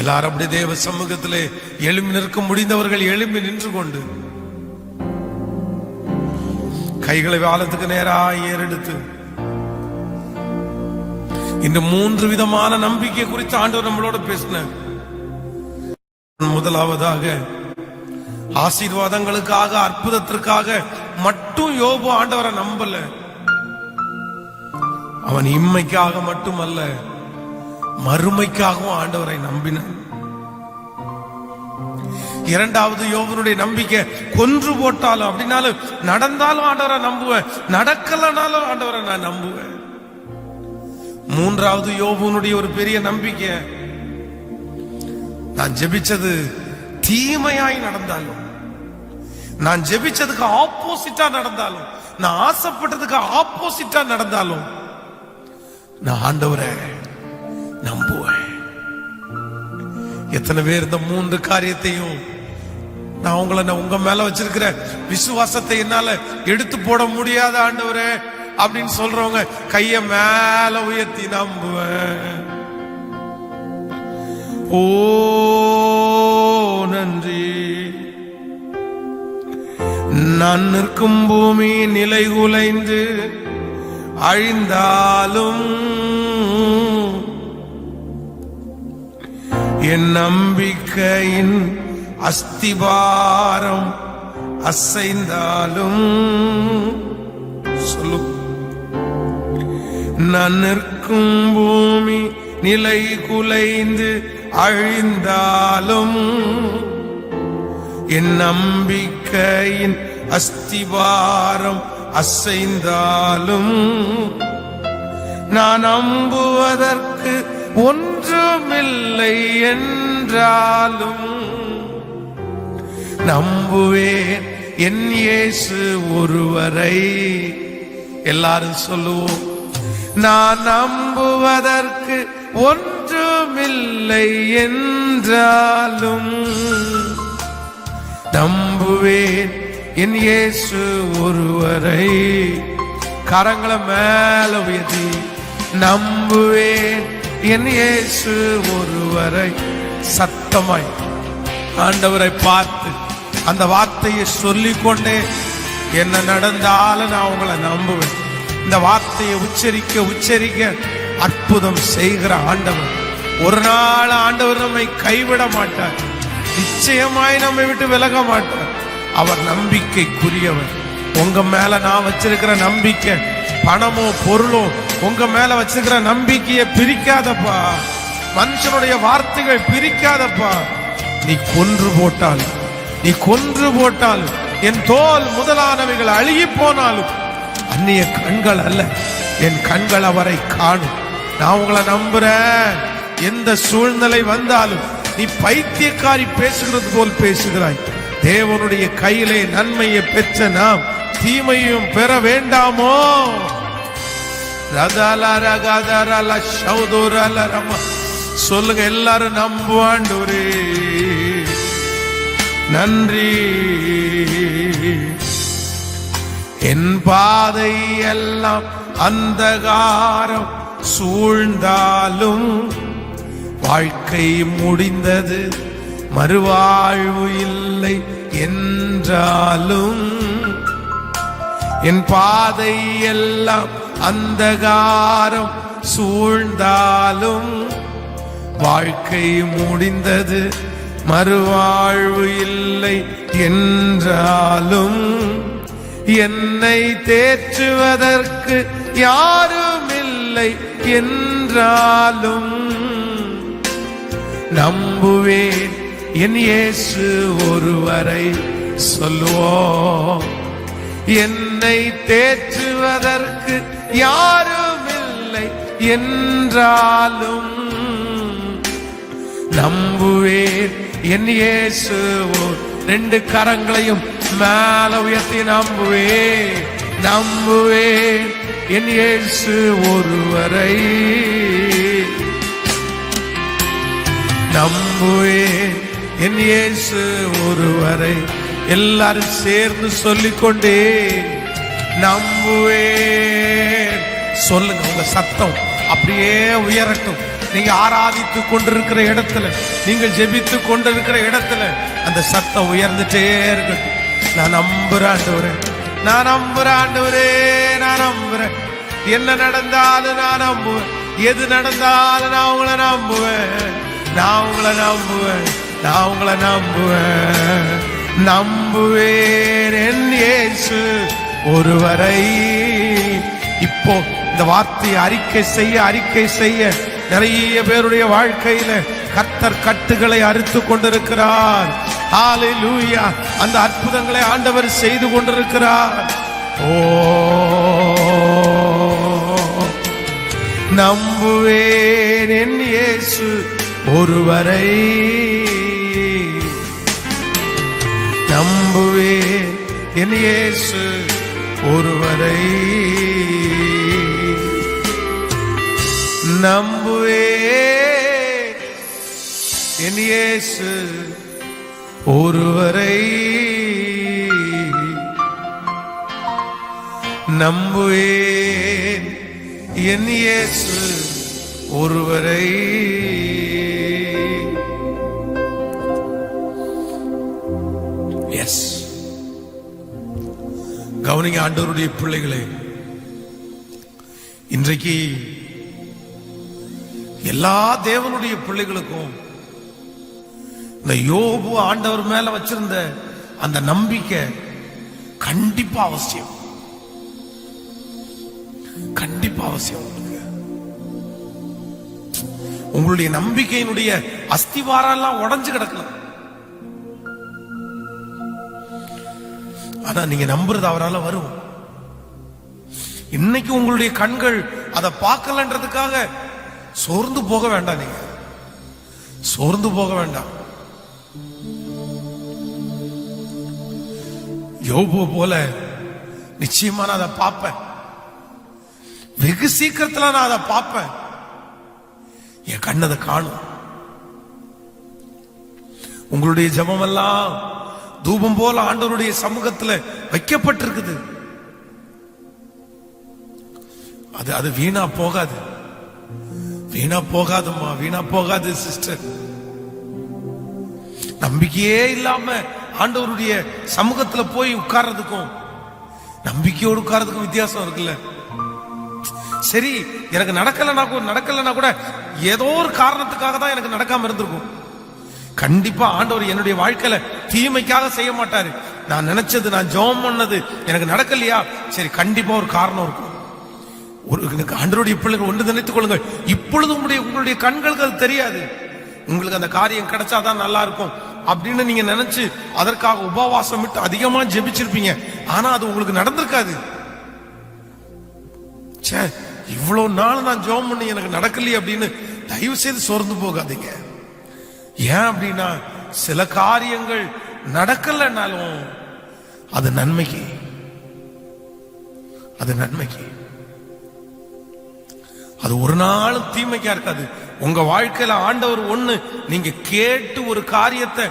எல்லாரும் அப்படி தேவ சமூகத்திலே எழும்பி நிற்க முடிந்தவர்கள் எழும்பி நின்று கொண்டு கைகளை வானத்துக்கு நேராக ஏறெடுத்து இந்த 3 விதமான நம்பிக்கை குறித்து ஆண்டவர் நம்மளோட பேசினார். முதலாவதாக ஆசீர்வாதங்களுக்காக, அற்புதத்திற்காக மட்டும் யோபு ஆண்டவரை நம்பல. அவன் இம்மைக்காக மட்டுமல்ல, மறுமைக்காகவும் ஆண்டவரை நம்பினான். இரண்டாவது, யோபனுடைய நம்பிக்கை கொன்று போட்டாலும் அப்படின்னாலும் நடந்தாலும் ஆண்டவரை நம்புவேன், நடக்கலனாலும் ஆண்டவரை நான் நம்புவேன். மூன்றாவது, யோபனுடைய ஒரு பெரிய நம்பிக்கை, நான் ஜெபிச்சது தீமையாய் நடந்தாலும், நான் ஜெபிச்சதுக்கு ஆப்போசிட்டா நடந்தாலும், நான் ஆசைப்பட்டதுக்கு ஆப்போசிட்டா நடந்தாலும் நான் ஆண்டவரை நம்புவேன். எத்தனை பேர் இந்த 3 காரியத்தையும் நான் உங்க மேல வச்சிருக்கிற விசுவாசத்தை என்னால எடுத்து போட முடியாத ஆண்டவரே, அப்படின்னு சொல்றவங்க கைய மேல உயர்த்தி நம்புவேன். ஓ நன்றி. நான் நிற்கும் பூமி நிலை குலைந்து அழிந்தாலும் என் நம்பிக்கையின் அஸ்திபாரம் அசைந்தாலும் சொல்லு. நான் நிற்கும் பூமி நிலை குலைந்து அழிந்தாலும் என் நம்பிக்கையின் அஸ்திபாரம் அசைந்தாலும் நான் நம்புவதற்கு ஒன்றுமில்லை என்றாலும் நம்புவேன் என் இயேசு ஒருவரை. எல்லாரும் சொல்லுவோம். நான் நம்புவதற்கு ஒன்றுமில்லை என்றாலும் நம்புவேன் என் இயேசு ஒருவரை. கரங்களை மேல உயர்த்தி நம்புவேன் என் இயேசு ஒருவரை. சத்தமாய் ஆண்டவரை பார்த்து அந்த வார்த்தையை சொல்லிக்கொண்டே என்ன நடந்தாலும் நான் உங்களை நம்புவேன். இந்த வார்த்தையை உச்சரிக்க உச்சரிக்க அற்புதம் செய்கிற ஆண்டவர். ஒரு நாள் ஆண்டவர் நம்மை கைவிட மாட்டார். நிச்சயமாய் நம்மை விட்டு விலக மாட்டார். அவர் நம்பிக்கைக்குரியவர். உங்க மேல நான் வச்சிருக்கிற நம்பிக்கை பணமோ பொருளோ உங்க மேல வச்சிருக்கிற நம்பிக்கையை பிரிக்காதப்பா. மனுஷனுடைய வார்த்தைகள் பிரிக்காதப்பா. நீ கொன்று போட்டாலும் என் தோல் முதலானவைகள் அழுகி போனாலும் அந்நிய கண்கள் அல்ல, என் கண்கள் அவரை காணும். நான் உங்களை நம்புறேன். எந்த சூழ்நிலை வந்தாலும் நீ பைத்தியக்காரி பேசுகிறது போல் பேசுகிறாய். தேவனுடைய கையிலே நன்மையை பெற்ற நாம் தீமையும் பெற வேண்டாமோ? சொல்லுங்க எல்லாரும் நம்புவாண்டவரே. நன்றி. என் பாதை எல்லாம் அந்தகாரம் சூழ்ந்தாலும் வாழ்க்கை முடிந்தது மறுவாழ்வு இல்லை என்றாலும் என் பாதை எல்லாம் அந்தகாரம் சூழ்ந்தாலும் வாழ்க்கை முடிந்தது மறுவாழ்வு இல்லை என்றாலும் என்னை தேற்றுவதற்கு யாரும் இல்லை என்றாலும் நம்புவேன் என் இயேசு ஒருவரை. சொல்லுவோம். என்னை தேற்றுவதற்கு யாரும் இல்லை என்றாலும் நம்புவேன் என் இயேசு. ரெண்டு கரங்களையும் மேல உயர்த்தி நம்புவேன் என் இயேசு ஒருவரை. நம்புவேன் என் இயேசு ஒருவரை. எல்லாரும் சேர்ந்து சொல்லிக்கொண்டே நம்புவேன். சொல்லுங்க. உங்க சத்தம் அப்படியே உயரட்டும். நீங்க ஆராதித்து கொண்டிருக்கிற இடத்துல, நீங்கள் ஜெபித்து கொண்டிருக்கிற இடத்துல அந்த சத்தம் உயர்ந்துட்டே இருக்கட்டும். நான் நம்புறேன் ஆண்டவரே, நான் நம்புறேன் ஆண்டவரே, நான் நம்புறேன். என்ன நடந்தாலும் நான் நம்புவேன். எது நடந்தாலும் நான் உங்களை நம்புவேன். நான் உங்களை நம்புவேன். நான் உங்களை நம்புவேன். நம்புவேன் என் இயேசு ஒருவரை. இப்போ இந்த வார்த்தையை அறிக்கை செய்ய நிறைய பேருடைய வாழ்க்கையில கர்த்தர் கட்டுகளை அறுத்து கொண்டிருக்கிறார். ஹல்லேலூயா. அந்த அற்புதங்களை ஆண்டவர் செய்து கொண்டிருக்கிறார். ஓ நம்புவேன் என் இயேசு ஒருவரை. நம்புவேன் என் இயேசு ஒருவரை. நம்புவேன் என் இயேசு ஒருவரை. நம்புவேன் என் இயேசு ஒருவரை. எஸ், கவனிங்க ஆண்டவருடைய பிள்ளைகளே, இன்றைக்கு எல்லா தேவனுடைய பிள்ளைகளுக்கும் இந்த யோபு ஆண்டவர் மேல வச்சிருந்த அந்த நம்பிக்கை கண்டிப்பா அவசியம், கண்டிப்பா அவசியம். உங்களுடைய நம்பிக்கையினுடைய அஸ்திவாரம் எல்லாம் உடைஞ்சு கிடக்கலாம், ஆனா நீங்க நம்புறது அவரால் வரும். இன்னைக்கு உங்களுடைய கண்கள் அதை பார்க்கலன்றதுக்காக சோர்ந்து போக வேண்டாம், நீங்க சோர்ந்து போக வேண்டாம். யோபு போல நிச்சயமா நான் அதை பார்ப்பேன், வெகு சீக்கிரத்துல நான் அதை பார்ப்பேன், என் கண் அதை காணும். உங்களுடைய ஜெபம் எல்லாம் தூபம் போல ஆண்டவருடைய சமூகத்துல வைக்கப்பட்டிருக்குது. அது அது வீணா போகாது, வீணா போகாதுமா, வீணா போகாது சிஸ்டர். நம்பிக்கையே இல்லாம ஆண்டவருடைய சமூகத்துல போய் உட்கார்றதுக்கும் நம்பிக்கையோடு உட்கார்றதுக்கும் வித்தியாசம் இருக்குல்ல. சரி, எனக்கு நடக்கலன்னா கூட ஏதோ ஒரு காரணத்துக்காக தான் எனக்கு நடக்காம இருந்திருக்கும். கண்டிப்பா ஆண்டவர் என்னுடைய வாழ்க்கையில தீமைக்காக செய்ய மாட்டாரு. நான் நினைச்சது, நான் ஜெபம் பண்ணது எனக்கு நடக்கலையா, சரி கண்டிப்பா ஒரு காரணம் இருக்கும். ஒரு ஆண்டவருடைய பிள்ளைகள் ஒன்று நினைத்துக் கொள்ளுங்கள், இப்பொழுது உங்களுடைய கண்களுக்கு அது தெரியாது. உங்களுக்கு அந்த காரியம் கிடைச்சாதான் நல்லா இருக்கும் அப்படின்னு நீங்க நினைச்சு அதற்காக உபவாசம் விட்டு அதிகமா ஜெபிச்சிருப்பீங்க, ஆனா அது உங்களுக்கு நடந்திருக்காது. இவ்வளவு நாள் நான் ஜெபம் பண்ணி எனக்கு நடக்கலையே அப்படின்னு தயவு செய்து சோர்ந்து போகாதீங்க. ஏன் அப்படின்னா சில காரியங்கள் நடக்கலனாலும் அது நன்மைக்கு, அது நன்மைக்கு, அது ஒரு நாளும் தீமைக்கா இருக்காது. உங்க வாழ்க்கையில ஆண்டவர் ஒண்ணு நீங்க கேட்டு ஒரு காரியத்தை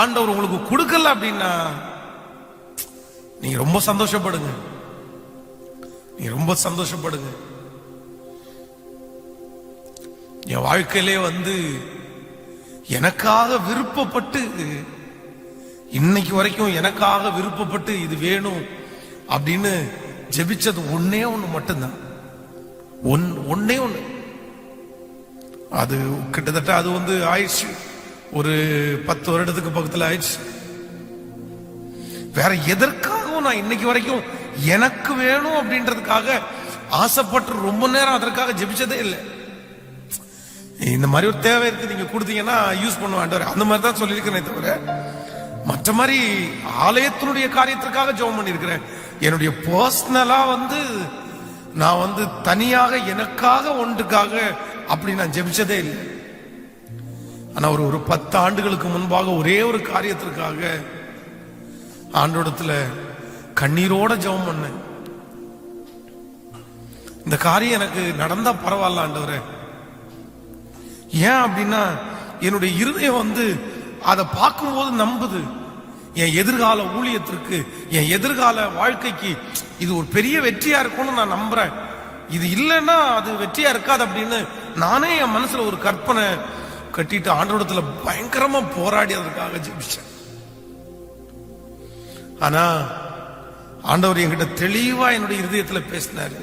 ஆண்டவர் உங்களுக்கு கொடுக்கல அப்படின்னா நீங்க ரொம்ப சந்தோஷப்படுங்க, நீங்க ரொம்ப சந்தோஷப்படுங்க. என் வாழ்க்கையிலே எனக்காக விருப்பப்பட்டு, இன்னைக்கு வரைக்கும் எனக்காக விருப்பப்பட்டு இது வேணும் அப்படின்னு ஜெபிச்சது ஒன்னே ஒண்ணு மட்டும்தான், ஒன்னே ஒண்ணு. அது கிட்டத்தட்ட அது ஆயிடுச்சு, ஒரு 10 வருடத்துக்கு பக்கத்துல ஆயிடுச்சு. வேற எதற்காகவும் நான் இன்னைக்கு வரைக்கும் எனக்கு வேணும் அப்படின்றதுக்காக ஆசைப்பட்டு ரொம்ப நேரம் அதற்காக ஜெபிச்சதே இல்லை. இந்த மாதிரி ஒரு தேவை இருக்கு, நீங்க கொடுத்தீங்கன்னா யூஸ் பண்ணுவான் அந்த மாதிரி தான் சொல்லியிருக்கிறேன் தவிர மற்ற மாதிரி ஆலயத்தினுடைய காரியத்திற்காக ஜெபம் பண்ணியிருக்கிறேன். என்னுடைய பர்சனலா நான் தனியாக எனக்காக ஒன்றுக்காக அப்படி நான் ஜெபிச்சதே இல்லை. ஆனா ஒரு 10 ஆண்டுகளுக்கு முன்பாக ஒரே ஒரு காரியத்திற்காக ஆண்டோடத்துல கண்ணீரோட ஜெபம் பண்ணேன். இந்த காரியம் எனக்கு நடந்தா பரவாயில்ல ஆண்டவரே. ஏன் அப்படின்னா என்னுடைய இருதயம் அதை பார்க்கும்போது நம்புது, என் எதிர்கால ஊழியத்திற்கு, என் எதிர்கால வாழ்க்கைக்கு இது ஒரு பெரிய வெற்றியா இருக்கும்னு நான் நம்புறேன். இது இல்லைன்னா அது வெற்றியா இருக்காது அப்படின்னு நானே என் மனசுல ஒரு கற்பனை கட்டிட்டு ஆண்டவரிடத்துல பயங்கரமா போராடி அதற்காக ஜெபிச்சேன். ஆனா ஆண்டவர் என்கிட்ட தெளிவா என்னுடைய இருதயத்துல பேசினாரு,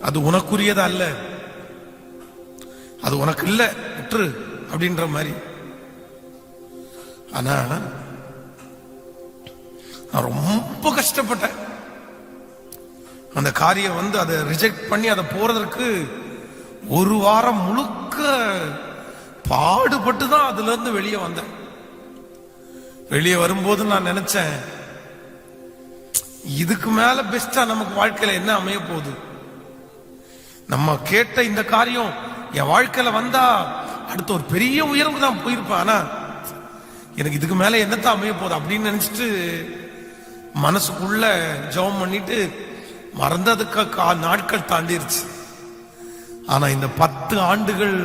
அது உனக்குரியதா அல்ல, அது உனக்கு இல்ல, விட்டுரு அப்படின்ற மாதிரி. ஆனா நான் ரொம்ப கஷ்டப்பட்டேன். அந்த காரியம் அதை ரிஜெக்ட் பண்ணி அதை போறதற்கு ஒரு வாரம் முழுக்க பாடுபட்டு தான் அதுல இருந்து வெளியே வந்தேன். வெளியே வரும்போது நான் நினைச்சேன், இதுக்கு மேல பெஸ்டா நமக்கு வாழ்க்கையில என்ன அமைய போகுது? நம்ம கேட்ட இந்த காரியம் என் வாழ்க்கையில வந்தா அடுத்த ஒரு பெரிய உயர்வு தான் போயிருப்பேன். ஆனா எனக்கு இதுக்கு மேல என்னத்தான் அமைய போகுது அப்படின்னு நினைச்சிட்டு மனசுக்குள்ள ஜெபம் பண்ணிட்டு மறந்ததுக்கு நாட்கள் தாண்டிருச்சு. ஆனா இந்த 10 ஆண்டுகள்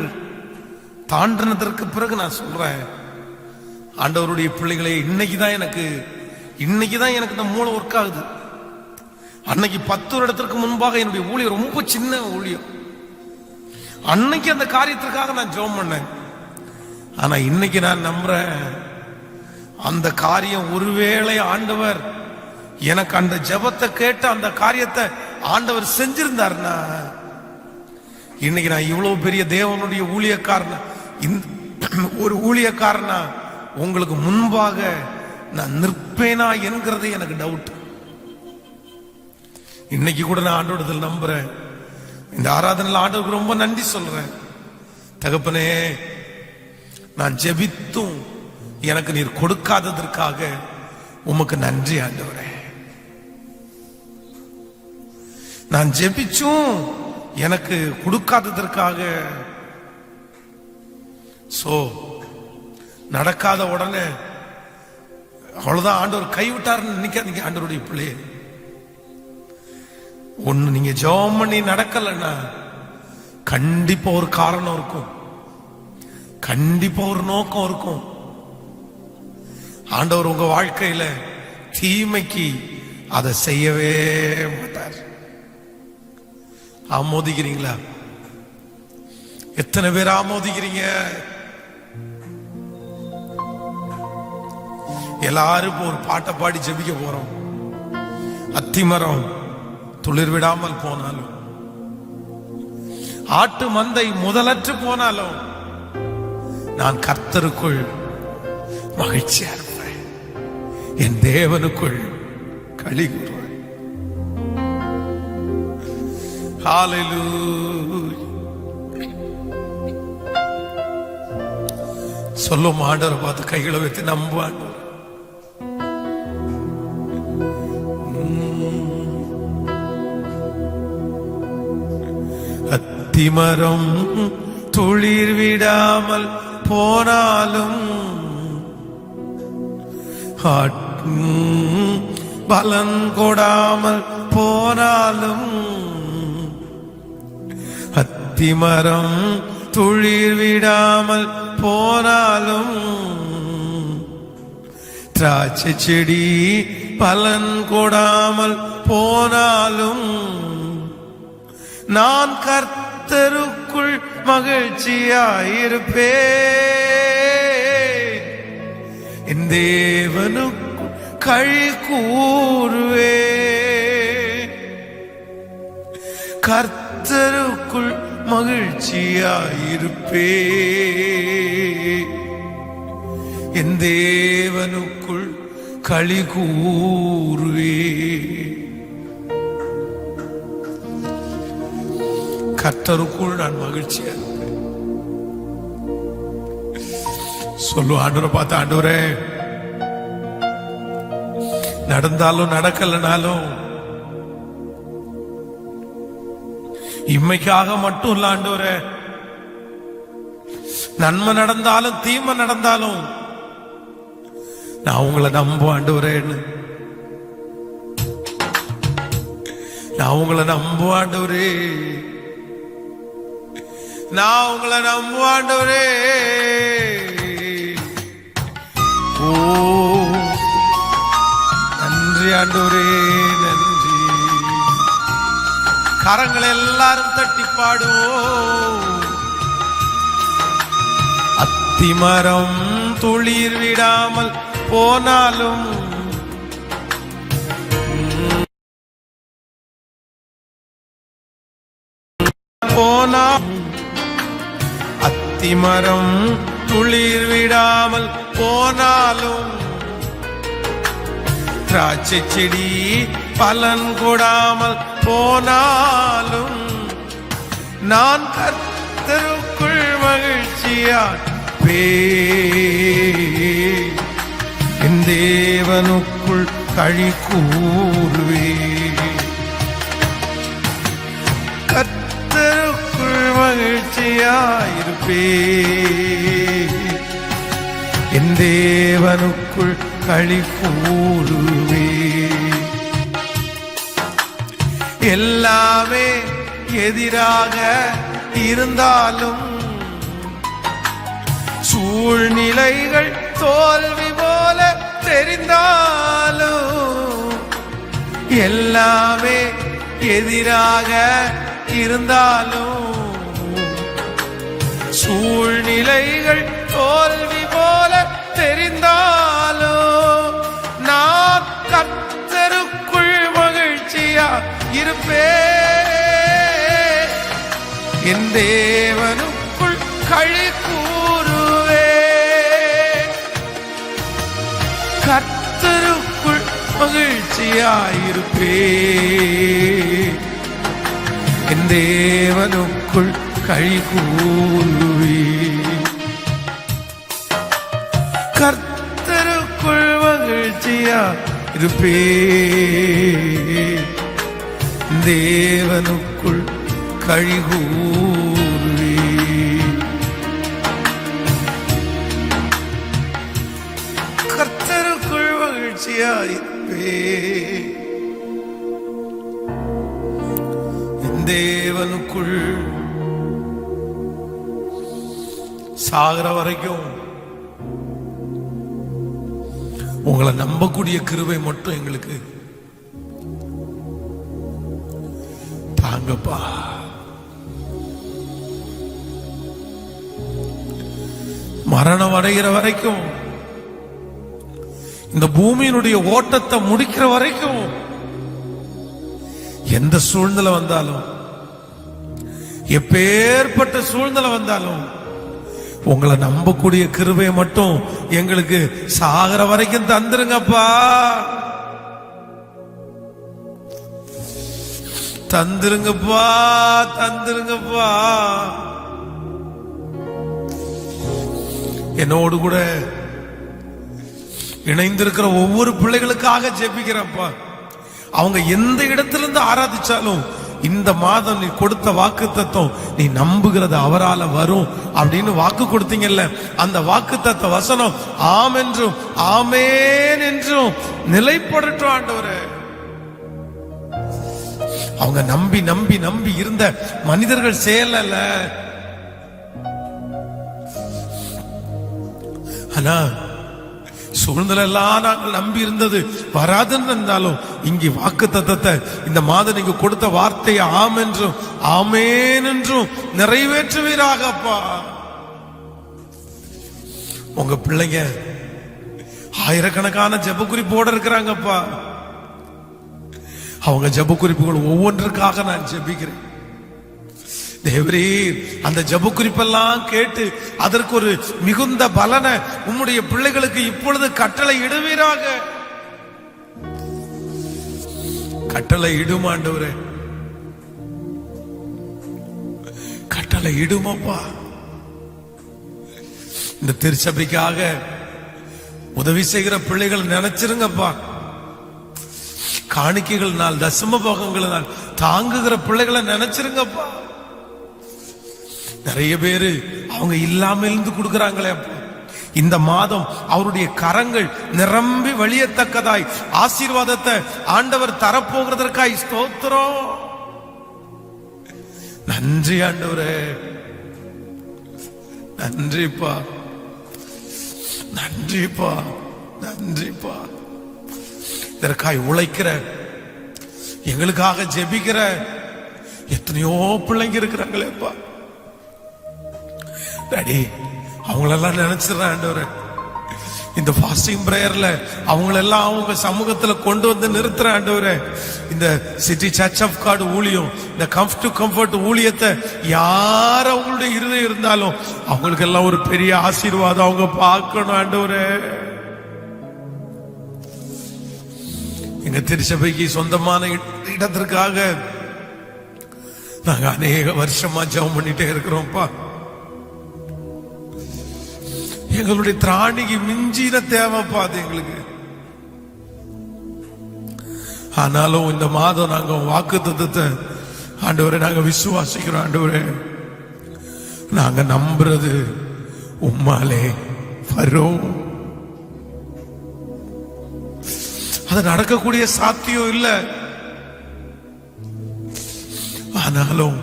தாண்டினதற்கு பிறகு நான் சொல்றேன், ஆண்டவருடைய பிள்ளைகளே, இன்னைக்குதான் எனக்கு இந்த மூளை ஒர்க் ஆகுது. அன்னைக்கு 10 வருடத்திற்கு முன்பாக என்னுடைய ஊழியம் ரொம்ப சின்ன ஊழியம். அன்னைக்கு அந்த காரியத்திற்காக நான் ஜெபம் பண்ணேன். ஆனா இன்னைக்கு நான் நம்புறேன், அந்த காரியம் ஒருவேளை ஆண்டவர் எனக்கு அந்த ஜெபத்தை கேட்டு அந்த காரியத்தை ஆண்டவர் செஞ்சிருந்தாருன்னா, இன்னைக்கு நான் இவ்வளவு பெரிய தேவனுடைய ஊழியக்காரன், ஒரு ஊழியக்காரனா உங்களுக்கு முன்பாக நான் நிற்பேனா என்கிறது எனக்கு டவுட். இன்னைக்கு கூட நான் ஆண்டவரிடத்தில் நம்புறேன். இந்த ஆராதனையில் ஆண்டவருக்கு ரொம்ப நன்றி சொல்றேன். தகப்பனே, நான் ஜெபித்தும் எனக்கு நீர் கொடுக்காததற்காக உமக்கு நன்றி ஆண்டவரே. நான் ஜெபிச்சும் எனக்கு கொடுக்காததற்காக, நடக்காத உடனே அவ்வளவுதான் ஆண்டவர் கைவிட்டாருன்னு நினைக்காதீங்க. ஆண்டவருடைய பிள்ளை, ஒண்ணு நீங்க ஜெபம் பண்ணி நடக்கலன்னா கண்டிப்பா ஒரு காரணம் இருக்கும், கண்டிப்பா ஒரு நோக்கம் இருக்கும். ஆண்டவர் உங்க வாழ்க்கையில தீமைக்கு அதை செய்யவே மாட்டார். ஆமோதிக்கிறீங்களா? எத்தனை பேர் ஆமோதிக்கிறீங்க? எல்லாரும் ஒரு பாட்டை பாடி ஜெபிக்க போறோம். அத்திமரம் துளிர் விடாமல் போனாலும், ஆட்டு மந்தை முதலற்று போனாலும், நான் கர்த்தருக்குள் மகிழ்ச்சியா இருப்பேன், என் தேவனுக்குள் களி கூறுவேன். ஹல்லேலூயா. சொல்லும் ஆண்டவரை பார்த்து கைகளை வைத்து நம்புவான். அத்திமரம் துளிர் விடாமல் போனாலும், பலன் கொடாமல் போனாலும், அத்திமரம் துளிர் விடாமல் போனாலும், திராட்சை செடி பலன் கொடாமல் போனாலும், நான் கர்த்தருக்குள் மகிழ்ச்சியாயிருப்பேன், என் தேவனுக்குள் களி கூறுவேன். கர்த்தருக்குள் மகிழ்ச்சியாயிருப்பேன், என் தேவனுக்குள் களி கூறுவேன். கர்த்தருக்குள் நான் மகிழ்ச்சியா இருப்பேன். சொல்லு ஆண்டவரை பார்த்து, ஆண்டவரே, நடந்தாலும் நடக்கலனாலும் இம்மைக்காக மட்டும் இல்ல ஆண்டவரே, நன்மை நடந்தாலும் தீமை நடந்தாலும் நான் உங்களை நம்புவேன் ஆண்டவரேன்னு. நான் உங்களை நம்புவேன் ஆண்டவரே, நான் உங்களை நம்புவேன் ஆண்டவரே. ஓ நன்றி ஆண்டவரே, நன்றி. கரங்களை எல்லாரும் தட்டி பாடுவோம். அத்திமரம் துளிர் விடாமல் போனாலும், அத்திமரம் துளிர் விடாமல் போனாலும், திராட்சை செடி பலன் கொடாமல் போனாலும், நான் கர்த்தருக்குள் மகிழ்ச்சியாயிருப்பேன், என் தேவனுக்குள் களி கூறுவேன். கர்த்தருக்குள் மகிழ்ச்சியாயிருப்பேன், என் தேவனுக்குள் களி கூறுவேன். எல்லாமே எதிராக இருந்தாலும், சூழ்நிலைகள் தோல்வி போல தெரிந்தாலும், எல்லாமே எதிராக இருந்தாலும், சூழ்நிலைகள் தோல்வி போல தெரிந்தாலும், நான் கர்த்தருக்குள் மகிழ்ச்சியா இருப்பேன், என் தேவனுக்குள் களி கூறுவேன். கர்த்தருக்குள் மகிழ்ச்சியாயிருப்பேன், என் தேவனுக்குள் களி கூறுவேன். கர்த்தருக்குள் மகிழ்ச்சியாயிருப்பேன், தேவனுக்குள் களி கூறுவேன். கர்த்தருக்குள் மகிழ்ச்சியாயிருப்பேன், தேவனுக்குள். சாகிற வரைக்கும் உங்களை நம்பக்கூடிய கிருபை மட்டும் எங்களுக்கு தாங்கப்பா. மரணம் அடைகிற வரைக்கும், இந்த பூமியினுடைய ஓட்டத்தை முடிக்கிற வரைக்கும், எந்த சூழ்நிலை வந்தாலும், எப்பேற்பட்ட சூழ்நிலை வந்தாலும், உங்களை நம்பக்கூடிய கிருபையை மட்டும் எங்களுக்கு சாகிற வரைக்கும் தந்துருங்கப்பா. தந்துருங்கப்பா, தந்துருங்கப்பா. என்னோடு கூட இணைந்திருக்கிற ஒவ்வொரு பிள்ளைகளுக்காக ஜெபிக்கிறப்பா. அவங்க எந்த இடத்திலிருந்து ஆராதிச்சாலும், இந்த மாதம் நீ கொடுத்த வாக்குத்தத்தம், நீ நம்புகிறது அவரால வரும் அப்படின்னு வாக்கு கொடுத்தீங்கல்ல, அந்த வாக்குத்தத்த வசனம் ஆம் என்றும் ஆமேன் என்றும் நிலைப்படட்டும் ஆண்டவரே. அவங்க நம்பி நம்பி நம்பி இருந்த மனிதர்கள் செய்யல, ஆனா சூழ்நிலை எல்லாம் நாங்கள் நம்பி இருந்தது வராதுன்னு இருந்தாலும், இங்கே வாக்கு தத்தத்தை இந்த மாதம் நீங்க கொடுத்த வார்த்தையை ஆம் என்றும் ஆமேன் என்றும் நிறைவேற்றுவீராகப்பா. உங்க பிள்ளைங்க ஆயிரக்கணக்கான ஜெப குறிப்போட இருக்கிறாங்கப்பா. அவங்க ஜெப குறிப்புகள் ஒவ்வொன்றுக்காக நான் ஜெபிக்கிறேன். தேவரே, அந்த ஜெப குறிப்பெல்லாம் கேட்டு அதற்கு ஒரு மிகுந்த பலனை உம்முடைய பிள்ளைகளுக்கு இப்பொழுது கட்டளை இடுவீராக. கட்டளை இடும் ஆண்டவரே, கட்டளை இடுமப்பா. இந்த திருச்சபைக்காக உதவி செய்கிற பிள்ளைகள் நினைச்சிருங்கப்பா. காணிக்கைகள் நாள், தசம போகங்கள் நாள் தாங்குகிற பிள்ளைகளை நினைச்சிருங்கப்பா. நிறைய பேரு அவங்க இல்லாம இருந்து கொடுக்கறாங்களே அப்பா. இந்த மாதம் அவருடைய கரங்கள் நிரம்பி வழியத்தக்கதாய் ஆசீர்வாதத்தை ஆண்டவர் தரப்போகிறதற்காய் ஸ்தோத்திரம். நன்றி ஆண்டவரே, நன்றிப்பா, நன்றிப்பா, நன்றிப்பா. இதற்காய் உழைக்கிற, எங்களுக்காக ஜெபிக்கிற எத்தனையோ பிள்ளைங்க இருக்கிறாங்களேப்பா. டாடி, அவங்களெல்லாம் நினைச்சிடறேன் ஆண்டவரே. இந்த ஃபாஸ்டிங் பிரேயர்ல அவங்களெல்லாம் அவங்க சமூகத்துல கொண்டு வந்து நிறுத்துற ஆண்டவரே. இந்த சிட்டி சர்ச் ஆஃப் காட் ஊழியம், இந்த கம்ஃப் டு கம்ஃபர்ட் ஊழியத்தை யார் அவங்களுடைய இருதயம் இருந்தாலும் அவங்களுக்கு எல்லாம் ஒரு பெரிய ஆசீர்வாதம் அவங்க பார்க்கணும் ஆண்டவரே. எங்க திருச்சபைக்கு சொந்தமான இடத்திற்காக நாங்க அநேக வருஷமா ஜெபம் பண்ணிட்டே இருக்கிறோம்ப்பா. எங்களுடைய திராணிக்கு மிஞ்சின தேவைப்பா அது எங்களுக்கு. ஆனாலும் இந்த மாதம் நாங்க வாக்குத்தத்தத்தை ஆண்டவரே நாங்க விசுவாசிக்கிறோம் ஆண்டவரே. நாங்க நம்புறது உம்மாலே வரும். அது நடக்கக்கூடிய சாத்தியம் இல்லை. ஆனாலும்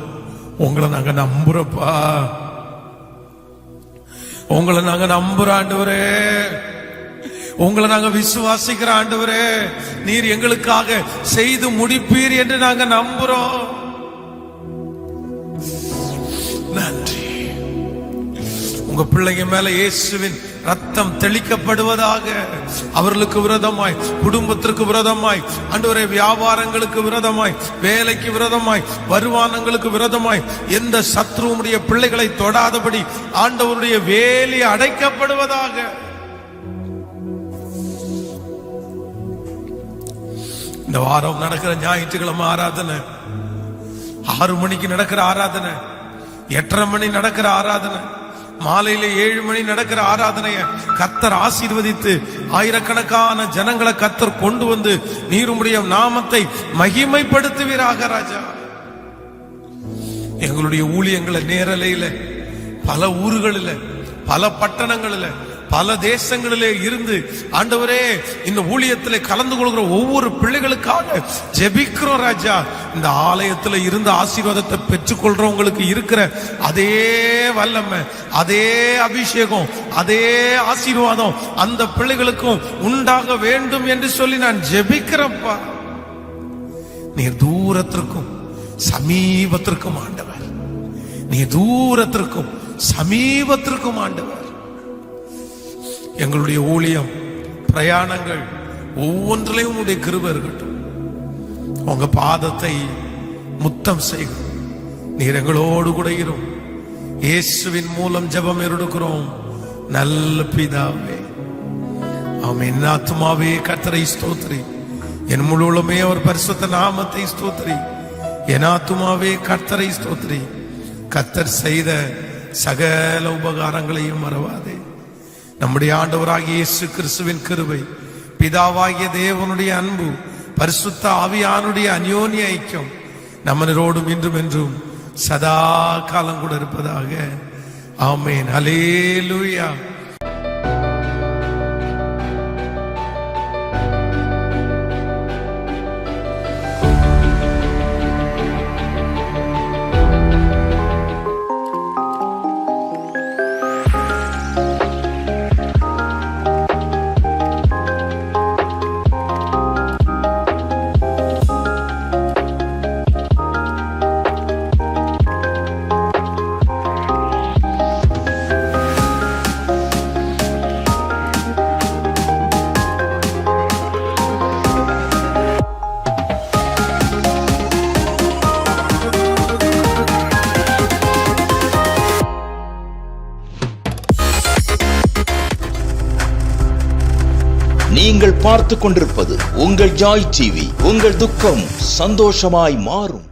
உங்களை நாங்க நம்புறப்பா, உங்களை நாங்க நம்புறோம் ஆண்டவரே. உங்களை நாங்க விசுவாசிக்கிற ஆண்டவரே, நீர் எங்களுக்காக செய்து முடிப்பீர் என்று நாங்க நம்புறோம். நன்றி. உங்க பிள்ளைங்க மேல இயேசுவின் ரத்தம் தெளிக்கப்படுவதாக. அவர்களுக்கு விரோதமாய், குடும்பத்திற்கு விரோதமாய், ஆண்டவரே வியாபாரங்களுக்கு விரோதமாய், வேலைக்கு விரோதமாய், வருமானங்களுக்கு விரோதமாய் எந்த சத்ருவுடைய பிள்ளைகளை தொடாதபடி ஆண்டவருடைய வேலி அடைக்கப்படுவதாக. இந்த வாரம் நடக்கிற ஞாயிற்றுக்கிழமை ஆராதனை, 6 மணிக்கு நடக்கிற ஆராதனை, 8:30 மணி நடக்கிற ஆராதனை, மாலையில 7 மணி நடக்கிற ஆராதனைய கர்த்தர் ஆசீர்வதித்து ஆயிரக்கணக்கான ஜனங்களை கர்த்தர் கொண்டு வந்து நீருடைய நாமத்தை மகிமைப்படுத்துவீராக ராஜா. எங்களுடைய ஊழியங்களை நேரலையில பல ஊர்களில், பல பட்டணங்களில், பல தேசங்களிலே இருந்து ஆண்டவரே இந்த ஊழியத்திலே கலந்து கொள்கிற ஒவ்வொரு பிள்ளைகளுக்காக ஜெபிக்கிறோம் ராஜா. இந்த ஆலயத்தில் இருந்த ஆசீர்வாதத்தை பெற்றுக்கொள்றவங்களுக்கு இருக்கிற அதே வல்லமை, அதே அபிஷேகம், அதே ஆசீர்வாதம் அந்த பிள்ளைகளுக்கும் உண்டாக வேண்டும் என்று சொல்லி நான் ஜெபிக்கிறேன்ப்பா. நீர் தூரத்திற்கும் சமீபத்திற்கும் ஆண்டவர், நீர் தூரத்திற்கும் சமீபத்திற்கும் ஆண்டவர். எங்களுடைய ஊழியம், பிரயாணங்கள் ஒவ்வொன்றிலையும் உடைய கிருபை இருக்கட்டும். உங்க பாதத்தை முத்தம் செய்கிறோம். நீர் எங்களோடு கூட இரும். இயேசுவின் மூலம் ஜெபம் எடுக்கிறோம் நல்ல பிதாவே, ஆமென். என் ஆத்துமாவே கர்த்தரை ஸ்தோத்திரி, என் முழுவதுமே அவர் பரிசுத்த நாமத்தை ஸ்தோத்திரி. என் ஆத்துமாவே கர்த்தரை ஸ்தோத்திரி. கர்த்தர் செய்த சகல உபகாரங்களையும் மறவாதே. நம்முடைய ஆண்டவராகிய இயேசு கிறிஸ்துவின் கிருபை, பிதாவாகிய தேவனுடைய அன்பு, பரிசுத்த ஆவியானுடைய அந்யோன்ய ஐக்கியம் நம்மளோடும் இன்றும் என்றும் சதா காலம் கூட இருப்பதாக. ஆமென். ஹல்லேலூயா. நீங்கள் பார்த்துக் கொண்டிருப்பது உங்கள் ஜாய் டிவி. உங்கள் துக்கம் சந்தோஷமாய் மாறும்.